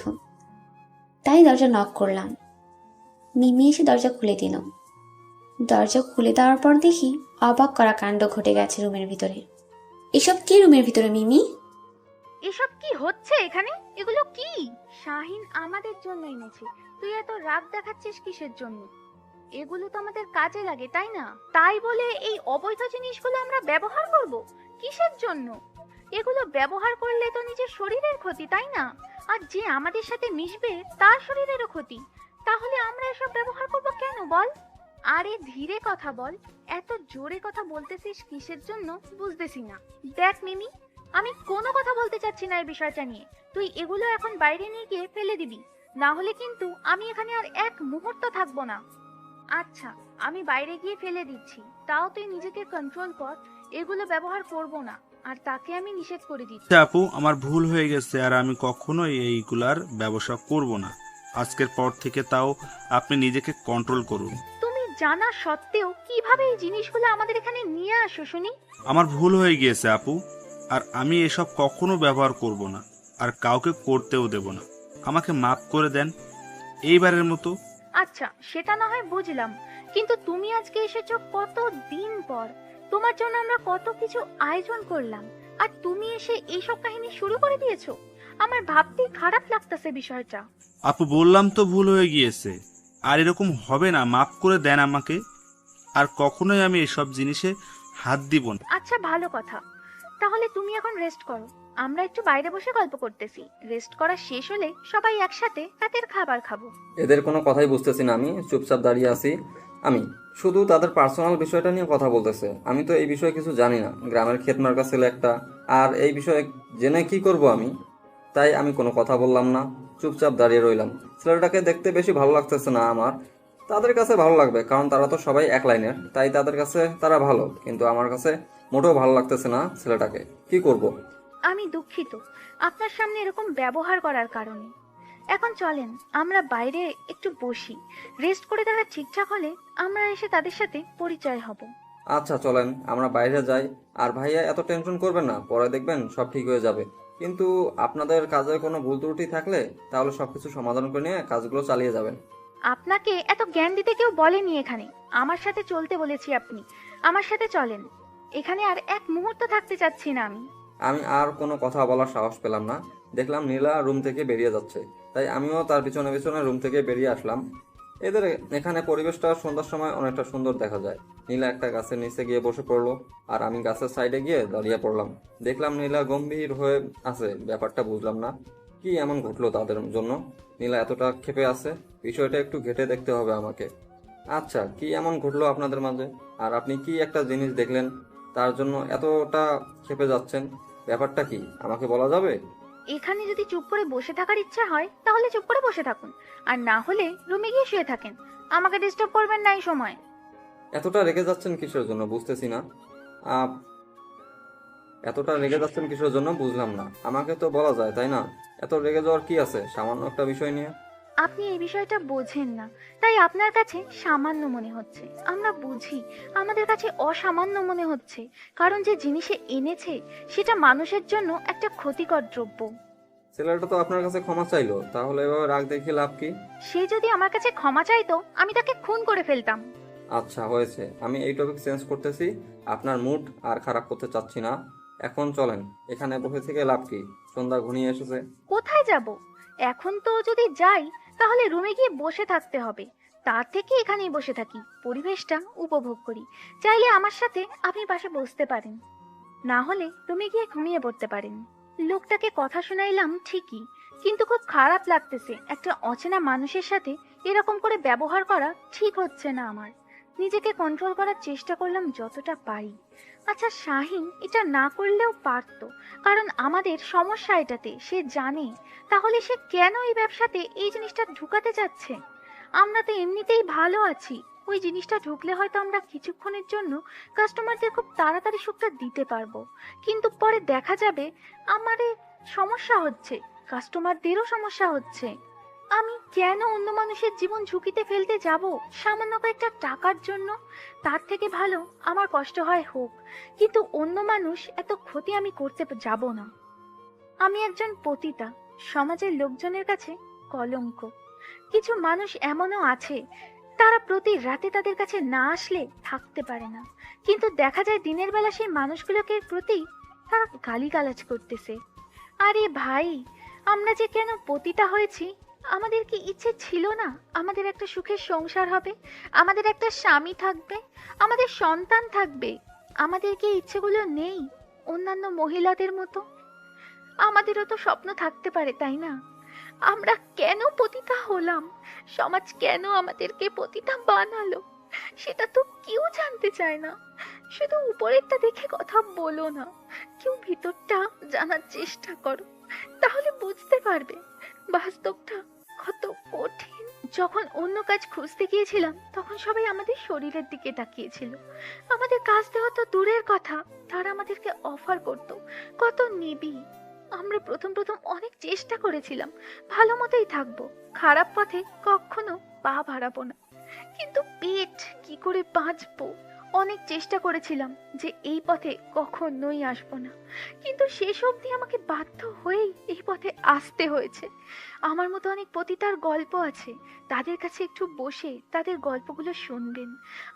তাই দরজা নক করলাম। মিমি এসে দরজা খুলে দিল। দরজা খুলে দেওয়ার পর দেখি অবাক করা কাণ্ড ঘটে গেছে রুমের ভিতরে। এসব কি রুমের ভিতরে মিমি? এসব কি হচ্ছে এখানে? এগুলো কি? শাহিন আমাদের জন্য এনেছে, তুই এত রাগ দেখাচ্ছিস কিসের জন্য? এগুলো তো আমাদের কাজে লাগে তাই না? তাই বলে এই অবৈধ জিনিসগুলো আমরা ব্যবহার করব কিসের জন্য? এগুলো ব্যবহার করলে তো নিজের শরীরের ক্ষতি তাই না? আর যে আমাদের সাথে মিশবে তার শরীরেরও ক্ষতি, তাহলে আমরা এসব ব্যবহার করব কেন বল? আরে ধীরে কথা বল, এত জোরে কথা বলতেছিস কিসের জন্য বুঝতেছি না। দেখ মিমি, আমি কোনো কথা বলতে চাচ্ছি না এই বিষয়টা নিয়ে, তুই এগুলো এখন বাইরে নিয়ে গিয়ে ফেলে দিবি, না হলে কিন্তু আমি এখানে আর এক মুহূর্ত থাকবো না। আচ্ছা আমি বাইরে গিয়ে ফেলে দিচ্ছি, তাও তুই নিজেকে কন্ট্রোল কর, এগুলো ব্যবহার করব না, আর তাকে আমি নিষেধ করে দিচ্ছি। আপু আমার ভুল হয়ে গেছে, আর আমি কখনোই এইগুলার ব্যবসা করব না। আজকের পর থেকে তাও আপনি নিজেকে কন্ট্রোল করুন। তুমি জানা সত্ত্বেও কিভাবে এই জিনিসগুলো আমাদের এখানে নিয়ে আসো শুনি? আমার ভুল হয়ে গিয়েছে আপু, আর আমি এসব কখনো ব্যবহার করব না, আর কাউকে করতেও দেব না। আমাকে মাফ করে দেন এইবারের মতো। আচ্ছা সেটা না হয় বুঝলাম, কিন্তু তুমি আজকে এসেছো কত দিন পর, তোমার জন্য আমরা কত কিছু আয়োজন করলাম, আর তুমি এসে এইসব কাহিনী শুরু করে দিয়েছো। আমার ভাবতেই খারাপ লাগতেছে বিষয়টা। আপু বললাম তো ভুল হয়ে গিয়েছে, আর এরকম হবে না, মাফ করে দেন আমাকে, আর কখনোই আমি এসব জিনিসে হাত দিব না। আচ্ছা ভালো কথা, তাহলে তুমি এখন রেস্ট করো, আমরা একটু বাইরে বসে গল্প করতেছি, রেস্ট করা শেষ হলে সবাই একসাথে রাতের খাবার খাবো। এদের কোনো কথাই বুঝতেছি না, আমি চুপচাপ দাঁড়িয়ে আছি। আমি শুধু তাদের পার্সোনাল বিষয়টা নিয়ে কথা বলতেছে, আমি তো এই বিষয়ে কিছু জানি না। গ্রামের ক্ষেতমার্কা ছেলে একটা, আর এই বিষয়ে জেনে কি করব আমি? তাই আমি কোনো কথা বললাম না, চুপচাপ দাঁড়িয়ে রইলাম। ছেলেটাকে দেখতে বেশি ভালো লাগতেছে না আমার। তাদের কাছে ভালো লাগবে, কারণ তারা তো সবাই এক লাইনের, তাই তাদের কাছে তারা ভালো, কিন্তু আমার কাছে মোটেও ভালো লাগতেছে না ছেলেটাকে। কি করব? আমি দুঃখিত আপনার সামনে এরকম ব্যবহার করার কারণে। এখন চলেন আমরা বাইরে একটু বসি, রেস্ট করে তারা ঠিকঠাক হলে আমরা এসে তাদের সাথে পরিচয় হব। আচ্ছা চলেন আমরা বাইরে যাই। আর ভাইয়া এত টেনশন করবেন না, পরে দেখবেন সব ঠিক হয়ে যাবে। কিন্তু আপনাদের কাজে কোনো ভুল ত্রুটি থাকলে তাহলে সবকিছু সমাধান করে নিয়ে কাজগুলো চালিয়ে যাবেন। আপনাকে এত জ্ঞান দিতে কেউ বলেনি এখানে, আমার সাথে চলতে বলেছি আপনি। আমার সাথে চলেন, এখানে আর এক মুহূর্ত থাকতে চাচ্ছি না আমি। আমি আর কোনো কথা বলার সাহস পেলাম না। দেখলাম নীলা রুম থেকে বেরিয়ে যাচ্ছে, তাই আমিও তার পিছনে পিছনে রুম থেকে বেরিয়ে আসলাম। এদের এখানে পরিবেশটা সন্ধ্যার সময় অনেকটা সুন্দর দেখা যায়। নীলা একটা গাছের নিচে গিয়ে বসে পড়লো, আর আমি গাছের সাইডে গিয়ে দাঁড়িয়ে পড়লাম। দেখলাম নীলা গম্ভীর হয়ে আছে, ব্যাপারটা বুঝলাম না কি এমন ঘটলো তাদের জন্য। নীলা এতটা ক্ষেপে আছে, বিষয়টা একটু ঘেঁটে দেখতে হবে আমাকে। আচ্ছা, কি এমন ঘটলো আপনাদের মাঝে, আর আপনি কি একটা জিনিস দেখলেন তার জন্য এতটা ক্ষেপে যাচ্ছেন? ব্যাপারটা কি আমাকে বলা যাবে? এখানে যদি চুপ করে বসে থাকার ইচ্ছা হয় তাহলে চুপ করে বসে থাকুন, আর না হলে রুমে গিয়ে শুয়ে থাকেন। আমাকে ডিস্টার্ব করবেন না এই সময়। এতটা রেগে যাচ্ছেন কিসের জন্য বুঝতেছি না। এতটা রেগে যাচ্ছেন কিসের জন্য বুঝলাম না। আমাকে তো বলা যায় তাই না? এত রেগে যাওয়ার কি আছে সামান্য একটা বিষয় নিয়ে? আপনি এই বিষয়টা বোঝেন না, তাই আপনার কাছে সামান্য মনে হচ্ছে। আমরা বুঝি, আমাদের কাছে অসামান্য মনে হচ্ছে, কারণ যে জিনিসে এনেছে সেটা মানুষের জন্য একটা ক্ষতিকর দ্রব্য। ছেলেটা তো আপনার কাছে ক্ষমা চাইলো, তাহলে এভাবে রাগ দেখিয়ে লাভ কি? সে যদি আমার কাছে ক্ষমা চাইতো আমি তাকে খুন করে ফেলতাম। আচ্ছা হয়েছে, আমি এই টপিক চেঞ্জ করতেছি। আপনার মুড আর খারাপ করতে চাচ্ছি না। এখন চলেন, এখানে বসে থেকে লাভ কি? সন্ধ্যা ঘনিয়ে এসেছে। কোথায় যাব? এখন তো যদি যাই তাহলে রুমে গিয়ে বসে থাকতে হবে, তার থেকে এখানেই বসে থাকি, পরিবেশটা উপভোগ করি। চাইলে আমার সাথে আপনি পাশে বসতে পারেন, না হলে রুমে গিয়ে ঘুমিয়ে পড়তে পারেন। লোকটাকে কথা শোনাইলাম ঠিকই, কিন্তু খুব খারাপ লাগতেছে। একটা অচেনা মানুষের সাথে এরকম করে ব্যবহার করা ঠিক হচ্ছে না আমার। নিজেকে কন্ট্রোল করার চেষ্টা করলাম যতটা পারি। আচ্ছা শাহিন এটা না করলেও পারতো, কারণ আমাদের সমস্যা এটাতে সে জানে। তাহলে সে কেন এই ব্যবসাতে এই জিনিসটা ঢুকাতে চাচ্ছে? আমরা তো এমনিতেই ভালো আছি, ওই জিনিসটা ঢুকলে হয়তো আমরা কিছুক্ষণের জন্য কাস্টমারদের খুব তাড়াতাড়ি সুখটা দিতে পারবো, কিন্তু পরে দেখা যাবে আমাদের সমস্যা হচ্ছে, কাস্টমারদেরও সমস্যা হচ্ছে। আমি কেন অন্য মানুষের জীবন ঝুঁকিতে ফেলতে যাব সামান্য কয়েকটা টাকার জন্য? তার থেকে ভালো আমার কষ্ট হয় হোক, কিন্তু অন্য মানুষ এত ক্ষতি আমি করতে যাব না। আমি একজন পতিতা, সমাজের লোকজনের কাছে কলঙ্ক। কিছু মানুষ এমনও আছে, তারা প্রতি রাতে তাদের কাছে না আসলে থাকতে পারে না, কিন্তু দেখা যায় দিনের বেলা সেই মানুষগুলোকে প্রতি তারা গালিগালাজ করতেছে। আরে ভাই, আমরা যে কেন পতিতা হয়েছি? আমাদের কি ইচ্ছে ছিল না আমাদের একটা সুখের সংসার হবে, আমাদের একটা স্বামী থাকবে, আমাদের সন্তান থাকবে? আমাদের কি ইচ্ছেগুলো নেই অন্যান্য মহিলাদের মতো? আমাদেরও তো স্বপ্ন থাকতে পারে তাই না? আমরা কেন পতিতা হলাম? সমাজ কেন আমাদেরকে পতিতা বানালো? সেটা তো কেউ জানতে চায় না। শুধু উপরেরটা দেখে কথা বলো না, কেউ ভিতরটা জানার চেষ্টা করো, তাহলে বুঝতে পারবে বাস্তবটা কত কঠিন। যখন অন্য কাজ খুঁজতে গিয়েছিলাম তখন সবাই আমাদের শরীরের দিকে তাকিয়েছিল। আমাদের কাজ দেওয়া তো দূরের কথা, তারা আমাদেরকে অফার করত কত নিবি। আমরা প্রথম প্রথম অনেক চেষ্টা করেছিলাম ভালো মতোই থাকবো, খারাপ পথে কখনো পা বাড়াবো না, কিন্তু পেট কি করে বাঁচবো? অনেক চেষ্টা করেছিলাম যে এই পথে কখনোই আসবো না, কিন্তু শেষ অবধি আমাকে বাধ্য হয়েই এই পথে আসতে হয়েছে। আমার মতো অনেক পতিতার গল্প আছে, তাদের কাছে একটু বসে তাদের গল্পগুলো শুনবেন,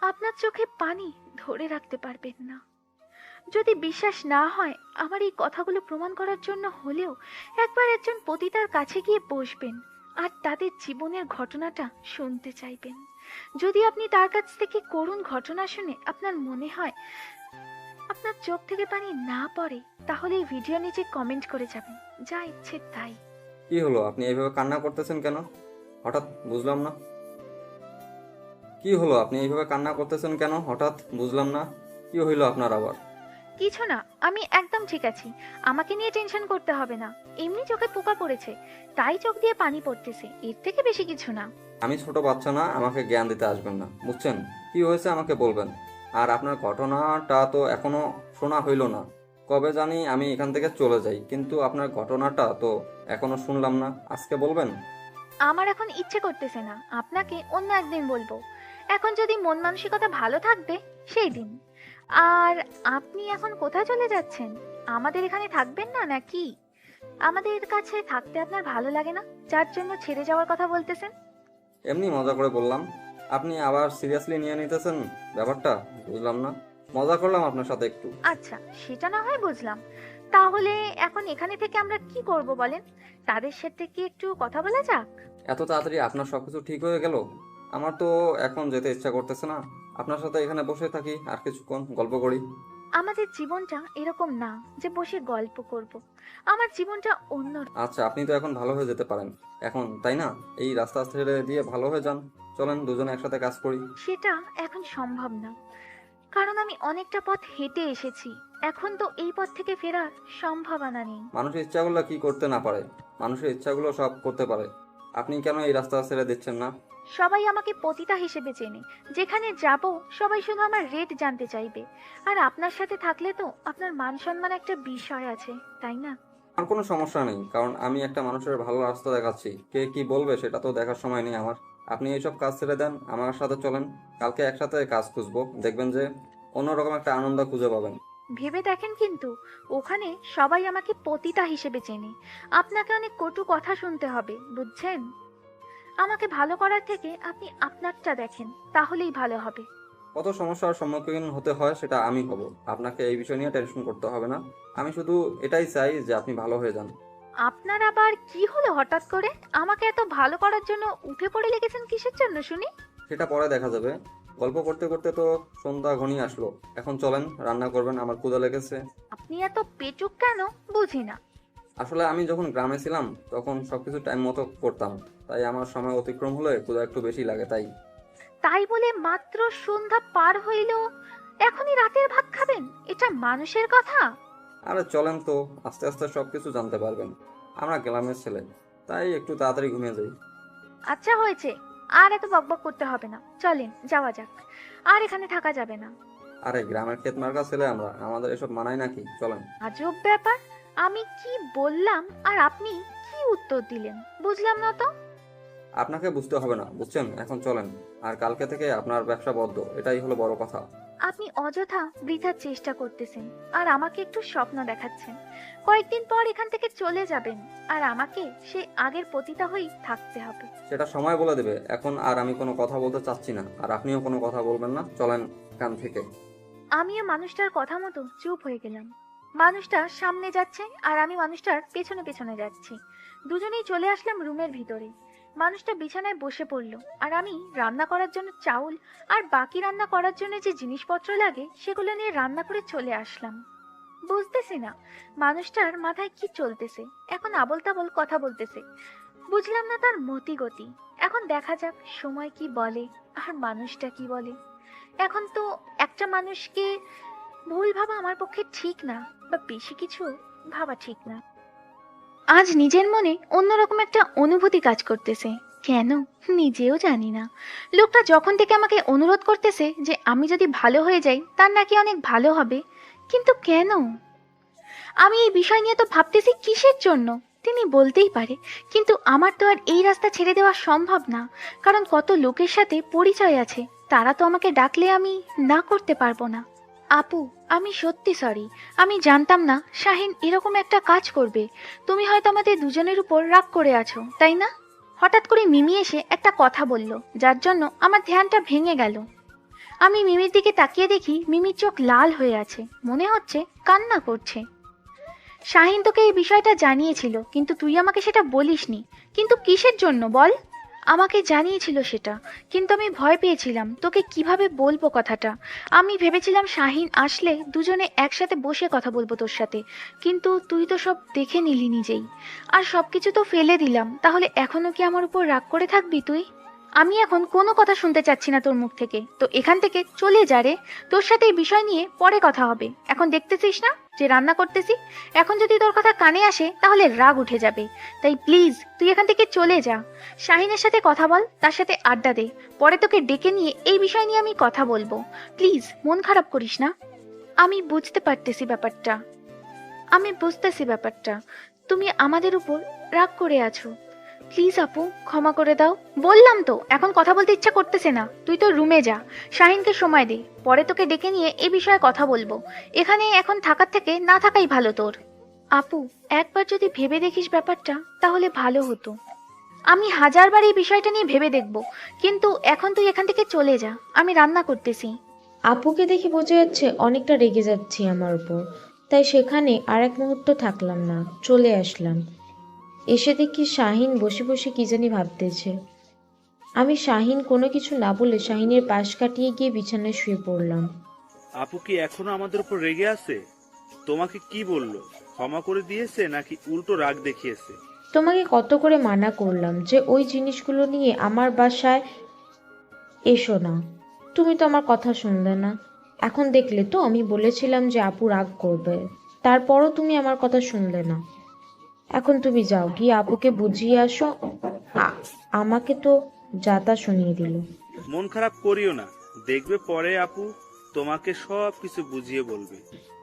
আপনার চোখে পানি ধরে রাখতে পারবেন না। যদি বিশ্বাস না হয় আমার এই কথাগুলো প্রমাণ করার জন্য হলেও একবার একজন পতিতার কাছে গিয়ে বসবেন আর তাদের জীবনের ঘটনাটা শুনতে চাইবেন। যদি আপনি তার কাছ থেকে করুণ ঘটনা শুনে আপনার মনে হয় আপনার চোখ থেকে পানি না পড়ে, তাহলে এই ভিডিও নিচে কমেন্ট করে যাবেন, যা ইচ্ছে তাই। কি হলো, আপনি এইভাবে কান্না করতেছেন কেন হঠাৎ? বুঝলাম না। কি হলো, আপনি এইভাবে কান্না করতেছেন কেন হঠাৎ? বুঝলাম না। কি হইলো আপনার আবার? কিছু না, আমি একদম ঠিক আছি, আমাকে নিয়ে টেনশন করতে হবে না। এমনি চোখে পোকা পড়েছে, তাই চোখ দিয়ে পানি পড়তেছে, এর থেকে বেশি কিছু না। আমি ছোট বাচ্চা না, আমাকে জ্ঞান দিতে আসবেন না, বুঝছেন? কি হয়েছে আমাকে বলবেন। আর আপনার ঘটনাটা তো এখনো শোনা হইল না। কবে জানি আমি এখান থেকে চলে যাই, কিন্তু আপনার ঘটনাটা তো এখনো শুনলাম না, আজকে বলবেন? আমার এখন ইচ্ছে করতেছে না, আপনাকে অন্য একদিন বলবো। এখন যদি মন মানসিকতা ভালো থাকবে সেই দিন। আর আপনি এখন কোথায় চলে যাচ্ছেন? আমাদের এখানে থাকবেন না নাকি? আমাদের কাছে থাকতে আপনার ভালো লাগে না, যার জন্য ছেড়ে যাওয়ার কথা বলতেছেন? এমনি মজা করে বললাম, আপনি আবার সিরিয়াসলি নিয়ে নিতেছেন ব্যাপারটা, বুঝলাম না। মজা করলাম আপনার সাথে একটু। আচ্ছা, সেটা না হয় বুঝলাম। তাহলে এখন এখানে থেকে আমরা কি করব বলেন? তাদের সাথে কি একটু কথা বলা যাক? এত তাড়াতাড়ি আপনার সবকিছু ঠিক হয়ে গেল? আমার তো এখন যেতে ইচ্ছা করতেছে না। আপনার সাথে এখানে বসে থাকি, আর কিছুক্ষণ গল্প করি। আমাদের জীবনটা এরকম না যে বসে গল্প করব। আমার জীবনটা অন্য। আচ্ছা, আপনি তো এখন ভালো হয়ে যেতে পারেন এখন, তাই না? এই রাস্তা ছেড়ে দিয়ে ভালো হয়ে যান। চলেন দুজনে একসাথে কাজ করি। সেটা এখন সম্ভব না, কারণ আমি অনেকটা পথ হেঁটে এসেছি। এখন তো এই পথ থেকে ফেরার সম্ভাবনা নেই। মানুষের ইচ্ছাগুলো কি করতে না পারে? মানুষের ইচ্ছাগুলো সব করতে পারে। আপনি কেন এই রাস্তা ছেড়ে দিচ্ছেন না? সবাই আমাকে পতিতা হিসেবে চেনে। যেখানে যাব সবাই শুধু আমার রেট জানতে চাইবে। আর আপনার সাথে থাকলে তো আপনার মান সম্মান একটা বিষয় আছে, তাই না? আমার কোনো সমস্যা নেই, কারণ আমি একটা মানুষের ভালো রাস্তা দেখাচ্ছি। কে কি বলবে সেটা তো দেখার সময় নেই আমার। আপনি এইসব কাজ ছেড়ে দেন, আমার সাথে চলেন। কালকে একসাথে কাজ খুঁজবো, দেখবেন যে অন্যরকম একটা আনন্দ খুঁজে পাবেন। ভেবে দেখেন, কিন্তু ওখানে সবাই আমাকে পতিতা হিসেবে চেনে। আপনাকে অনেক কটু কথা শুনতে হবে, বুঝছেন? আমাকে ভালো করার থেকে আপনি আপনারটা দেখেন, তাহলেই ভালো হবে। কত সমস্যার সম্মুখীন হতে হয় সেটা আমি হব, আপনাকে এই বিষয় নিয়ে টেনশন করতে হবে না। আমি শুধু এটাই চাই যে আপনি ভালো হয়ে যান। আপনার আবার কি হলো হঠাৎ করে? আমাকে এত ভালো করার জন্য উঠে পড়ে লেগেছেন কিসের জন্য শুনি? সেটা পরে দেখা যাবে। গল্প করতে করতে তো সন্ধ্যা ঘনিয়ে আসলো। এখন চলেন, রান্না করবেন, আমার ক্ষুধা লেগেছে। আপনি এত পেচুক কেন বুঝি না। আসলে আমি যখন গ্রামে ছিলাম তখন সবকিছু টাইম মতো করতাম, তাই আমার সময় অতিক্রম হলে ক্ষুধা একটু বেশি লাগে। তাই বলে মাত্র সন্ধ্যা পার হইল এখনই রাতের ভাত খাবেন? এটা মানুষের কথা? আরে চলেন তো, আস্তে আস্তে সবকিছু জানতে পারবেন। আমরা গ্রামের ছেলে, তাই একটু তাড়াতাড়ি ঘুমিয়ে যাই। আচ্ছা হয়েছে, আর এত বকবক করতে হবে না, চলেন যাওয়া যাক। আর এখানে থাকা যাবে না। আরে গ্রামের ক্ষেত মার্কা ছেলে আমরা, আমাদের এসব মানায় নাকি? চলেন। আজব ব্যাপার, আমি কি বললাম আর আপনি কি উত্তর দিলেন বুঝলাম না তো। আপনাকে বুঝতে হবে না, বুঝছেন? এখন চলেন। আর কালকে থেকে আপনার ব্যবসা বদ্ধ, এটাই হলো বড় কথা। আপনি অযথা বৃথার চেষ্টা করতেছেন, আর আমাকে একটু স্বপ্ন দেখাচ্ছেন। কয়েকদিন পর এখান থেকে চলে যাবেন, আর আমাকে সেই আগের পতিতা হয়েই থাকতে হবে। সেটা সময় বলে দেবে। এখন আর আমি কোনো কথা বলতে চাচ্ছি না, আর আপনিও কোনো কথা বলবেন না। চলেন এখান থেকে। আমিও মানুষটার কথা মতো চুপ হয়ে গেলাম। মানুষটা সামনে যাচ্ছে আর আমি মানুষটার পেছনে পেছনে যাচ্ছি। দুজনেই চলে আসলাম রুমের ভিতরে। মানুষটা বিছানায় বসে পড়ল, আর আমি রান্না করার জন্য চাউল আর বাকি রান্না করার জন্য যে জিনিসপত্র লাগে সেগুলো নিয়ে রান্না করে চলে আসলাম। বুঝতেছি না মানুষটার মাথায় কি চলতেছে, এখন আবল তাবল কথা বলতেছে। বুঝলাম না তার মতি গতি। এখন দেখা যাক সময় কি বলে আর মানুষটা কি বলে। এখন তো একটা মানুষকে ভুল ভাবা আমার পক্ষে ঠিক না, বা বেশি কিছু ভাবা ঠিক না। আজ নিজের মনে অন্যরকম একটা অনুভূতি কাজ করতেছে, কেন নিজেও জানি না। লোকটা যখন থেকে আমাকে অনুরোধ করতেছে যে আমি যদি ভালো হয়ে যাই তার নাকি অনেক ভালো হবে, কিন্তু কেন? আমি এই বিষয় নিয়ে তো ভাবতেছি কিসের জন্য। তিনি বলতেই পারে, কিন্তু আমার তো আর এই রাস্তা ছেড়ে দেওয়া সম্ভব না, কারণ কত লোকের সাথে পরিচয় আছে, তারা তো আমাকে ডাকলে আমি না করতে পারবো না। আপু, আমি সত্যি সরি। আমি জানতাম না শাহিন এরকম একটা কাজ করবে। তুমি হয়তো আমাদের দুজনের উপর রাগ করে আছো, তাই না? হঠাৎ করে মিমি এসে একটা কথা বলল, যার জন্য আমার ধ্যানটা ভেঙে গেল। আমি মিমির দিকে তাকিয়ে দেখি মিমির চোখ লাল হয়ে আছে, মনে হচ্ছে কান্না করছে। শাহিন তোকে এই বিষয়টা জানিয়েছিল, কিন্তু তুই আমাকে সেটা বলিসনি। কিন্তু কিসের জন্য বল? আমাকে জানিয়েছিল সেটা, কিন্তু আমি ভয় পেয়েছিলাম তোকে কিভাবে বলবো কথাটা। আমি ভেবেছিলাম শাহিন আসলে দুজনে একসাথে বসে কথা বলবো তোর সাথে, কিন্তু তুই তো সব দেখে নিলি নিজেই, আর সবকিছু তো ফেলে দিলাম। তাহলে এখনো কি আমার উপর রাগ করে থাকবি তুই? আমি এখন কোনো কথা শুনতে চাচ্ছি না তোর মুখ থেকে, তো এখান থেকে চলে যা রে। তোর সাথে এই বিষয় নিয়ে পরে কথা হবে। এখন দেখতেছিস না যে রান্না করতেছি? এখন যদি তোর কথা কানে আসে তাহলে রাগ উঠে যাবে, তাই প্লিজ তুই এখান থেকে চলে যা। শাহিনের সাথে কথা বল, তার সাথে আড্ডা দে, পরে তোকে ডেকে নিয়ে এই বিষয় নিয়ে আমি কথা বলবো। প্লিজ মন খারাপ করিস না। আমি বুঝতে পারতেছি ব্যাপারটা। তুমি আমাদের উপর রাগ করে আছো, প্লিজ আপু, ক্ষমা করে দাও। বললাম তো এখন কথা বলতে ইচ্ছা করতেছে না। তুই তো রুমে যা, শাহিনকে সময় দে, পরে তোকে ডেকে নিয়ে এ বিষয়ে কথা বলবো। এখানে এখন থাকার থেকে না থাকাই ভালো তোর। আপু, একবার যদি ভেবে দেখিস ব্যাপারটা তাহলে ভালো হতো। আমি হাজারবার এই বিষয়টা নিয়ে ভেবে দেখব, কিন্তু এখন তুই এখান থেকে চলে যা, আমি রান্না করতেছি। আপুকে দেখে বোঝা যাচ্ছে অনেকটা রেগে যাচ্ছি আমার উপর, তাই সেখানে আর এক মুহূর্ত থাকলাম না, চলে আসলাম। এসে দেখি শাহিন বসে বসে কি জানি ভাবতেছে। আমি শাহিন কোনো কিছু না বলে শাহিনের পাশ কাটিয়ে গিয়ে বিছানায় শুয়ে পড়লাম। আপু কি এখনো আমাদের উপর রেগে আছে? তোমাকে কি বললো? ক্ষমা করে দিয়েছে নাকি উল্টো রাগ দেখিয়েছে? তোমাকে কত করে মানা করলাম যে ওই জিনিসগুলো নিয়ে আমার বাসায় এসো না, তুমি তো আমার কথা শুনলে না। এখন দেখলে তো আমি বলেছিলাম যে আপু রাগ করবে, তারপরও তুমি আমার কথা শুনলে না। এখন তুমি যাও, গিয়ে আপুকে বুঝিয়ে আসো। আমাকে তো যাতা শুনিয়ে দিল। মন খারাপ করিও না, দেখবে পরে আপু তোমাকে সব কিছু বুঝিয়ে বলবে।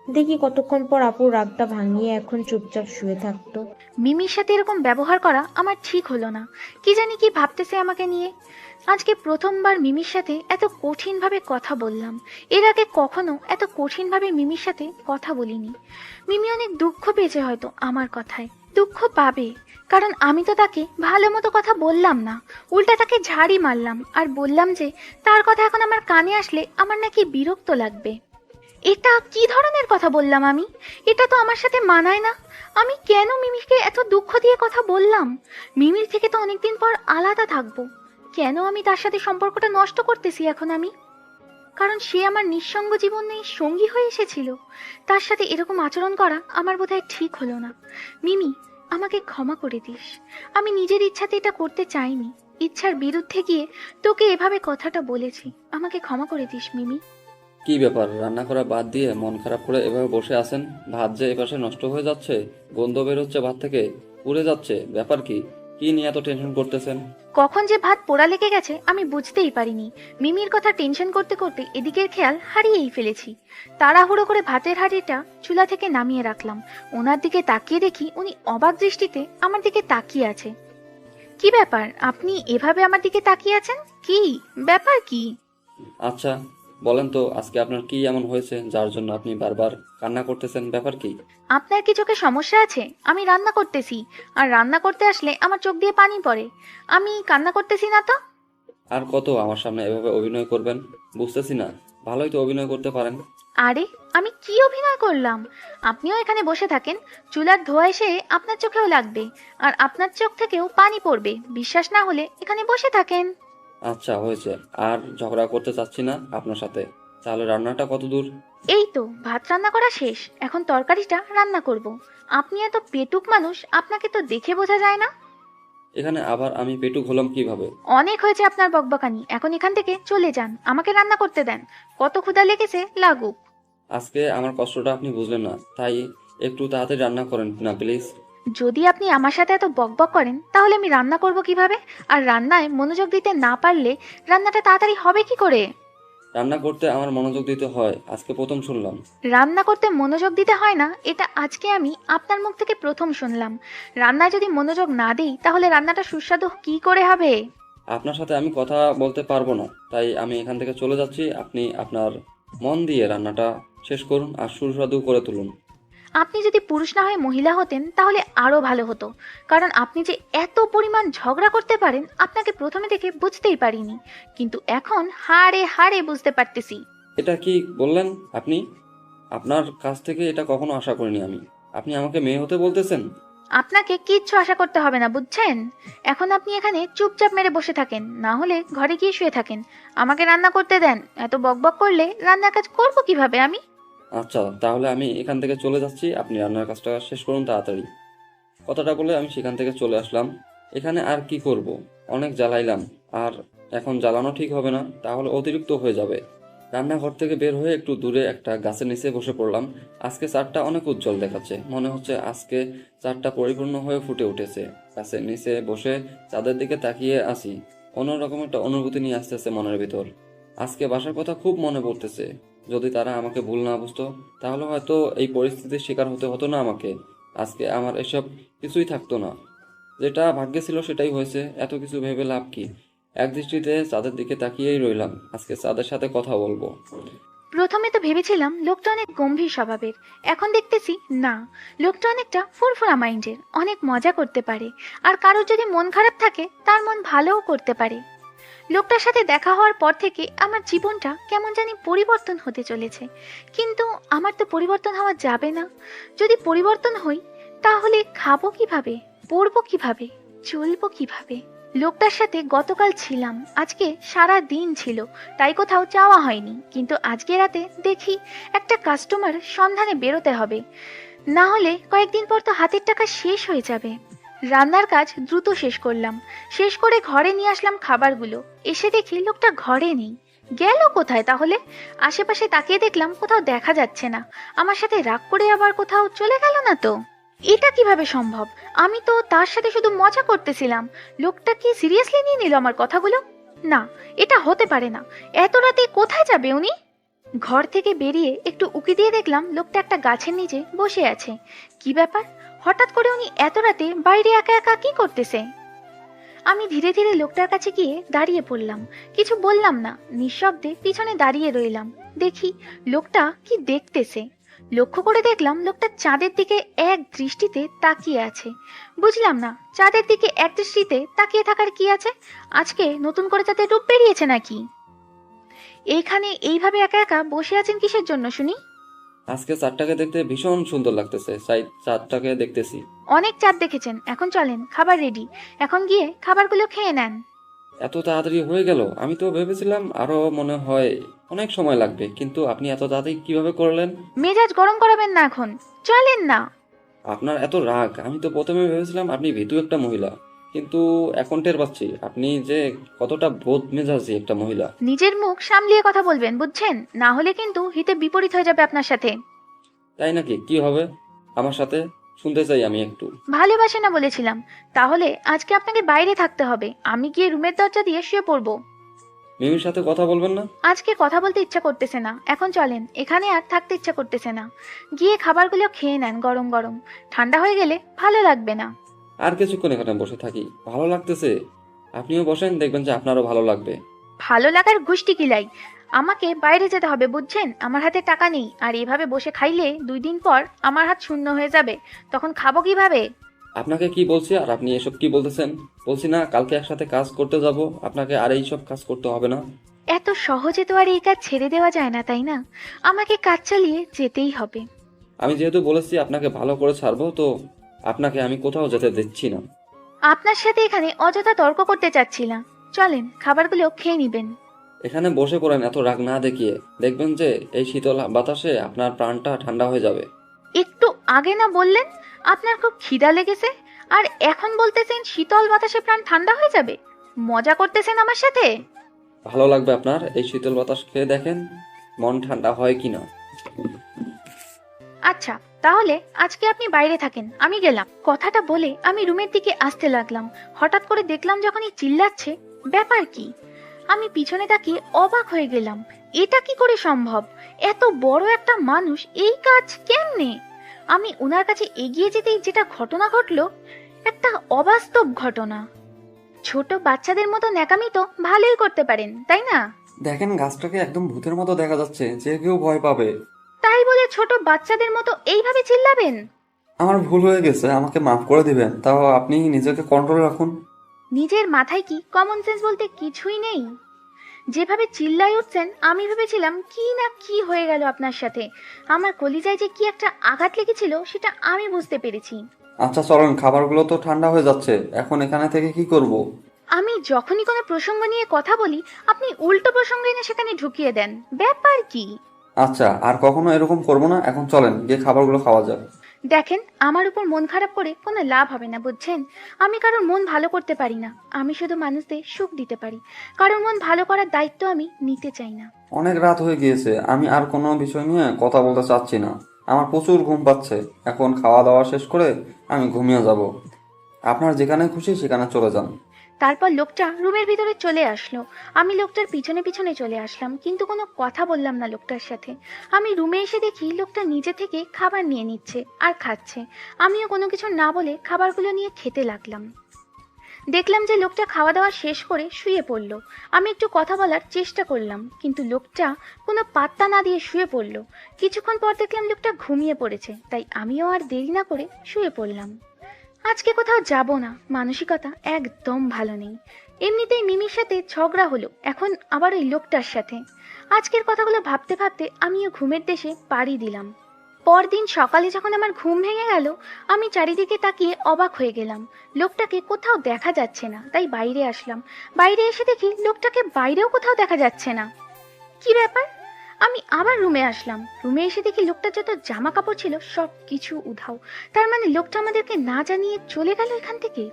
দেখি কতক্ষণ পর আপুর রাগটা ভাঙিয়ে এখন চুপচাপ শুয়ে থাকতো। মিমির সাথে এরকম ব্যবহার করা আমার ঠিক হলো না। কি জানি কি ভাবতেছে আমাকে নিয়ে। আজকে প্রথমবার মিমির সাথে এত কঠিনভাবে কথা বললাম। এর আগে কখনো এত কঠিনভাবে মিমির সাথে কথা বলিনি। মিমি অনেক দুঃখ পেয়েছে হয়তো আমার কথায়। দুঃখ পাবে, কারণ আমি তো তাকে ভালো মতো কথা বললাম না, উল্টা তাকে ঝাড়ি মারলাম আর বললাম যে তার কথা এখন আমার কানে আসলে আমার নাকি বিরক্ত লাগবে। এটা কি ধরনের কথা বললাম আমি? এটা তো আমার সাথে মানায় না। আমি কেন মিমিকে এত দুঃখ দিয়ে কথা বললাম? মিমির থেকে তো অনেকদিন পর আলাদা থাকবো, কেন আমি তার সাথে সম্পর্কটা নষ্ট করতেছি এখন আমি? কারণ সে আমার নিঃসঙ্গ জীবনে সঙ্গী হয়ে এসেছিল। তার সাথে এরকম আচরণ করা আমার বোধহয় ঠিক হলো না। মিমি, আমাকে ক্ষমা করে দিস। আমি নিজের ইচ্ছাতে এটা করতে চাইনি, ইচ্ছার বিরুদ্ধে গিয়ে তোকে এভাবে কথাটা বলেছি। আমাকে ক্ষমা করে দিস মিমি। কি ব্যাপার, রান্না করা বাদ দিয়ে মন খারাপ করে এভাবে বসে আছেন? ভাত যে এপাশে নষ্ট হয়ে যাচ্ছে, গন্ধ বের হচ্ছে ভাত থেকে, পুড়ে যাচ্ছে, ব্যাপার কি? কি নিয়ে এত টেনশন করতেছেন? কখন যে ভাত পোড়া লেগে গেছে আমি বুঝতেই পারিনি। মিমির কথা টেনশন করতে করতে এদিকের খেয়াল হারিয়েই ফেলেছি। তাড়াহুড়ো করে ভাতের হাঁড়িটা চুলা থেকে নামিয়ে রাখলাম। ওনার দিকে তাকিয়ে দেখি উনি অবাক দৃষ্টিতে আমার দিকে তাকিয়ে আছে। কি ব্যাপার, আপনি এভাবে আমার দিকে তাকিয়ে আছেন? কি ব্যাপার কি? আচ্ছা বলেন তো, আজকে আপনার কি এমন হয়েছে যার জন্য আপনি বারবার কান্না করতেছেন? ব্যাপার কি? আপনার কি চোখে সমস্যা আছে? আমি রান্না করতেছি, আর রান্না করতে আসলে আমার চোখ দিয়ে পানি পড়ে। আমি কান্না করতেছি না তো? আর কত আমার সামনে এভাবে অভিনয় করবেন? বুঝতেছি না, ভালোই তো অভিনয় করতে পারেন। আরে, আমি কি অভিনয় করলাম? আপনিও এখানে বসে থাকেন, চুলার ধোঁয়া এসে আপনার চোখেও লাগবে, আর আপনার চোখ থেকেও পানি পড়বে। বিশ্বাস না হলে এখানে বসে থাকেন। আচ্ছা হয়েছে, আর ঝগড়া করতে চাচ্ছি না আপনার সাথে। তাহলে রান্নাটা কত দূর? এই তো ভাত রান্না করা শেষ, এখন তরকারিটা রান্না করব। আপনি এত পেটুক মানুষ, আপনাকে তো দেখে বোঝা যায় না। এখানে আবার আমি পেটুক হলাম কিভাবে? অনেক হয়েছে আপনার বকবকানি, এখন এখান থেকে চলে যান, আমাকে রান্না করতে দেন। কত ক্ষুধা লেগেছে লাগুক। আজকে আমার কষ্টটা আপনি বুঝলেন না, তাই একটু তাড়াতাড়ি রান্না করেন না প্লিজ। যদি আপনি আমার সাথে এত বকবক করেন তাহলে আমি রান্না করব কিভাবে? আর রান্নায় মনোযোগ দিতে না পারলে রান্নাটা তাড়াতাড়ি হবে কি করে? রান্না করতে আমার মনোযোগ দিতে হয়, আজকে প্রথম শুনলাম। রান্না করতে মনোযোগ দিতে হয় না, এটা আজকে আমি আপনার মুখ থেকে প্রথম শুনলাম। রান্নায় যদি মনোযোগ না দিই তাহলে রান্নাটা সুস্বাদু কি করে হবে? আপনার সাথে আমি কথা বলতে পারবো না, তাই আমি এখান থেকে চলে যাচ্ছি। আপনি আপনার মন দিয়ে রান্নাটা শেষ করুন আর সুস্বাদু করে তুলুন। আপনি যদি পুরুষ না হয়ে মহিলা হতেন তাহলে আরো ভালো হতো, কারণ আপনি যে এত পরিমাণ ঝগড়া করতে পারেন আপনাকে প্রথমে দেখে বুঝতেই পারিনি, কিন্তু এখন হাড়ে হাড়ে বুঝতে পারতেছি। এটা কি বললেন আপনি? আপনার কাছ থেকে এটা কখনো আশা করিনি আমি। আপনি আমাকে মেয়ে হতে বলতেছেন? আপনাকে কিচ্ছু আশা করতে হবে না, বুঝছেন? এখন আপনি এখানে চুপচাপ মেরে বসে থাকেন, না হলে ঘরে গিয়ে শুয়ে থাকেন। আমাকে রান্না করতে দেন, এত বকবক করলে রান্নার কাজ করবো কিভাবে আমি? আচ্ছা তাহলে আমি এখান থেকে চলে যাচ্ছি, আপনি রান্নার কাজটা শেষ করুন তাড়াতাড়ি। কথাটা বলে আমি সেখান থেকে চলে আসলাম। এখানে আর কি করব, অনেক জ্বালাইলাম, আর এখন জ্বালানো ঠিক হবে না, তাহলে অতিরিক্ত হয়ে যাবে। রান্নাঘর থেকে বের হয়ে একটু দূরে একটা গাছের নিচে বসে পড়লাম। আজকে চাঁদটা অনেক উজ্জ্বল দেখাচ্ছে, মনে হচ্ছে আজকে চাঁদটা পরিপূর্ণ হয়ে ফুটে উঠেছে। গাছের নিচে বসে চাঁদের দিকে তাকিয়ে আসি, অন্যরকম একটা অনুভূতি নিয়ে আসতেছে মনের ভিতর। আজকে বাসার কথা খুব মনে পড়তেছে। যদি তারা আমাকে ভুল না বুঝতো তাহলে হয়তো এই পরিস্থিতির শিকার হতে হতো না আমাকে। আজকে আমার এসব কিছুই থাকতো না। যেটা ভাগ্যে ছিল সেটাই হয়েছে, এত কিছু ভেবে লাভ কি? এক দৃষ্টিতে চাঁদের দিকে তাকিয়েই রইলাম। আজকে চাঁদের সাথে কথা বলবো। প্রথমে তো ভেবেছিলাম লোকটা অনেক গম্ভীর স্বভাবের, এখন দেখতেছি না, লোকটা অনেকটা ফুরফুরা মাইন্ডের, অনেক মজা করতে পারে, আর কারোর যদি মন খারাপ থাকে তার মন ভালোও করতে পারে। লোকটার সাথে দেখা হওয়ার পর থেকে আমার জীবনটা কেমন জানি পরিবর্তন হতে চলেছে, কিন্তু আমার তো পরিবর্তন হওয়া যাবে না। যদি পরিবর্তন হই তাহলে খাবো কিভাবে, পড়বো কিভাবে, চলবো কিভাবে? লোকটার সাথে গতকাল ছিলাম, আজকে সারা দিন ছিল, তাই কোথাও যাওয়া হয়নি, কিন্তু আজকে রাতে দেখি একটা কাস্টমার সন্ধানে বেরোতে হবে, না হলে কয়েকদিন পর তো হাতের টাকা শেষ হয়ে যাবে। রান্নার কাজ দ্রুত শেষ করলাম, শেষ করে ঘরে নিয়ে আসলাম খাবারগুলো। এসে দেখি লোকটা ঘরে নেই, গেল কোথায় তাহলে? আশেপাশে তাকিয়ে দেখলাম কোথাও দেখা যাচ্ছে না। আমার সাথে রাগ করে আবার কোথাও চলে গেল না তো? এটা কিভাবে সম্ভব? আমি তো তার সাথে শুধু মজা করতেছিলাম, লোকটা কি সিরিয়াসলি নিয়ে নিল আমার কথাগুলো? না, এটা হতে পারে না। এত রাতে কোথায় যাবে উনি? ঘর থেকে বেরিয়ে একটু উকি দিয়ে দেখলাম লোকটা একটা গাছের নিচে বসে আছে। কি ব্যাপার, হঠাৎ করে উনি এত রাতে বাইরে একা একা কি করতেছে? আমি ধীরে ধীরে লোকটার কাছে গিয়ে দাঁড়িয়ে পড়লাম, কিছু বললাম না, নিঃশব্দে পিছনে দাঁড়িয়ে রইলাম। দেখি লোকটা কি দেখতেছে। লক্ষ্য করে দেখলাম লোকটা চাঁদের দিকে এক দৃষ্টিতে তাকিয়ে আছে। বুঝলাম না, চাঁদের দিকে এক দৃষ্টিতে তাকিয়ে থাকার কি আছে? আজকে নতুন করে চাঁদের রূপ বেরিয়েছে নাকি? এইখানে এইভাবে একা একা বসে আছেন কিসের জন্য শুনি? আজকে চাঁদটাকে দেখতে ভীষণ সুন্দর লাগতেছে, তাই চাঁদটাকে দেখতেছি। অনেক চাঁদ দেখেছেন, এখন চলেন, খাবার রেডি, এখন গিয়ে খাবারগুলো খেয়ে নেন। এত তাড়াতাড়ি হয়ে গেল? আমি তো ভেবেছিলাম আরো মনে হয় অনেক সময় লাগবে, কিন্তু আপনি এত তাড়াতাড়ি কিভাবে করলেন? মেজাজ গরম করাবেন না, এখন চলেন না। আপনার এত রাগ! আমি তো প্রথমে ভেবেছিলাম আপনি ভীতু একটা মহিলা, কিন্তু এখন টের পাচ্ছি আপনি যে কতটা বোধ মেজাজি একটা মহিলা। নিজের মুখ সামলিয়ে কথা বলবেন, বুঝছেন? না হলে কিন্তু হিতে বিপরীত হয়ে যাবে আপনার সাথে। তাই নাকি? কি হবে আমার সাথে? শুনতে চাই আমি একটু। ভালোবাসে না বলেছিলাম, তাহলে আজকে আপনাকে বাইরে থাকতে হবে, আমি গিয়ে রুমের দরজা দিয়ে শুয়ে পড়বো। মিমির সাথে কথা বলবেন না? আজকে কথা বলতে ইচ্ছা করতেছে না, এখন চলেন, এখানে আর থাকতে ইচ্ছা করতেছে না। গিয়ে খাবারগুলো খেয়ে নেন, গরম গরম, ঠান্ডা হয়ে গেলে ভালো লাগবে না। আর কিছুক্ষণ এখানে বসে থাকি? ভালো লাগতেছে? আপনিও বসেন, দেখবেন যে আপনারও ভালো লাগবে। ভালো লাগার গুষ্টি কিলাই, আমাকে বাইরে যেতে হবে, বুঝছেন? আমার হাতে টাকা নেই, আর এভাবে বসে খাইলে 2 দিন পর আমার হাত শূন্য হয়ে যাবে, তখন খাবো কিভাবে? আপনাকে কি বলছি আর আপনি এসব কি বলতেছেন? বলছি না কালকে একসাথে কাজ করতে যাব, আপনাকে আর এইসব কাজ করতে হবে না। এত সহজে তো আর এই কাজ ছেড়ে দেওয়া যায় না, তাই না? আমাকে কাজ চালিয়ে যেতেই হবে। আমি যেহেতু বলেছি আপনাকে ভালো করে ছাড়বো, তো আপনাকে আমি কোথাও যেতে দিচ্ছি না। আপনার সাথে এখানে অযথা তর্ক করতে চাচ্ছি না, চলেন খাবারগুলো খেয়ে নিবেন। এখানে বসে পড়েন এত রাগ না দেখিয়ে, দেখবেন যে এই শীতল বাতাসে আপনার প্রাণটা ঠান্ডা হয়ে যাবে। একটু আগে না বললেন আপনার খুব খিদা লেগেছে, আর এখন বলতেছেন শীতল বাতাসে প্রাণ ঠান্ডা হয়ে যাবে? মজা করতেছেন আমার সাথে? ভালো লাগবে আপনার এই শীতল বাতাস খেয়ে, দেখেন মন ঠান্ডা হয় কিনা। আচ্ছা, তাহলে আজকে আপনি বাইরে থাকেন, আমি গেলাম। কথাটা বলে আমি রুমের দিকে আসতে লাগলাম, হঠাৎ করে দেখলাম যখনই চিল্লাচ্ছে, ব্যাপার কি? আমি পিছনে তাকিয়ে অবাক হয়ে গেলাম, এটা কি করে সম্ভব? এত বড় একটা মানুষ এই কাজ কেমনে? আমি ওনার কাছে এগিয়ে যেতেই যেটা ঘটনা ঘটলো, একটা অবাস্তব ঘটনা। ছোট বাচ্চাদের মতো ন্যাকামি তো ভালোই করতে পারেন, তাই না? দেখেন গাছটাকে একদম ভূতের মতো দেখা যাচ্ছে, যে কেউ ভয় পাবে। তাই বলে ছোট বাচ্চাদের মতো এইভাবে চিল্লাবেন? আমার ভুল হয়ে গেছে, আমাকে মাফ করে দিবেন। তাও আপনি নিজেকে কন্ট্রোল রাখুন। নিজের মাথায় কি কমন সেন্স বলতে কিছুই নেই? যেভাবে চিল্লাই উঠছেন, আমি ভেবেছিলাম কি না কি হয়ে গেল আপনার সাথে। আমার কলিজায় যে কি একটা আঘাত লেগেছিল সেটা আমি বুঝতে পেরেছি। আচ্ছা চলেন, খাবারগুলো তো ঠান্ডা হয়ে যাচ্ছে, এখন এখানে থেকে কি করব? আমি যখনই কোনো প্রসঙ্গ নিয়ে কথা বলি, আপনি উল্টো প্রসঙ্গ এনে সেখানে ঢুকিয়ে দেন, ব্যাপার কি? আচ্ছা আর কখনো এরকম করব না, এখন চলেন গিয়ে খাবারগুলো খাওয়া যাক। দেখেন, আমার উপর মন খারাপ করে কোনো লাভ হবে না, বুঝছেন? আমি কারোর মন ভালো করতে পারি না, আমি শুধু মানুষদের সুখ দিতে পারি। কারোর মন ভালো করার দায়িত্ব আমি নিতে চাই না। অনেক রাত হয়ে গিয়েছে, আমি আর কোনো বিষয় নিয়ে কথা বলতে চাচ্ছি না। আমার প্রচুর ঘুম পাচ্ছে, এখন খাওয়া দাওয়া শেষ করে আমি ঘুমিয়ে যাব। আপনার যেখানে খুশি সেখানে চলে যান। তারপর লোকটা রুমের ভিতরে চলে আসলো, আমি লোকটার পিছনে পিছনে চলে আসলাম, কিন্তু কোনো কথা বললাম না লোকটার সাথে। আমি রুমে এসে দেখি লোকটা নিজে থেকে খাবার নিয়ে নিচ্ছে আর খাচ্ছে। আমিও কোনো কিছু না বলে খাবারগুলো নিয়ে খেতে লাগলাম। দেখলাম যে লোকটা খাওয়া দাওয়া শেষ করে শুয়ে পড়ল। আমি একটু কথা বলার চেষ্টা করলাম, কিন্তু লোকটা কোনো পাত্তা না দিয়ে শুয়ে পড়ল। কিছুক্ষণ পর দেখলাম লোকটা ঘুমিয়ে পড়েছে, তাই আমিও আর দেরি না করে শুয়ে পড়লাম। আজকে কোথাও যাব না, মানসিকতা একদম ভালো নেই। এমনিতেই মিমির সাথে ঝগড়া হলো, এখন আবার ওই লোকটার সাথে। আজকের কথাগুলো ভাবতে ভাবতে আমিও ঘুমের দেশে পাড়ি দিলাম। পরদিন সকালে যখন আমার ঘুম ভেঙে গেল, আমি চারিদিকে তাকিয়ে অবাক হয়ে গেলাম। লোকটাকে কোথাও দেখা যাচ্ছে না, তাই বাইরে আসলাম। বাইরে এসে দেখি লোকটাকে বাইরেও কোথাও দেখা যাচ্ছে না। কি ব্যাপার? আমি আবার রুমে আসলাম। রুমে এসে দেখি লোকটার যত জামা কাপড় ছিল সব কিছু উধাও। তার মানে লোকটা আমাদেরকে না জানিয়ে চলে গেল এখান থেকে।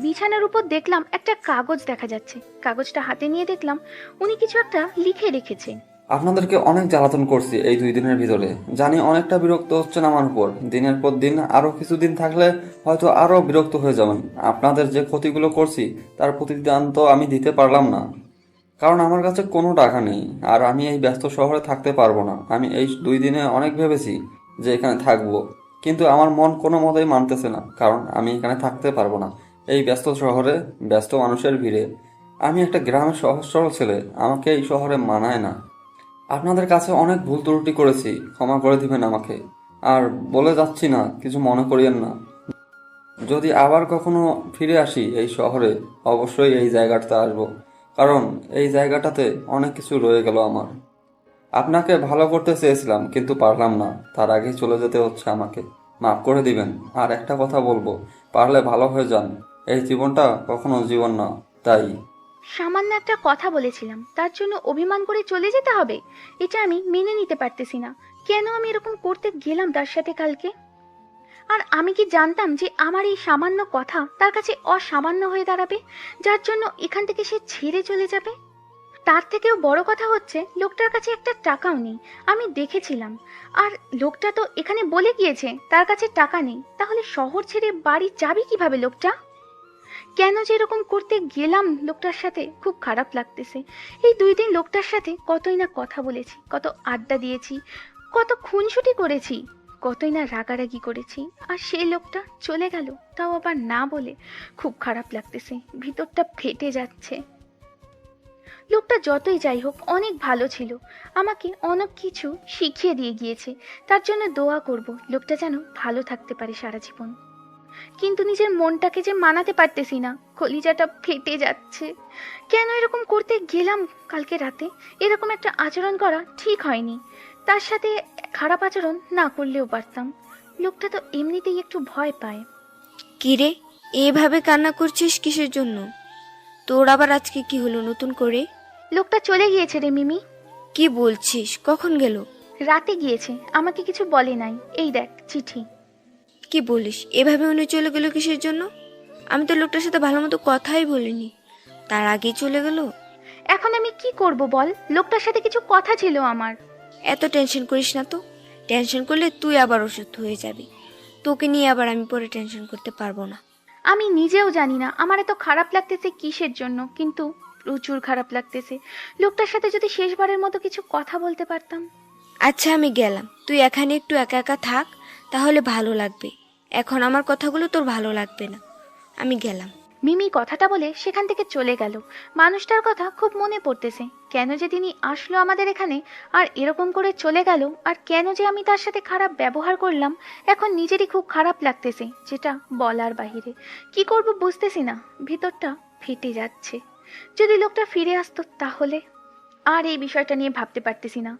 বিছানার উপর দেখলাম একটা কাগজ দেখা যাচ্ছে। কাগজটা হাতে নিয়ে দেখলাম উনি কিছু একটা লিখে রেখেছে। আপনাদেরকে অনেক জ্বালাতন করছি এই 2 দিনের ভিতরে, জানি অনেকটা বিরক্ত হচ্ছেন আমার উপর। দিনের পর দিন আরও কিছুদিন থাকলে হয়তো আরও বিরক্ত হয়ে যাবেন। আপনাদের যে ক্ষতিগুলো করছি তার প্রতিদান তো আমি দিতে পারলাম না, কারণ আমার কাছে কোনো টাকা নেই। আর আমি এই ব্যস্ত শহরে থাকতে পারবো না। আমি এই 2 দিনে অনেক ভেবেছি যে এখানে থাকবো, কিন্তু আমার মন কোনো মতেই মানতেছে না, কারণ আমি এখানে থাকতে পারবো না এই ব্যস্ত শহরে, ব্যস্ত মানুষের ভিড়ে। আমি একটা গ্রামের সহজ সরল ছেলে, আমাকে এই শহরে মানায় না। আপনাদের কাছে অনেক ভুল ত্রুটি করেছি, ক্ষমা করে দিবেন আমাকে। আর বলে যাচ্ছি না, কিছু মনে করিয়েন না। যদি আবার কখনো ফিরে আসি এই শহরে, অবশ্যই এই জায়গাটাতে আসবো, কারণ এই জায়গাটাতে অনেক কিছু রয়ে গেল আমার। আপনাকে ভালো করতে চেয়েছিলাম, কিন্তু পারলাম না, তার আগেই চলে যেতে হচ্ছে আমাকে। মাফ করে দিবেন। আর একটা কথা বলবো, পারলে ভালো হয়ে যান। এই জীবনটা কখনো জীবন না, তাই। সামান্য একটা কথা বলেছিলাম, তার জন্য অভিমান করে চলে যেতে হবে? এটা আমি মেনে নিতে পারতেছি না। কেন আমি এরকম করতে গেলাম তার সাথে কালকে? আর আমি কি জানতাম যে আমার এই সামান্য কথা তার কাছে অসামান্য হয়ে দাঁড়াবে, যার জন্য এখান থেকে সে ছেড়ে চলে যাবে? তার থেকেও বড় কথা হচ্ছে, লোকটার কাছে একটা টাকাও নেই, আমি দেখেছিলাম। আর লোকটা তো এখানে বলে গিয়েছে তার কাছে টাকা নেই। তাহলে শহর ছেড়ে বাড়ি যাবে কিভাবে লোকটা? কেন যে এরকম করতে গেলাম লোকটার সাথে, খুব খারাপ লাগতেছে। এই 2 দিন লোকটার সাথে কতই না কথা বলেছি, কত আড্ডা দিয়েছি, কত খুনসুটি করেছি, কতই না রাগারাগি করেছি। আর সেই লোকটা চলে গেল, তাও আবার না বলে। খুব খারাপ লাগতেছে, ভিতরটা ফেটে যাচ্ছে। লোকটা যতই যাই হোক অনেক ভালো ছিল, আমাকে অনেক কিছু শিখিয়ে দিয়ে গিয়েছে। তার জন্য দোয়া করব লোকটা যেন ভালো থাকতে পারে সারা জীবন। কিন্তু নিজের মনটাকে যে মানাতে পারতেছি না, কলিজাটা ফেটে যাচ্ছে। কেন এরকম করতে গেলাম কালকে রাতে? এরকম একটা আচরণ করা ঠিক হয়নি। তার সাথে খারাপ আচরণ না করলেও পারতাম। লোকটা তো এমনিতেই একটু ভয় পায়। কিরে, এভাবে কান্না করছিস কিসের জন্য? তোর আবার আজকে কি হলো নতুন করে? লোকটা চলে গিয়েছে রে মিমি। কি বলছিস? কখন গেল? রাতে গিয়েছে, আমাকে কিছু বলে নাই। এই দেখ চিঠি। কি বলিস? এভাবে উনি চলে গেল কিসের জন্য? আমি তো লোকটার সাথে ভালো মতো কথাই বলিনি, তার আগেই চলে গেল। এখন আমি কি করব বল? লোকটার সাথে কিছু কথা ছিল আমার। এত টেনশন করিস না তো। টেনশন করলে তুই আবার অসুস্থ হয়ে যাবি। তোকে নিয়ে আবার আমি পরে টেনশন করতে পারবো না। আমি নিজেও জানি না আমার এত খারাপ লাগতেছে কিসের জন্য, কিন্তু প্রচুর খারাপ লাগতেছে। লোকটার সাথে যদি শেষবারের মতো কিছু কথা বলতে পারতাম। আচ্ছা, আমি গেলাম, তুই এখানে একটু একা একা থাক, তাহলে ভালো লাগবে। এখন আমার কথাগুলো তোর ভালো লাগবে না। আমি গেলাম। মিমি কথাটা বলে সেখান থেকে চলে গেল। মানুষটার কথা খুব মনে পড়তেছে। কেন যে তিনি আসলো আমাদের এখানে আর এরকম করে চলে গেল, আর কেন যে আমি তার সাথে খারাপ ব্যবহার করলাম, এখন নিজেরই খুব খারাপ লাগতেছে, যেটা বলার বাহিরে। কি করব বুঝতেছি না, ভিতরটা ফেটে যাচ্ছে। যদি লোকটা ফিরে আসতো তাহলে। আর এই বিষয়টা নিয়ে ভাবতে পারতেছি না।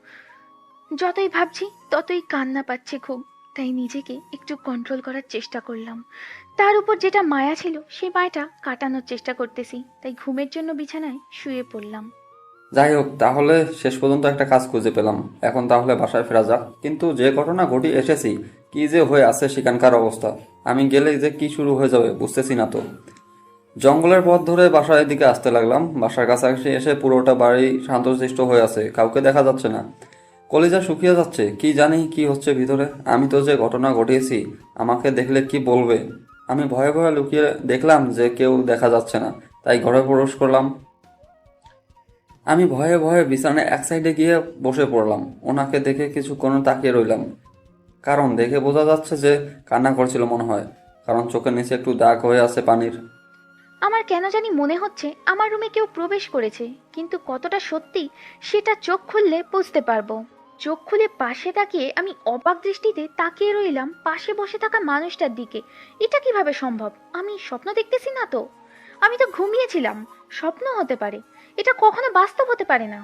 যতই ভাবছি ততই কান্না পাচ্ছে খুব। তাই নিজেকে একটু কন্ট্রোল করার চেষ্টা করলাম। তার উপর যেটা মায়া ছিল সেই মায়াটা কাটানোর চেষ্টা করতেছি। তাই ঘুমের জন্য বিছানায় শুয়ে পড়লাম। যাই হোক, তাহলে শেষ পর্যন্ত একটা কাজ খুঁজে পেলাম। এখন তাহলে বাসায় ফেরা যাক। কিন্তু যে ঘটনা ঘটি এসেছি, কি যে হয়ে আছে সেখানকার অবস্থা, আমি গেলে যে কি শুরু হয়ে যাবে বুঝতেছি না তো। জঙ্গলের পথ ধরে বাসার দিকে আসতে লাগলাম। বাসার কাছাকাছি এসে পুরোটা বাড়ি শান্তশিষ্ট হয়ে আছে, কাউকে দেখা যাচ্ছে না। কলিজা শুকিয়ে যাচ্ছে, কি জানি কি হচ্ছে ভিতরে। আমি তো যে ঘটনা ঘটিয়েছি, আমাকে দেখলে কি বলবে। আমি ভয়ে ভয়ে লুকিয়ে দেখলাম যে কেউ দেখা যাচ্ছে না, তাই ঘরে প্রবেশ করলাম। আমি ভয়ে ভয়ে বিছানায় এক সাইডে গিয়ে বসে পড়লাম। ওনাকে দেখে কিছুক্ষণ তাকিয়ে রইলাম, কারণ দেখে বোঝা যাচ্ছে যে কান্না করছিল মনে হয়, কারণ চোখের নিচে একটু দাগ হয়ে আছে পানির। আমার কেন জানি মনে হচ্ছে আমার রুমে কেউ প্রবেশ করেছে, কিন্তু কতটা সত্যি সেটা চোখ খুললে বুঝতে পারবো। চোখ খুলে পাশে তাকিয়ে আমি অবাক দৃষ্টিতে তাকিয়ে রইলাম পাশে বসে থাকা মানুষটার দিকে। এটা কিভাবে সম্ভব? আমি স্বপ্ন দেখতেছি না তো? আমি তো ঘুমিয়েছিলাম, স্বপ্ন হতে পারে, এটা কখনো বাস্তব হতে পারে না।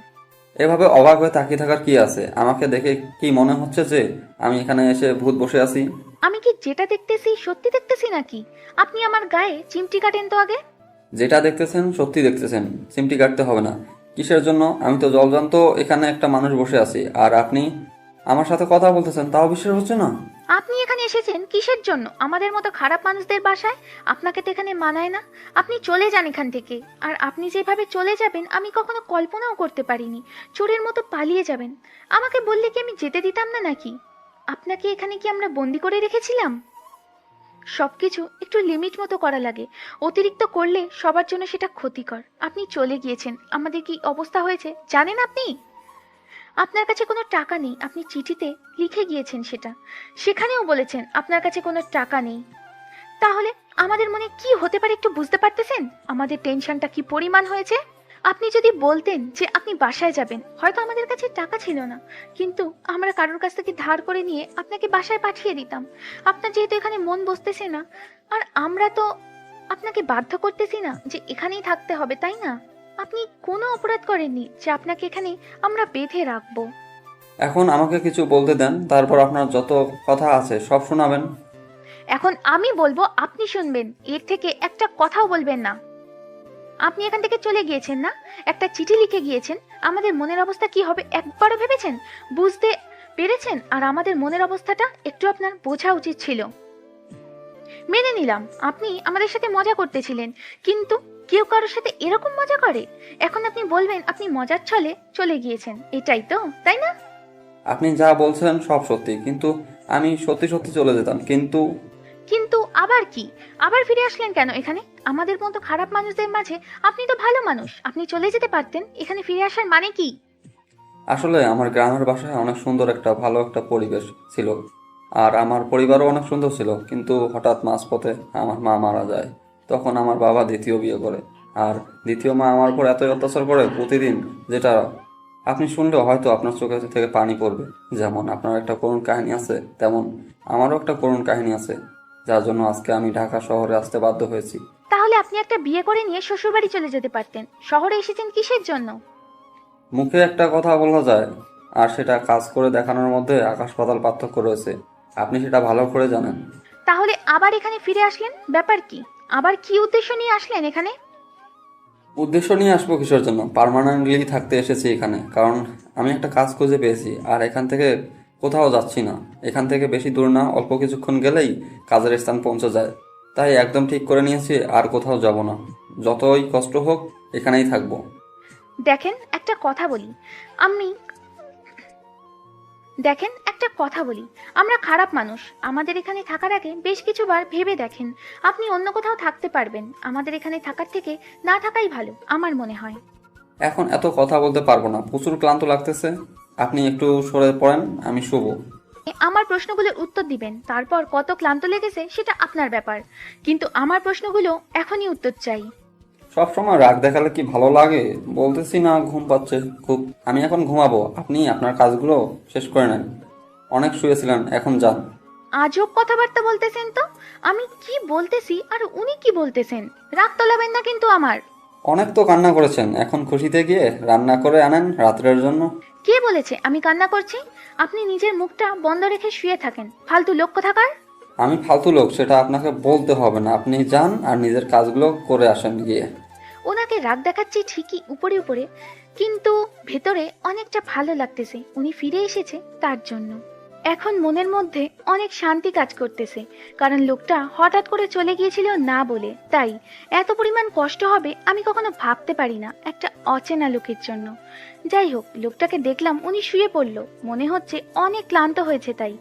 এভাবে অবাক হয়ে তাকিয়ে থাকার কি আছে? আমাকে দেখে কি মনে হচ্ছে যে আমি এখানে এসে ভূত বসে আছি? আমি কি যেটা দেখতেছি সত্যি দেখতেছি নাকি? আপনি আমার গায়ে চিমটি কাটেন তো আগে। যেটা দেখতেছেন সত্যি দেখতেছেন, চিমটি কাটতে হবে না। কিসের জন্য? আমি তো জলজান্ত এখানে একটা মানুষ বসে আছি, আর আপনি আমার সাথে কথা বলতেছেন, তাও বিশ্বাস হচ্ছে না? আপনি এখানে এসেছেন কিসের জন্য? আমাদের মতো খারাপ মানুষদের বাসায়? আপনাকে তো এখানে মানায় না। আপনি চলে যান এখান থেকে। আর আপনি যেভাবে চলে যাবেন আমি কখনো কল্পনাও করতে পারিনি। চোরের মতো পালিয়ে যাবেন। আমাকে বললে কি আমি যেতে দিতাম না নাকি? আপনাকে এখানে কি আমরা বন্দি করে রেখেছিলাম? সবকিছু একটু লিমিট মতো করা লাগে, অতিরিক্ত করলে সবার জন্য সেটা ক্ষতিকর। আপনি চলে গিয়েছেন, আমাদের কি অবস্থা হয়েছে জানেন আপনি? আপনার কাছে কোনো টাকা নেই, আপনি চিঠিতে লিখে গিয়েছেন সেটা। সেখানেও বলেছেন আপনার কাছে কোনো টাকা নেই। তাহলে আমাদের মনে কি হতে পারে একটু বুঝতে পারতেছেন? আমাদের টেনশনটা কি পরিমাণ হয়েছে? আপনি যদি বলতেন যে আপনি বাসায় যাবেন, হয়তো আমাদের কাছে টাকা ছিল না, কিন্তু আমরা কারোর কাছ থেকে ধার করে নিয়ে আপনাকে বাসায় পাঠিয়ে দিতাম। আপনার যেহেতু এখানে মন বসতেছে না, আর আমরা তো আপনাকে বাধ্য করতেছি না যে এখানেই থাকতে হবে, তাই না? আপনি কোনো অপরাধ করেননি যে আপনাকে এখানে আমরা বেঁধে রাখবো। এখন আমাকে কিছু বলতে দেন, তারপর আপনার যত কথা আছে সব শোনাবেন। এখন আমি বলবো, আপনি শুনবেন, এর থেকে একটা কথাও বলবেন না। আপনি এখান থেকে চলে গিয়েছেন না, একটা চিঠি লিখে গিয়েছেন। আমাদের মনের অবস্থা কি হবে একবারও ভেবেছেন? বুঝতে পেরেছেন? আর আমাদের মনের অবস্থাটা একটু আপনার বোঝা উচিত ছিল। মেনে নিলাম আপনি আমাদের সাথে মজা করতেছিলেন, কিন্তু কেউ কারোর সাথে এরকম মজা করে? এখন আপনি বলবেন আপনি মজার ছলে চলে গিয়েছেন, এটাই তো, তাই না? আপনি যা বলছেন সব সত্যি, কিন্তু আমি সত্যি সত্যি চলে যেতাম। কিন্তু আবার কি? আবার ফিরে আসলেন কেন এখানে আমাদের মতো খারাপ মানুষদের মাঝে? আপনি তো ভালো মানুষ, আপনি চলে যেতে পারতেন। এখানে ফিরে আসার মানে কি? আসলে আমার গ্রামের বাসায় অনেক সুন্দর একটা ভালো একটা পরিবেশ ছিল, আর আমার পরিবারও অনেক সুন্দর ছিল, কিন্তু হঠাৎ মাঝপথে আমার মা মারা যায়। তখন আমার বাবা দ্বিতীয় বিয়ে করে, আর দ্বিতীয় মা আমার উপর এতই অত্যাচার করে প্রতিদিন, যেটা আপনি শুনলেও হয়তো আপনার চোখে থেকে পানি পড়বে। যেমন আপনার একটা করুণ কাহিনী আছে, তেমন আমারও একটা করুণ কাহিনী আছে, যার জন্য আজকে আমি ঢাকা শহরে আসতে বাধ্য হয়েছি। তাহলে আপনি একটা বিয়ে করে নিয়ে শ্বশুরবাড়ি চলে যেতে পারতেন। শহরে এসেছেন কিসের জন্য? মুখে একটা কথা বলা যায়, আর সেটা কাজ করে দেখানোর মধ্যে আকাশ পাতাল পার্থক্য রয়েছে। আপনি সেটা ভালো করে জানেন। তাহলে আবার এখানে ফিরে আসলেন, ব্যাপার কি? আবার কি উদ্দেশ্য নিয়ে আসলেন এখানে? উদ্দেশ্য নিয়ে আসবো কিসের জন্য? পার্মানেন্টলি থাকতে এসেছি এখানে, কারণ আমি একটা কাজ খুঁজে পেয়েছি, আর এখান থেকে কোথাও যাচ্ছি না। এখান থেকে বেশি দূর না, অল্প কিছুক্ষণ গেলেই কাজের স্থান পৌঁছে যায়। তাই একদম ঠিক করে নিয়েছি আর কোথাও যাব না। যতই কষ্ট হোক এখানেই থাকবো। দেখেন একটা কথা বলি, আমি দেখেন একটা কথা বলি, আমরা খারাপ মানুষ। আমাদের এখানে থাকার আগে বেশ কিছুবার ভেবে দেখেন, আপনি অন্য কোথাও থাকতে পারবেন। আমাদের এখানে থাকার থেকে না থাকাই ভালো আমার মনে হয়। এখন এত কথা বলতে পারবো না, প্রচুর ক্লান্ত লাগতেছে। আপনি একটু সরে পড়েন, আমি শুবো। আমার প্রশ্নগুলোর উত্তর দিবেন, তারপর কত ক্লান্ত লেগেছে সেটা আপনার ব্যাপার, কিন্তু আমার প্রশ্নগুলো এখনই উত্তর চাই। সব সময় রাগ দেখালে কি ভালো লাগে? বলতেছি না, ঘুম পাচ্ছে খুব। আমি এখন ঘুমাবো, আপনি আপনার কাজগুলো শেষ করে নেন। অনেক শুয়েছিলেন, এখন যান। আজব কথাবার্তা বলতেছেন তো। আমি কি বলতেছি আর উনি কি বলতেছেন? রাগ তোলাবেন না কিন্তু আমার। অনেক তো কান্না করেছেন, এখন খুশিতে গিয়ে রান্না করে আনেন রাত্রের জন্য। কে বলেছে আমি কান্না করছি? আপনি নিজের মুখটা বন্ধ রেখে শুয়ে থাকেন, ফালতু লোক কোথাকার। আমি ফালতু লোক সেটা আপনাকে বলতে হবে না, আপনি যান আর নিজের কাজগুলো করে আসেন গিয়ে। ওনাকে রাগ দেখাচ্ছি ঠিকই উপরে উপরে, কিন্তু ভেতরে অনেকটা ভালো লাগতেছে উনি ফিরে এসেছে তার জন্য। এখন মনের মধ্যে অনেক শান্তি কাজ করতেছে, কারণ লোকটা হঠাৎ করে চলে গিয়েছিল না বলে। তাই এত পরিমাণ কষ্ট হবে আমি কখনো ভাবতে পারি না একটা অচেনা লোকের জন্য। যাই হোক, লোকটাকে দেখলাম উনি শুয়ে পড়লো, মনে হচ্ছে অনেক ক্লান্ত হয়েছে। তাই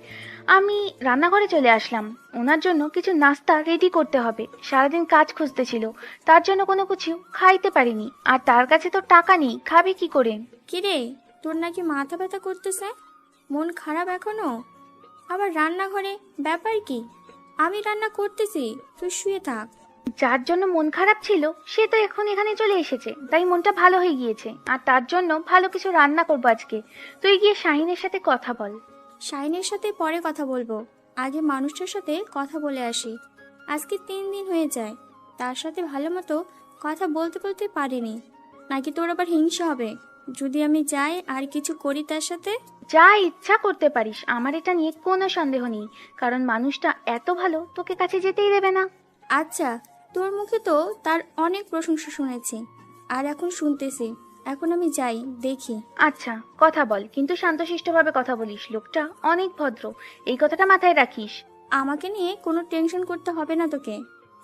আমি রান্নাঘরে চলে আসলাম। ওনার জন্য কিছু নাস্তা রেডি করতে হবে, সারাদিন কাজ খুঁজতেছিল, তার জন্য কোনো কিছু খাইতে পারিনি, আর তার কাছে তো টাকা নেই, খাবে কি করে? কিরে, তোর নাকি মাথা ব্যথা করতেছে? মন খারাপ এখনো? আবার রান্নাঘরে ব্যাপার কি? আমি রান্না করতেছি, তুই শুয়ে থাক। যার জন্য মন খারাপ ছিল সে তো এখন এখানে চলে এসেছে, তাই মনটা ভালো হয়ে গিয়েছে। আর তার জন্য ভালো কিছু রান্না করবো আজকে। তুই গিয়ে শাহিনের সাথে কথা বল। শাইনের সাথে পরে কথা বলবো, আগে মানুষটার সাথে কথা বলে আসি। আজকে 3 দিন হয়ে যায়, তার সাথে ভালো মতো কথা বলতে বলতে পারিনি। নাকি তোর আবার হিংসা হবে যদি আমি যাই আর কিছু করি তার সাথে? যা ইচ্ছা করতে পারিস, আমার এটা নিয়ে কোনো সন্দেহ নেই, কারণ মানুষটা এত ভালো তোকে কাছে যেতেই দেবে না। আচ্ছা, তোর মুখে তো তার অনেক প্রশংসা শুনেছি, আর এখন শুনতেছি। এখন আমি যাই, দেখি। আচ্ছা কথা বল, কিন্তু শান্তশিষ্টভাবে কথা বলিস। লোকটা অনেক ভদ্র, এই কথাটা মাথায় রাখিস। আমাকে নিয়ে কোনো টেনশন করতে হবে না তোকে।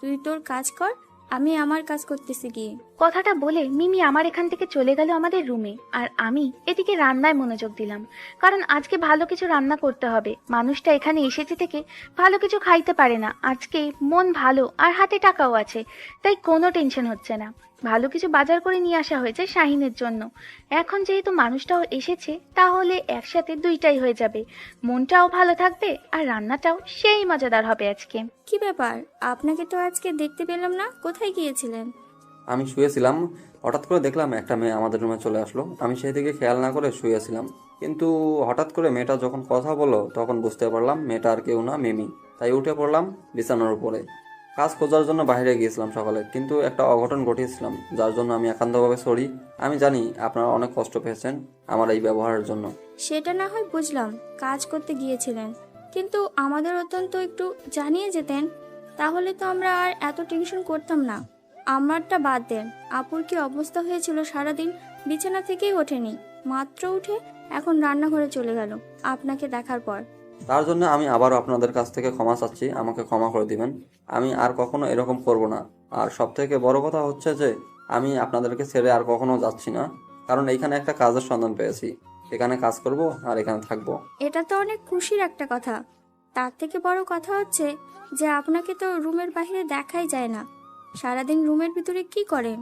তুই তোর কাজ কর, আমি আমার কাজ করতেছি গিয়ে। কথাটা বলে মিমি আমার এখান থেকে চলে গেল আমাদের রুমে, আর আমি এদিকে রান্নায় মনোযোগ দিলাম, কারণ আজকে ভালো কিছু রান্না করতে হবে। মানুষটা এখানে এসেছে থেকে ভালো কিছু খাইতে পারে না। আজকে মন ভালো আর হাতে টাকাও আছে, তাই কোনো টেনশন হচ্ছে না। ভালো কিছু বাজার করে নিয়ে আসা হয়েছে শাহিনের জন্য। এখন যেহেতু মানুষটাও এসেছে, তাহলে একসাথে দুইটাই হয়ে যাবে। মনটাও ভালো থাকবে আর রান্নাটাও সেই মজাদার হবে আজকে। কি ব্যাপার, আপনাকে তো আজকে দেখতে পেলাম না, কোথায় গিয়েছিলেন? আমি শুয়েছিলাম, হঠাৎ করে দেখলাম একটা মেয়ে আমাদের রুমে চলে আসলো। আমি সেই দিকে খেয়াল না করে শুয়েছিলাম, কিন্তু হঠাৎ করে মেয়েটা যখন কথা বললো তখন বুঝতে পারলাম মেয়েটা আর কেউ না, মিমি। তাই উঠে পড়লাম বিছানার উপরে। কাজ খোঁজার জন্য বাইরে গিয়েছিলাম সকালে, কিন্তু একটা অঘটন ঘটিয়েছিলাম, যার জন্য আমি একান্তভাবে সরি। আমি জানি আপনারা অনেক কষ্ট পেয়েছেন আমার এই ব্যবহারের জন্য। সেটা না হয় বুঝলাম, কাজ করতে গিয়েছিলেন, কিন্তু আমাদের অত্যন্ত একটু জানিয়ে যেতেন, তাহলে তো আমরা আর এত টেনশন করতাম না। আমারটা বাদ দেন, আপুর কি অবস্থা হয়েছিল সারাদিন, বিছানা থেকেই ওঠেনি, মাত্র উঠে এখন রান্নাঘরে চলে গেল আপনাকে দেখার পর। তার জন্য আমি আবারও আপনাদের কাছ থেকে ক্ষমা চাচ্ছি, আমাকে ক্ষমা করে দিবেন। আমি আর কখনো এরকম করব না। আর সব থেকে বড় কথা হচ্ছে যে আমি আপনাদেরকে ছেড়ে আর কখনো যাচ্ছি না, কারণ এইখানে একটা কাজের সন্ধান পেয়েছি। এখানে কাজ করব আর এখানে থাকবো। এটা তো অনেক খুশির একটা কথা। তার থেকে বড় কথা হচ্ছে যে আপনাকে তো রুমের বাইরে দেখাই যায় না। সারাদিন রুমের ভিতরে কি করেন?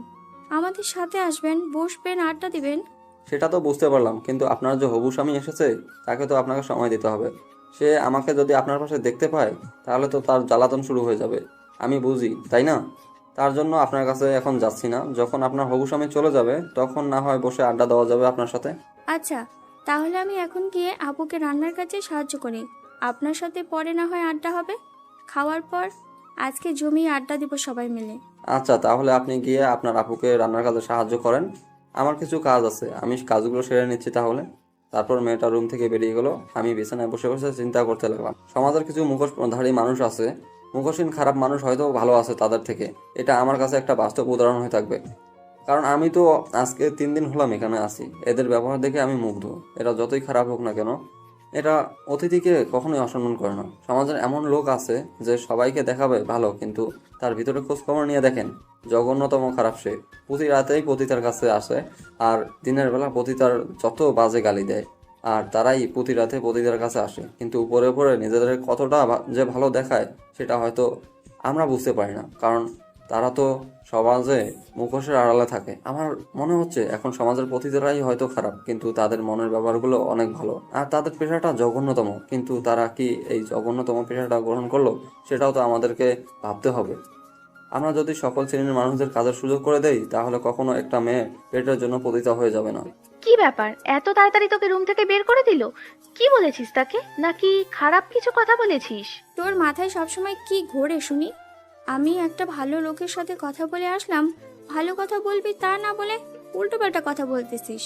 আমাদের সাথে আসবেন, বসবেন, আড্ডা দিবেন। সেটা তো বুঝতে পারলাম, কিন্তু আপনার যে হবু স্বামী এসেছে তাকে তো আপনাকে সময় দিতে হবে। সে আমাকে যদি আপনার পাশে দেখতে পায় তাহলে তো তার জ্বালাতন শুরু হয়ে যাবে। আমি বুঝি, তাই না? তার জন্য আপনার কাছে এখন যাচ্ছি না। যখন আপনার হবু স্বামী চলে যাবে তখন না হয় বসে আড্ডা দেওয়া যাবে আপনার সাথে। আচ্ছা, তাহলে আমি এখন গিয়ে আপুকে রান্নার কাজে সাহায্য করি। আপনার সাথে পরে না হয় আড্ডা হবে খাওয়ার পর। আজকে জমিয়ে আড্ডা দিব সবাই মিলে। আচ্ছা, তাহলে আপনি গিয়ে আপনার আপুকে রান্নার কাজে সাহায্য করেন। আমার কিছু কাজ আছে, আমি কাজগুলো সেরে নিচ্ছি তাহলে। তারপর মেয়েটা রুম থেকে বেরিয়ে গেল। আমি বিছানায় বসে বসে চিন্তা করতে লাগলাম। সমাজের কিছু মুখোশধারী মানুষ আছে, মুখোশহীন খারাপ মানুষ হয়তো ভালো আছে তাদের থেকে। এটা আমার কাছে একটা বাস্তব উদাহরণ হয়ে থাকবে, কারণ আমি তো আজকে 3 দিন হলাম এখানে আছি। এদের ব্যবহার দেখে আমি মুগ্ধ। এরা যতই খারাপ হোক না কেন, এরা অতিথিকে কখনোই অসম্মান করে না। সমাজের এমন লোক আছে যে সবাইকে দেখাবে ভালো, কিন্তু তার ভিতরে খোঁজ খবর নিয়ে দেখেন জঘন্যতম খারাপ সে। প্রতি রাতেই পতিতার কাছে আসে, আর দিনের বেলা পতিতার যত বাজে গালি দেয়। আর তারাই প্রতি রাতে পতিতার কাছে আসে, কিন্তু উপরে উপরে নিজেদের কতটা যে ভালো দেখায় সেটা হয়তো আমরা বুঝতে পারি না, কারণ তারা তো সমাজে মুখোশের আড়ালে থাকে। আমার মনে হচ্ছে এখন সমাজের পতিতারাই হয়তো খারাপ, কিন্তু তাদের মনের ব্যাপারগুলো অনেক ভালো। আর তাদের পেশাটা জঘন্যতম, কিন্তু তারা কি এই জঘন্যতম পেশাটা গ্রহণ করলো সেটাও তো আমাদেরকে ভাবতে হবে। আমরা যদি সকল শ্রেণীর মানুষদের কাজের সুযোগ করে দেই তাহলে কখনো একটা মেয়ে পেটের জন্য পতিতা হয়ে যাবে না। কি ব্যাপার, এত তাড়াতাড়ি তোকে রুম থেকে বের করে দিল? কি বলেছিস তাকে, নাকি খারাপ কিছু কথা বলেছিস? তোর মাথায় সবসময় কি ঘোরে শুনি? আমি একটা ভালো লোকের সাথে কথা বলে আসলাম, ভালো কথা বলবি তা না বলে উল্টোপাল্টা কথা বলতেছিস।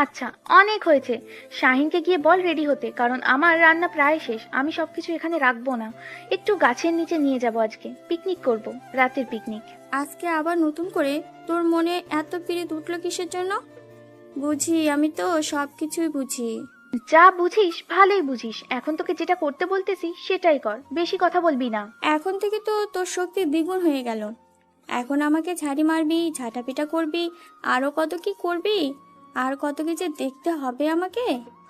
আচ্ছা অনেক হয়েছে, শাহিনকে গিয়ে বল রেডি হতে, কারণ আমার রান্না প্রায় শেষ। আমি সবকিছু এখানে রাখবো না, একটু গাছের নিচে নিয়ে যাব। আজকে পিকনিক করব, রাতের পিকনিক। আজকে আবার নতুন করে তোর মনে এত পিরিত উঠলো কিসের জন্য? বুঝি, আমি তো সবকিছুই বুঝি। যা বুঝিস ভালোই বুঝিস। এখন তোকে যেটা করতে বলতেছি সেটাই কর, বেশি কথা বলবি না। এখন থেকে তো তোর শক্তি দ্বিগুণ হয়ে গেল। এখন আমাকে ঝাড়ি মারবি, ঝাঁটাপিটা করবি, আরো কত কি করবি, আর কত কি যে দেখতে হবে আমাকে।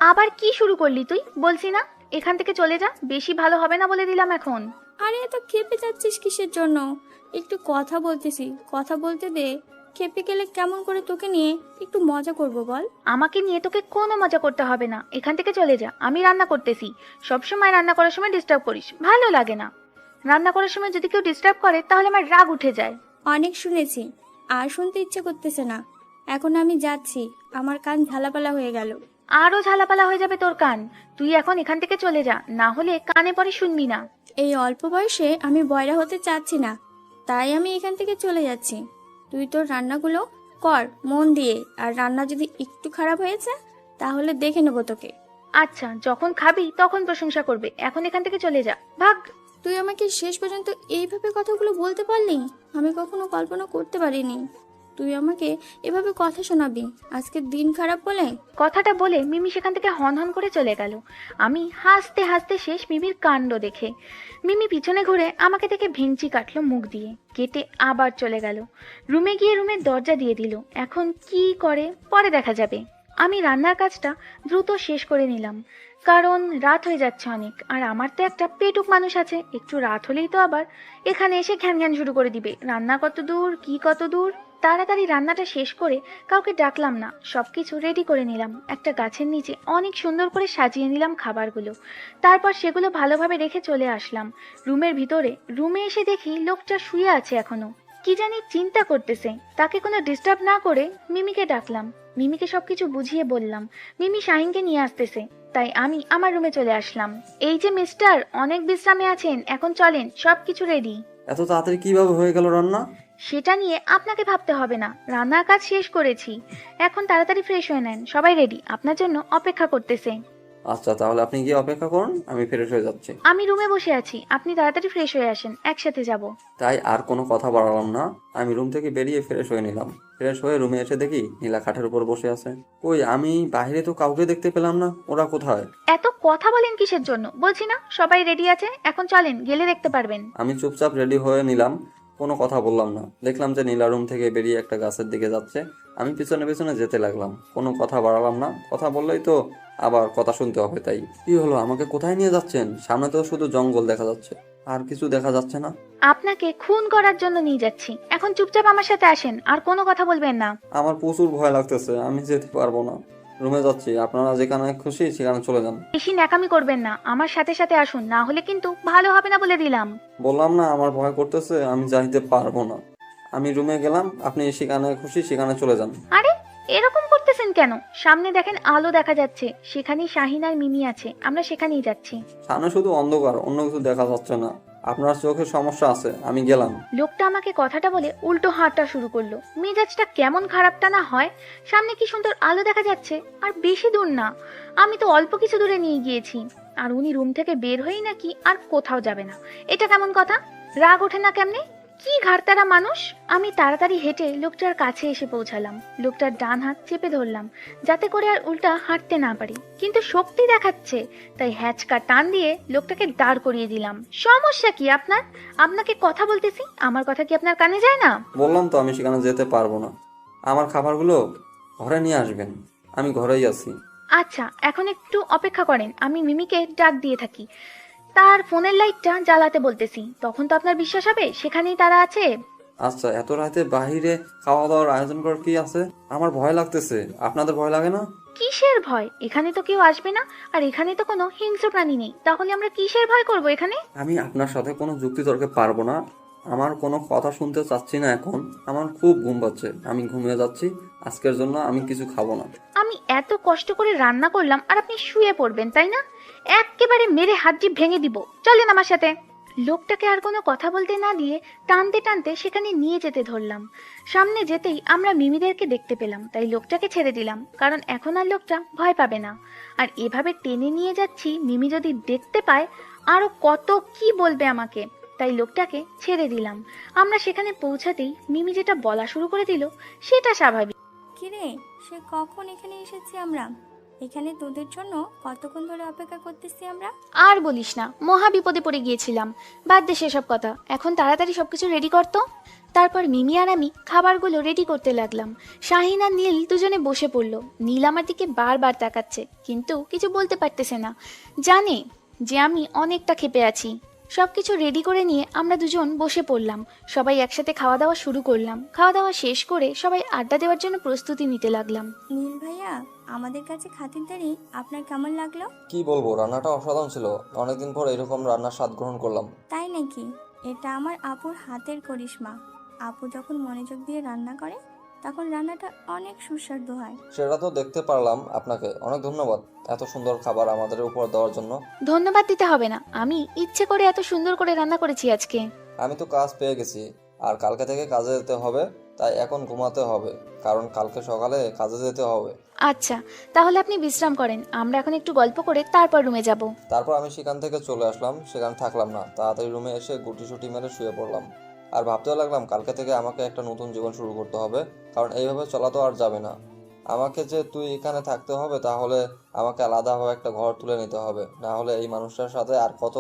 আবার কি শুরু করলি তুই? বলছি না এখান থেকে চলে যা, বেশি ভালো হবে না বলে দিলাম এখন। আরে এত খেপে যাচ্ছিস কিসের জন্য? একটু কথা বলতেছি, কথা বলতে দে। খেপে গেলে কেমন করে তোকে নিয়ে একটু মজা করব বল? আমাকে নিয়ে তোকে কোনো মজা করতে হবে না, এখান থেকে চলে যা। আমি রান্না করতেছি, সবসময় রান্না করার সময় ডিস্টার্ব করিস, ভালো লাগে না। রান্না করার সময় যদি কেউ ডিস্টার্ব করে তাহলে আমার রাগ উঠে যায়। অনেক শুনেছি, আর শুনতে ইচ্ছে করতেছে না। এখন আমি যাচ্ছি, আমার কান ঝালাপালা হয়ে গেল। আরো ঝালাপালা হয়ে যাবে তোর কান। তুই এখন এখান থেকে চলে যা, না হলে কানে পরে শুনবি না। এই অল্প বয়সে আমি বয়রা হতে চাচ্ছি না, তাই আমি এখান থেকে চলে যাচ্ছি। তুই তোর রান্নাগুলো কর মন দিয়ে, আর রান্না যদি একটু খারাপ হয়েছে তাহলে দেখে নেবো তোকে। আচ্ছা, যখন খাবি তখন প্রশংসা করবে, এখন এখান থেকে চলে যা, ভাগ। তুই আমাকে শেষ পর্যন্ত এইভাবে কথাগুলো বলতে পারলি? আমি কখনো কল্পনা করতে পারিনি তুই আমাকে এভাবে কথা শোনাবি আজকে দিন খারাপ বলে। কথাটা বলে মিমি সেখান থেকে হন হন করে চলে গেল। আমি হাসতে হাসতে শেষ মিমির কাণ্ড দেখে। মিমি পিছনে ঘুরে আমাকে দেখে ভেঙচি কাটলো মুখ দিয়ে, কেটে আবার চলে গেল। রুমে গিয়ে রুমের দরজা দিয়ে দিল। এখন কি করে পরে দেখা যাবে। আমি রান্নার কাজটা দ্রুত শেষ করে নিলাম, কারণ রাত হয়ে যাচ্ছে অনেক, আর আমার তো একটা পেটুক মানুষ আছে, একটু রাত হলেই তো আবার এখানে এসে ঘ্যান ঘ্যান শুরু করে দিবে। রান্না কত দূর, কি কত দূর। তাড়াতাড়ি রান্নাটা শেষ করে কাউকে ডাকলাম না, সবকিছু রেডি করে নিলাম। একটা গাছের নিচে অনেক সুন্দর করে সাজিয়ে নিলাম খাবারগুলো, তারপর সেগুলো ভালোভাবে রেখে চলে আসলাম রুমের ভিতরে। রুমে এসে দেখি লোকটা শুয়ে আছে এখনো, কি জানি চিন্তা করতেছে। তাকে কোনো ডিস্টার্ব না করে মিমিকে ডাকলাম। মিমিকে সবকিছু বুঝিয়ে বললাম। মিমি শাহিনকে নিয়ে আসতেছে, তাই আমি আমার রুমে চলে আসলাম। এই যে মিস্টার, অনেক বিশ্রামে আছেন, এখন চলেন, সবকিছু রেডি। এত তাড়াতাড়ি কিভাবে হয়ে গেল রান্না? সেটা নিয়ে আপনাকে ভাবতে হবে না, রান্নার কাজ শেষ করেছি। এখন তাড়াতাড়ি ফ্রেশ হয়ে নেন, সবাই রেডি, আপনার জন্য অপেক্ষা করতেছে। আচ্ছা, তাহলে আপনি গিয়ে অপেক্ষা করুন, আমি ফ্রেশ হয়ে যাচ্ছি। আমি রুমে বসে আছি, আপনি তাড়াতাড়ি ফ্রেশ হয়ে আসেন, একসাথে যাব। তাই আর কোনো কথা বাড়ালাম না, আমি রুম থেকে বেরিয়ে ফ্রেশ হয়ে নিলাম। ফ্রেশ হয়ে রুমে এসে দেখি নীলা খাটের উপর বসে আছে। কই, আমি বাইরে তো কাউকে দেখতে পেলাম না, ওরা কোথায়? এত কথা বলেন কিসের জন্য? বলছি না সবাই রেডি আছে, এখন চলেন, গেলে দেখতে পারবেন। আমি চুপচাপ রেডি হয়ে নিলাম, কোনো কথা বললাম না। দেখলাম যে নীলা রুম থেকে বেরিয়ে একটা গাছের দিকে যাচ্ছে, আমি পিছনে পিছনে যেতে লাগলাম। কোনো কথা বাড়ালাম না, কথা বললেই তো আবার কথা শুনতে হবে। তাই কি হলো, আমাকে কোথায় নিয়ে যাচ্ছেন? সামনে তো শুধু জঙ্গল দেখা যাচ্ছে, আর কিছু দেখা যাচ্ছে না। আপনাকে খুন করার জন্য নিয়ে যাচ্ছি, এখন চুপচাপ আমার সাথে আসেন, আর কোনো কথা বলবেন না। আমার প্রচুর ভয় লাগতেছে, আমি যেতে পারবো না। রুমে যাচ্ছি, আপনারা যেখানে খুশি সেখানে চলে যান। বেশি ন্যাকামি করবেন না, আমার সাথে সাথে আসুন, না হলে কিন্তু ভালো হবে না বলে দিলাম। বললাম না আমার ভয় করতেছে, আমি যাইতে পারবো না। আমি রুমে গেলাম, আপনি সেখানে খুশি সেখানে চলে যান। আরে এরকম করতেছেন কেন? সামনে দেখেন আলো দেখা যাচ্ছে, সেখানেই শাহিন আর মিমি আছে, আমরা সেখানেই যাচ্ছি। সামনে শুধু অন্ধকার, অন্য কিছু দেখা যাচ্ছে না। আপনার চোখের সমস্যা আছে, আমি গেলাম। লোকটা আমাকে কথাটা বলে উল্টো হাঁটা শুরু করলো। মেজাজটা কেমন খারাপটা না হয়। সামনে কি সুন্দর আলো দেখা যাচ্ছে, আর বেশি দূর না, আমি তো অল্প কিছু দূরে নিয়ে গিয়েছি, আর উনি রুম থেকে বের হয়েই নাকি আর কোথাও যাবে না। এটা কেমন কথা? রাগ ওঠে না কেমনে? কি ঘাড়তারা মানুষ। আমি তাড়াতাড়ি হেঁটে লোকটার কাছে এসে পৌঁছালাম। লোকটার ডান হাত চেপে ধরলাম, যাতে করে আর উল্টা হাঁটতে না পারি, কিন্তু শক্তি দেখাচ্ছে, তাই হ্যাচকা টান দিয়ে লোকটাকে দাঁড় করিয়ে দিলাম। সমস্যা কি আপনার? আপনাকে কথা বলতেছি, আমার কথা কি আপনার কানে যায় না? বললাম তো আমি সেখানে যেতে পারবো না। আমার খাবারগুলো ঘরে নিয়ে আসবেন, আমি ঘরেই আছি। আচ্ছা, এখন একটু অপেক্ষা করেন, আমি মিমিকে ডাক দিয়ে থাকি, তার ফোনের লাইটটা জ্বালাতে বলতেছি, তখন তো আপনার বিশ্বাস হবে সেখানেই তারা আছে। আচ্ছা, এত রাতে বাইরে খাওয়া দাওয়ার আয়োজন করার কি আছে? আমার ভয় লাগতেছে, আপনাদের ভয় লাগে না? কিসের ভয়? এখানে তো কেউ আসবে না, আর এখানে তো কোনো হিংস্র প্রাণী নেই, তাহলে আমরা কিসের ভয় করব এখানে? আমি আপনার সাথে কোনো যুক্তি তর্কে পারবো না, আমার কোনো কথা শুনতে চাচ্ছি না এখন। আমার খুব ঘুম পাচ্ছে, আমি ঘুমিয়ে যাচ্ছি। আজকের জন্য আমি কিছু খাবো না। আমি এত কষ্ট করে রান্না করলাম আর আপনি শুয়ে পড়বেন, তাই না? একেবারে মেরে হাড্ডি ভেঙে দিব, চলেন আমার সাথে। লোকটাকে আর কোনো কথা বলতে না দিয়ে টানতে টানতে সেখানে নিয়ে যেতে ধরলাম। সামনে যেতেই আমরা মিমিদেরকে দেখতে পেলাম, তাই লোকটাকে ছেড়ে দিলাম, কারণ এখন আর লোকটা ভয় পাবে না। আর এভাবে টেনে নিয়ে যাচ্ছি, মিমি যদি দেখতে পায় আরো কত কি বলবে আমাকে, তাই লোকটাকে ছেড়ে দিলাম। আমরা সেখানে পৌঁছাতেই মিমি যেটা বলা শুরু করে দিল সেটা স্বাভাবিক। কিরে, সে কখন এখানে এসেছি আমরা? এখানে তোদের জন্য কতক্ষণ ধরে অপেক্ষা করতেছি আমরা। আর বলিস না, মহা বিপদে পড়ে গিয়েছিলাম। বাদ দে সেসব কথা, এখন তাড়াতাড়ি সবকিছু রেডি করতো। তারপর মিমি আর আমি খাবারগুলো রেডি করতে লাগলাম। শাহিন আর নীল দুজনে বসে পড়লো। নীল আমার দিকে বারবার তাকাচ্ছে, কিন্তু কিছু বলতে পারতেছে না, জানে যে আমি অনেকটা ক্ষেপে আছি। সবকিছু রেডি করে নিয়ে আমরা দুজন বসে পড়লাম। সবাই একসাথে খাওয়া দাওয়া শুরু করলাম। খাওয়া দাওয়া শেষ করে সবাই আড্ডা দেওয়ার জন্য প্রস্তুতি নিতে লাগলাম। নীল ভাইয়া, আমাদের কাছে খাতিরদারি আপনার কেমন লাগলো? কি বলবো, রান্নাটা অসাধারণ ছিল। অনেকদিন পর এরকম রান্নার স্বাদ গ্রহণ করলাম। তাই নাকি? এটা আমার আপুর হাতের করিশ্মা। আপু যখন মনোযোগ দিয়ে রান্না করে তখন রান্নাটা অনেক সুস্বাদু হয়। সেটা তো দেখতে পারলাম। আপনাকে অনেক ধন্যবাদ এত সুন্দর খাবার আমাদের উপর দেওয়ার জন্য। ধন্যবাদ দিতে হবে না, আমি ইচ্ছে করে এত সুন্দর করে রান্না করেছি আজকে। আমি তো কাজ পেয়ে গেছি, আর কালকে থেকে কাজে যেতে হবে, তাই এখন ঘুমাতে হবে, কারণ কালকে সকালে কাজে যেতে হবে। আচ্ছা, তাহলে আপনি বিশ্রাম করেন, আমরা এখন একটু গল্প করে তারপর রুমে যাব। তারপর আমি সেখান থেকে চলে আসলাম, সেখানে থাকলাম না, তাড়াতাড়ি রুমে এসে গুটি মেরে শুয়ে পড়লাম। আর ভাবতেও লাগলাম কালকে থেকে আমাকে একটা নতুন জীবন শুরু করতে হবে, কারণ এইভাবে চলা তো আর যাবে না। আমাকে যে তুই এখানে থাকতে হবে, তাহলে আমাকে আলাদাভাবে একটা ঘর তুলে নিতে হবে, না হলে এই মানুষটার সাথে আর কত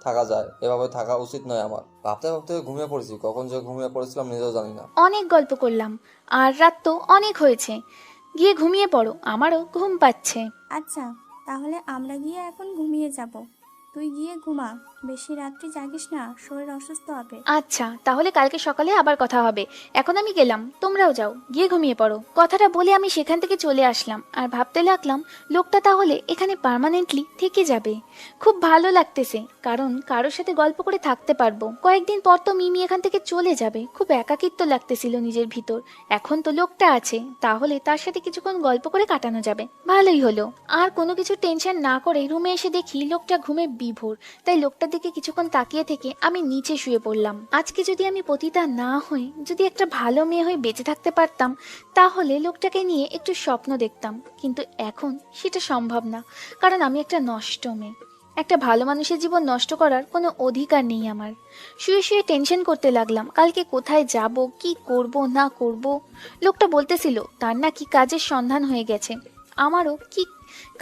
থাকা যায়? এভাবে থাকা উচিত নয় আমার। ভাবতে ভাবতে ঘুমিয়ে পড়েছি, কখন যে ঘুমিয়ে পড়েছিলাম নিজেও জানি না। অনেক গল্প করলাম, আর রাত তো অনেক হয়েছে, গিয়ে ঘুমিয়ে পড়ো, আমারও ঘুম পাচ্ছে। আচ্ছা, তাহলে আমরা গিয়ে এখন ঘুমিয়ে যাব। তুই গিয়ে ঘুমা, বেশি রাত্রি জাগিস না, শরীর অসুস্থ হবে। আচ্ছা, তাহলে কালকে সকালে আবার কথা হবে। এখন আমি গেলাম, তোমরাও যাও, গিয়ে ঘুমিয়ে পড়ো। কথাটা বলে আমি সেখান থেকে চলে আসলাম, আর ভাবতে লাগলাম লোকটা তাহলে এখানে পার্মানেন্টলি থেকে যাবে। খুব ভালো লাগতেছে, কারণ কারোর সাথে গল্প করে থাকতে পারবো। কয়েকদিন পর তো মিমি এখান থেকে চলে যাবে, খুব একাকিত্ব লাগতেছিল নিজের ভিতর। এখন তো লোকটা আছে, তাহলে তার সাথে কিছুক্ষণ গল্প করে কাটানো যাবে। ভালোই হলো। আর কোনো কিছু টেনশন না করে রুমে এসে দেখি লোকটা ঘুমে বিভোর, তাই লোকটার দিকে কিছুক্ষণ তাকিয়ে থেকে আমি নিচে শুয়ে পড়লাম। আজকে যদি আমি পতিতা না হয়ে যদি একটা ভালো মেয়ে হয়ে বেঁচে থাকতে পারতাম, তাহলে লোকটাকে নিয়ে একটু স্বপ্ন দেখতাম, কিন্তু এখন সেটা সম্ভব না, কারণ আমি একটা নষ্ট মেয়ে। একটা ভালো মানুষের জীবন নষ্ট করার কোনো অধিকার নেই আমার। শুয়ে শুয়ে টেনশন করতে লাগলাম, কালকে কোথায় যাব, কি করব না করব। লোকটা বলতেছিল তার নাকি কাজের সন্ধান হয়ে গেছে। আমারও কি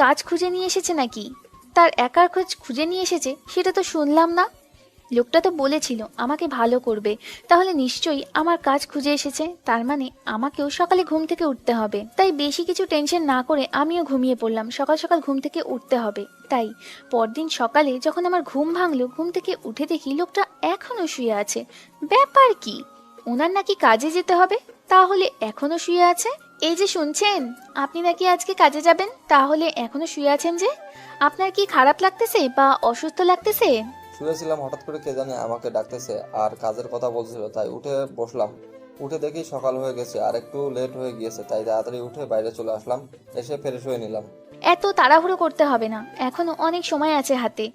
কাজ খুঁজে নিয়ে এসেছে নাকি? তার একার খোঁজ খুঁজে নিয়ে এসেছে সেটা তো শুনলাম না। লোকটা তো বলেছিল আমাকে ভালো করবে, তাহলে নিশ্চয়ই আমার কাজ খুঁজে এসেছে, তার মানে আমাকেও সকালে ঘুম থেকে উঠতে হবে। তাই বেশি কিছু টেনশন না করে আমিও ঘুমিয়ে পড়লাম, সকাল সকাল ঘুম থেকে উঠতে হবে। তাই পরদিন সকালে যখন আমার ঘুম ভাঙলো, ঘুম থেকে উঠে দেখি লোকটা এখনো শুয়ে আছে। ব্যাপার কি? ওনার নাকি কাজে যেতে হবে, তাহলে এখনো শুয়ে আছে? এই যে শুনছেন, আপনি নাকি আজকে কাজে যাবেন, তাহলে এখনো শুয়ে আছেন যে? আপনার কি খারাপ লাগতেছে বা অসুস্থ লাগতেছে? শুয়েছিলাম, হঠাৎ করে কে জানে আমাকে ডাকতেছে আর কাজের কথা বলছিল, তাই উঠে বসলাম। উঠে দেখি সকাল হয়ে গেছে, আর একটু লেট হয়ে গিয়েছে, তাই তাড়াতাড়ি উঠে বাইরে চলে আসলাম, এসে ফ্রেশ হয়ে নিলাম। এত তাড়াহুড়ো করতে হবে না, এখনো অনেক সময় আছে হাতে।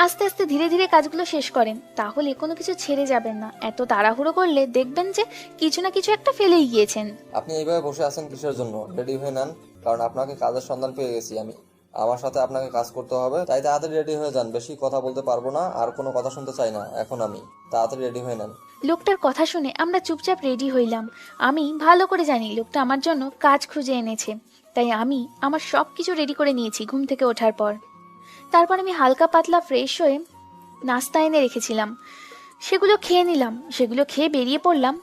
আস্তে আস্তে ধীরে ধীরে কাজগুলো শেষ করেন, তাহলে কোনো কিছু ছেড়ে যাবেন না। এত তাড়াহুড়ো করলে দেখবেন যে কিছু না কিছু একটা ফেলেই গিয়েছেন। আপনি এইভাবে বসে আছেন কিসের জন্য? রেডি হয়ে নেন, কারণ আপনাকে কাজের সন্ধান পেয়ে গেছি আমি। আমার সাথে আপনাকে কাজ করতে হবে, তাই তাড়াতাড়ি রেডি হয়ে যান। বেশি কথা বলতে পারবো না, আর কোনো কথা শুনতে চাই না এখন আমি। তাড়াতাড়ি রেডি হয়ে নেন। লোকটার কথা শুনে আমরা চুপচাপ রেডি হইলাম। আমি ভালো করে জানি লোকটা আমার জন্য কাজ খুঁজে এনেছে, তাই আমি আমার সব কিছু রেডি করে নিয়েছি ঘুম থেকে ওঠার পর। তারপর আমি হালকা পাতলা ফ্রেশ হয়ে নাস্তা এনে রেখেছিলাম, সেগুলো খেয়ে নিলাম। সেগুলো খেয়ে বেরিয়ে পড়লাম।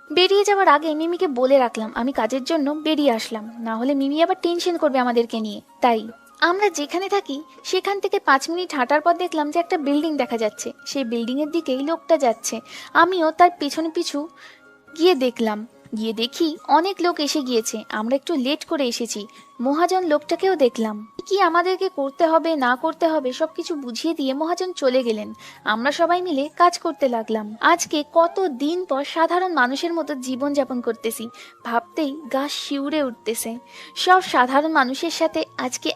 বেরিয়ে যাওয়ার আগে মিমিকে বলে রাখলাম আমি কাজের জন্য বেরিয়ে আসলাম, না হলে মিমি আবার টেনশন করবে আমাদেরকে নিয়ে। তাই আমরা যেখানে থাকি সেখান থেকে 5 মিনিট হাঁটার পর দেখলাম যে একটা বিল্ডিং দেখা যাচ্ছে। সেই বিল্ডিংয়ের দিকেই লোকটা যাচ্ছে। আমিও তার পিছনে পিছু গিয়ে দেখলাম। গিয়ে দেখি অনেক লোক এসে গিয়েছে, আমরা একটু লেট করে এসেছি। মহাজন লোকটাকেও দেখলাম। কি আমাদেরকে করতে হবে না করতে হবে সবকিছু বুঝিয়ে দিয়ে মহাজন চলে গেলেন। আমরা সবাই মিলে কাজ করতে লাগলাম। আজকে কত দিন পর সাধারণ মানুষের মতো জীবন যাপন করতেছি, ভাবতেই গা শিউরে উঠতেছে। সব সাধারণ মানুষের সাথে আজকে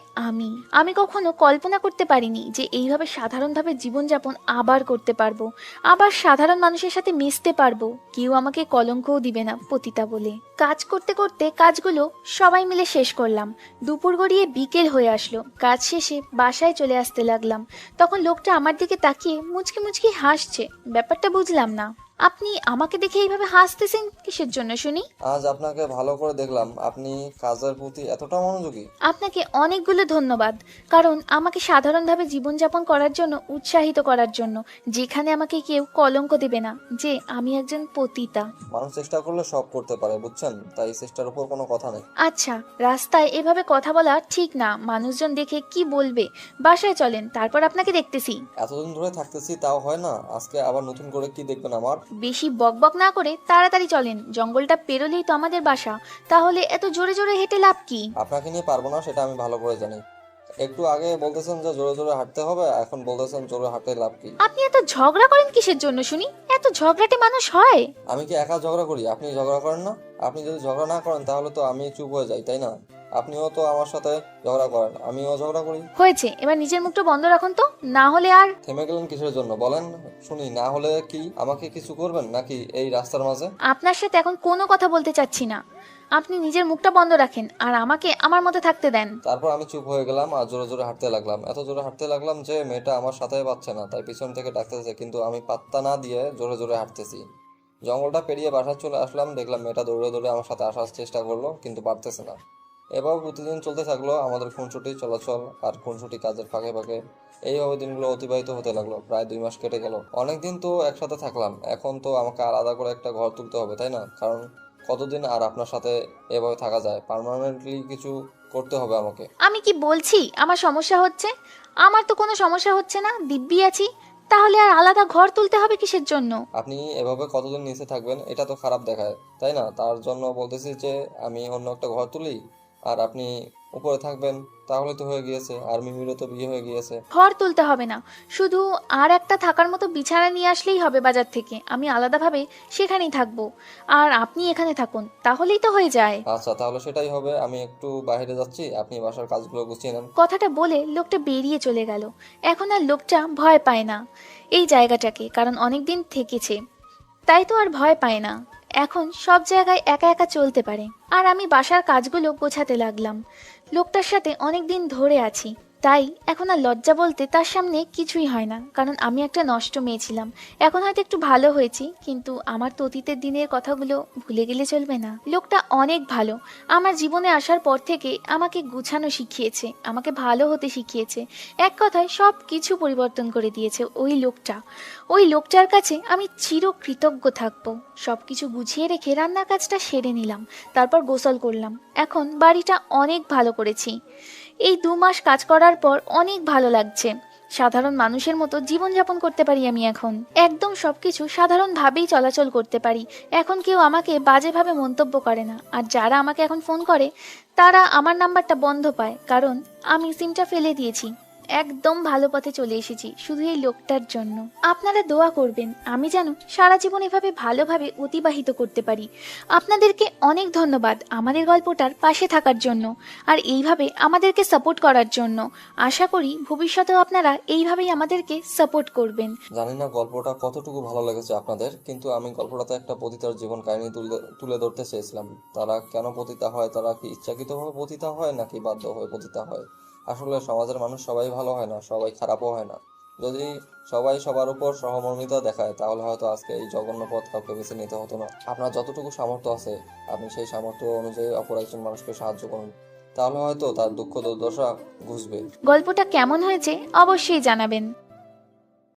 আমি কখনো কল্পনা করতে পারিনি যে এইভাবে সাধারণভাবে জীবনযাপন আবার করতে পারবো, আবার সাধারণ মানুষের সাথে মিশতে পারবো। কেউ আমাকে কলঙ্কও দিবে না পতিতা বলে। কাজ করতে করতে কাজগুলো সবাই মিলে শেষ করলাম। দুপুর গড়িয়ে বিকেল হয়ে আসলো। কাজ শেষে বাসায় চলে আসতে লাগলাম। তখন লোকটা আমার দিকে তাকিয়ে মুচকি মুচকি হাসছে। ব্যাপারটা বুঝলাম না। আপনি আমাকে দেখে এইভাবে হাসতেছেন কিসের জন্য শুনি? আজ আপনাকে ভালো করে দেখলাম, আপনি কাজের প্রতি এতটা মনোযোগী। আপনাকে অনেকগুলো ধন্যবাদ, কারণ আমাকে সাধারণভাবে জীবনযাপন করার জন্য উৎসাহিত করার জন্য, যেখানে আমাকে কেউ কলঙ্ক দেবে না যে আমি একজন পতিতা। মানুষ চেষ্টা করলে সব করতে পারে, বুঝছেন? তাই চেষ্টার উপর কোনো কথা নেই। আচ্ছা, রাস্তায় এভাবে কথা বলা ঠিক না, মানুষজন দেখে কি বলবে। বাসায় চলেন, তারপর আপনাকে দেখতেছি। এতদিন ধরে থাকতেছি তাও হয় না, আজকে আবার নতুন করে কি দেখবেন আমার? বেশি বকবক না করে তাড়াতাড়ি চলেন, জঙ্গলটা পেরোলেই তো আমাদের বাসা। তাহলে এত জোরে জোরে হেঁটে লাভ কি? আপনাকে নিয়ে পারবো না সেটা আমি ভালো করে জানি। একটু আগে বলতেছেন যে জোরে জোরে হাঁটতে হবে, এখন বলতেছেন জোরে হাঁটতে লাভ কি? আপনি এত ঝগড়া করেন কিসের জন্য শুনি? এত ঝগড়াটে মানুষ হয়? আমি কি একা ঝগড়া করি? আপনি ঝগড়া করেন না? আপনি যদি ঝগড়া না করেন তাহলে তো আমি চুপ হয়ে যাই, তাই না? আপনিও তো আমার সাথে ঝগড়া করেন, আমিও ঝগড়া করি। হয়েছে, এবার নিজের মুখটা বন্ধ রাখুন তো, না হলে আর। থেমে গেলেন কিসের জন্য বলেন শুনি? না হলে কি আমাকে কিছু করবেন নাকি এই রাস্তার মাঝে? আপনার সাথে এখন কোনো কথা বলতে চাচ্ছি না। আপনি নিজের মুখটা বন্ধ রাখেন আর আমাকে আমার মতো থাকতে দেন। তারপর আমি চুপ হয়ে গেলাম আর জোরে জোরে হাঁটতে লাগলাম। এত জোরে হাঁটতে লাগলাম যে মেয়েটা আমার সাথে পাচ্ছে না, তাই পিছন থেকে ডাকতেছে, কিন্তু আমি পাত্তা না দিয়ে জোরে জোরে হাঁটতেছি। জঙ্গলটা পেরিয়ে বাসায় চলে আসলাম, দেখলাম মেয়েটা দৌড়ে দৌড়ে আমার সাথে আসার চেষ্টা করলো, কিন্তু পারতেছে না। এবার প্রতিদিন চলতে থাকলো আমাদের খুনসুটি চলাচল আর খুনসুটি কাজের ফাঁকে ফাঁকে। এইভাবে দিনগুলো অতিবাহিত হতে লাগলো, প্রায় 2 মাস কেটে গেল। অনেকদিন তো একসাথে থাকলাম, এখন তো আমাকে আলাদা করে একটা ঘর তুলতে হবে, তাই না? কারণ কতদিন আর আপনার সাথে এভাবে থাকা যায়? পার্মানেন্টলি কিছু করতে হবে আমাকে। আমি কি বলছি আমার সমস্যা হচ্ছে? আমার তো কোনো সমস্যা হচ্ছে না, দিব্যি আছি। তাহলে আর আলাদা ঘর তুলতে হবে কিসের জন্য? আপনি এভাবে কতদিন নিচে থাকবেন? এটা তো খারাপ দেখায়, তাই না? তার জন্য বলতেছি যে আমি অন্য একটা ঘর তুলি আর আপনি উপরে থাকবেন, তাহলে তো হয়ে গিয়েছে। আর মিমিরও তো বিয়ে হয়ে গিয়েছে। ঘর তুলতে হবে না, শুধু আর একটা থাকার মতো বিছানা নিয়ে আসলেই হবে বাজার থেকে। আমি আলাদাভাবে সেখানেই থাকবো আর আপনি এখানে থাকুন, তাহলেই তো হয়ে যায়। আচ্ছা, তাহলে সেটাই হবে। আমি একটু বাইরে যাচ্ছি, আপনি বাসার কাজগুলো গুছিয়ে নেন। কথাটা বলে লোকটা বেরিয়ে চলে গেল। এখন আর লোকটা ভয় পায় না এই জায়গাটাকে, কারণ অনেক দিন থেকেছে, তাই তো আর ভয় পায় না। এখন সব জায়গায় একা একা চলতে পারে। আর আমি বাসার কাজগুলো গোছাতে লাগলাম। লোকটার সাথে অনেক দিন ধরে আছি, তাই এখন আর লজ্জা বলতে তার সামনে কিছুই হয় না, কারণ আমি একটা নষ্ট মেয়ে ছিলাম। এখন হয়তো একটু ভালো হয়েছি, কিন্তু আমার তো অতীতের দিনের কথাগুলো ভুলে গেলে চলবে না। লোকটা অনেক ভালো, আমার জীবনে আসার পর থেকে আমাকে গুছানো শিখিয়েছে, আমাকে ভালো হতে শিখিয়েছে। এক কথায় সব কিছু পরিবর্তন করে দিয়েছে ওই লোকটা। ওই লোকটার কাছে আমি চিরকৃতজ্ঞ থাকবো। সব কিছু গুছিয়ে রেখে রান্নার কাজটা সেরে নিলাম, তারপর গোসল করলাম। এখন বাড়িটা অনেক ভালো করেছি। এই 2 মাস কাজ করার পর অনেক ভালো লাগছে। সাধারণ মানুষের মতো জীবনযাপন করতে পারি আমি এখন। একদম সবকিছু সাধারণভাবেই চলাচল করতে পারি। এখন কেউ আমাকে বাজেভাবে মন্তব্য করে না। আর যারা আমাকে এখন ফোন করে তারা আমার নাম্বারটা বন্ধ পায়, কারণ আমি সিমটা ফেলে দিয়েছি। একদম ভালো পথে চলে এসেছি শুধু এই লোকটার জন্য। আপনারা দোয়া করবেন আমি যেন সারা জীবন এভাবে ভালোভাবে অতিবাহিত করতে পারি। আপনাদেরকে অনেক ধন্যবাদ আমাদের গল্পটার পাশে থাকার জন্য আর এইভাবে আমাদেরকে সাপোর্ট করার জন্য। আশা করি ভবিষ্যতেও আপনারা এইভাবেই আমাদেরকে সাপোর্ট করবেন। জানি না গল্পটা কতটুকু ভালো লেগেছে আপনাদের, কিন্তু আমি গল্পটাতে একটা পতিতার জীবন কাহিনী তুলে ধরতে চেয়েছিলাম। তারা কেন পতিতা হয়? তারা কি ইচ্ছাকৃতভাবে পতিতা হয় নাকি বাধ্য হয়ে পতিতা হয়? আসলে সমাজের মানুষ সবাই ভালো হয় না, সবাই খারাপও হয় না। যদি সবাই সবার উপর সহমর্মিতা দেখায় তাহলে হয়তো আজকে এই জঘন্য পথ কাউকে বেছে নিতে হতো না। আপনার যতটুকু সামর্থ্য আছে আপনি সেই সামর্থ্য অনুযায়ী অপর একজন মানুষকে সাহায্য করুন, তাহলে হয়তো তার দুঃখ দুর্দশা ঘুচবে। গল্পটা কেমন হয়েছে অবশ্যই জানাবেন।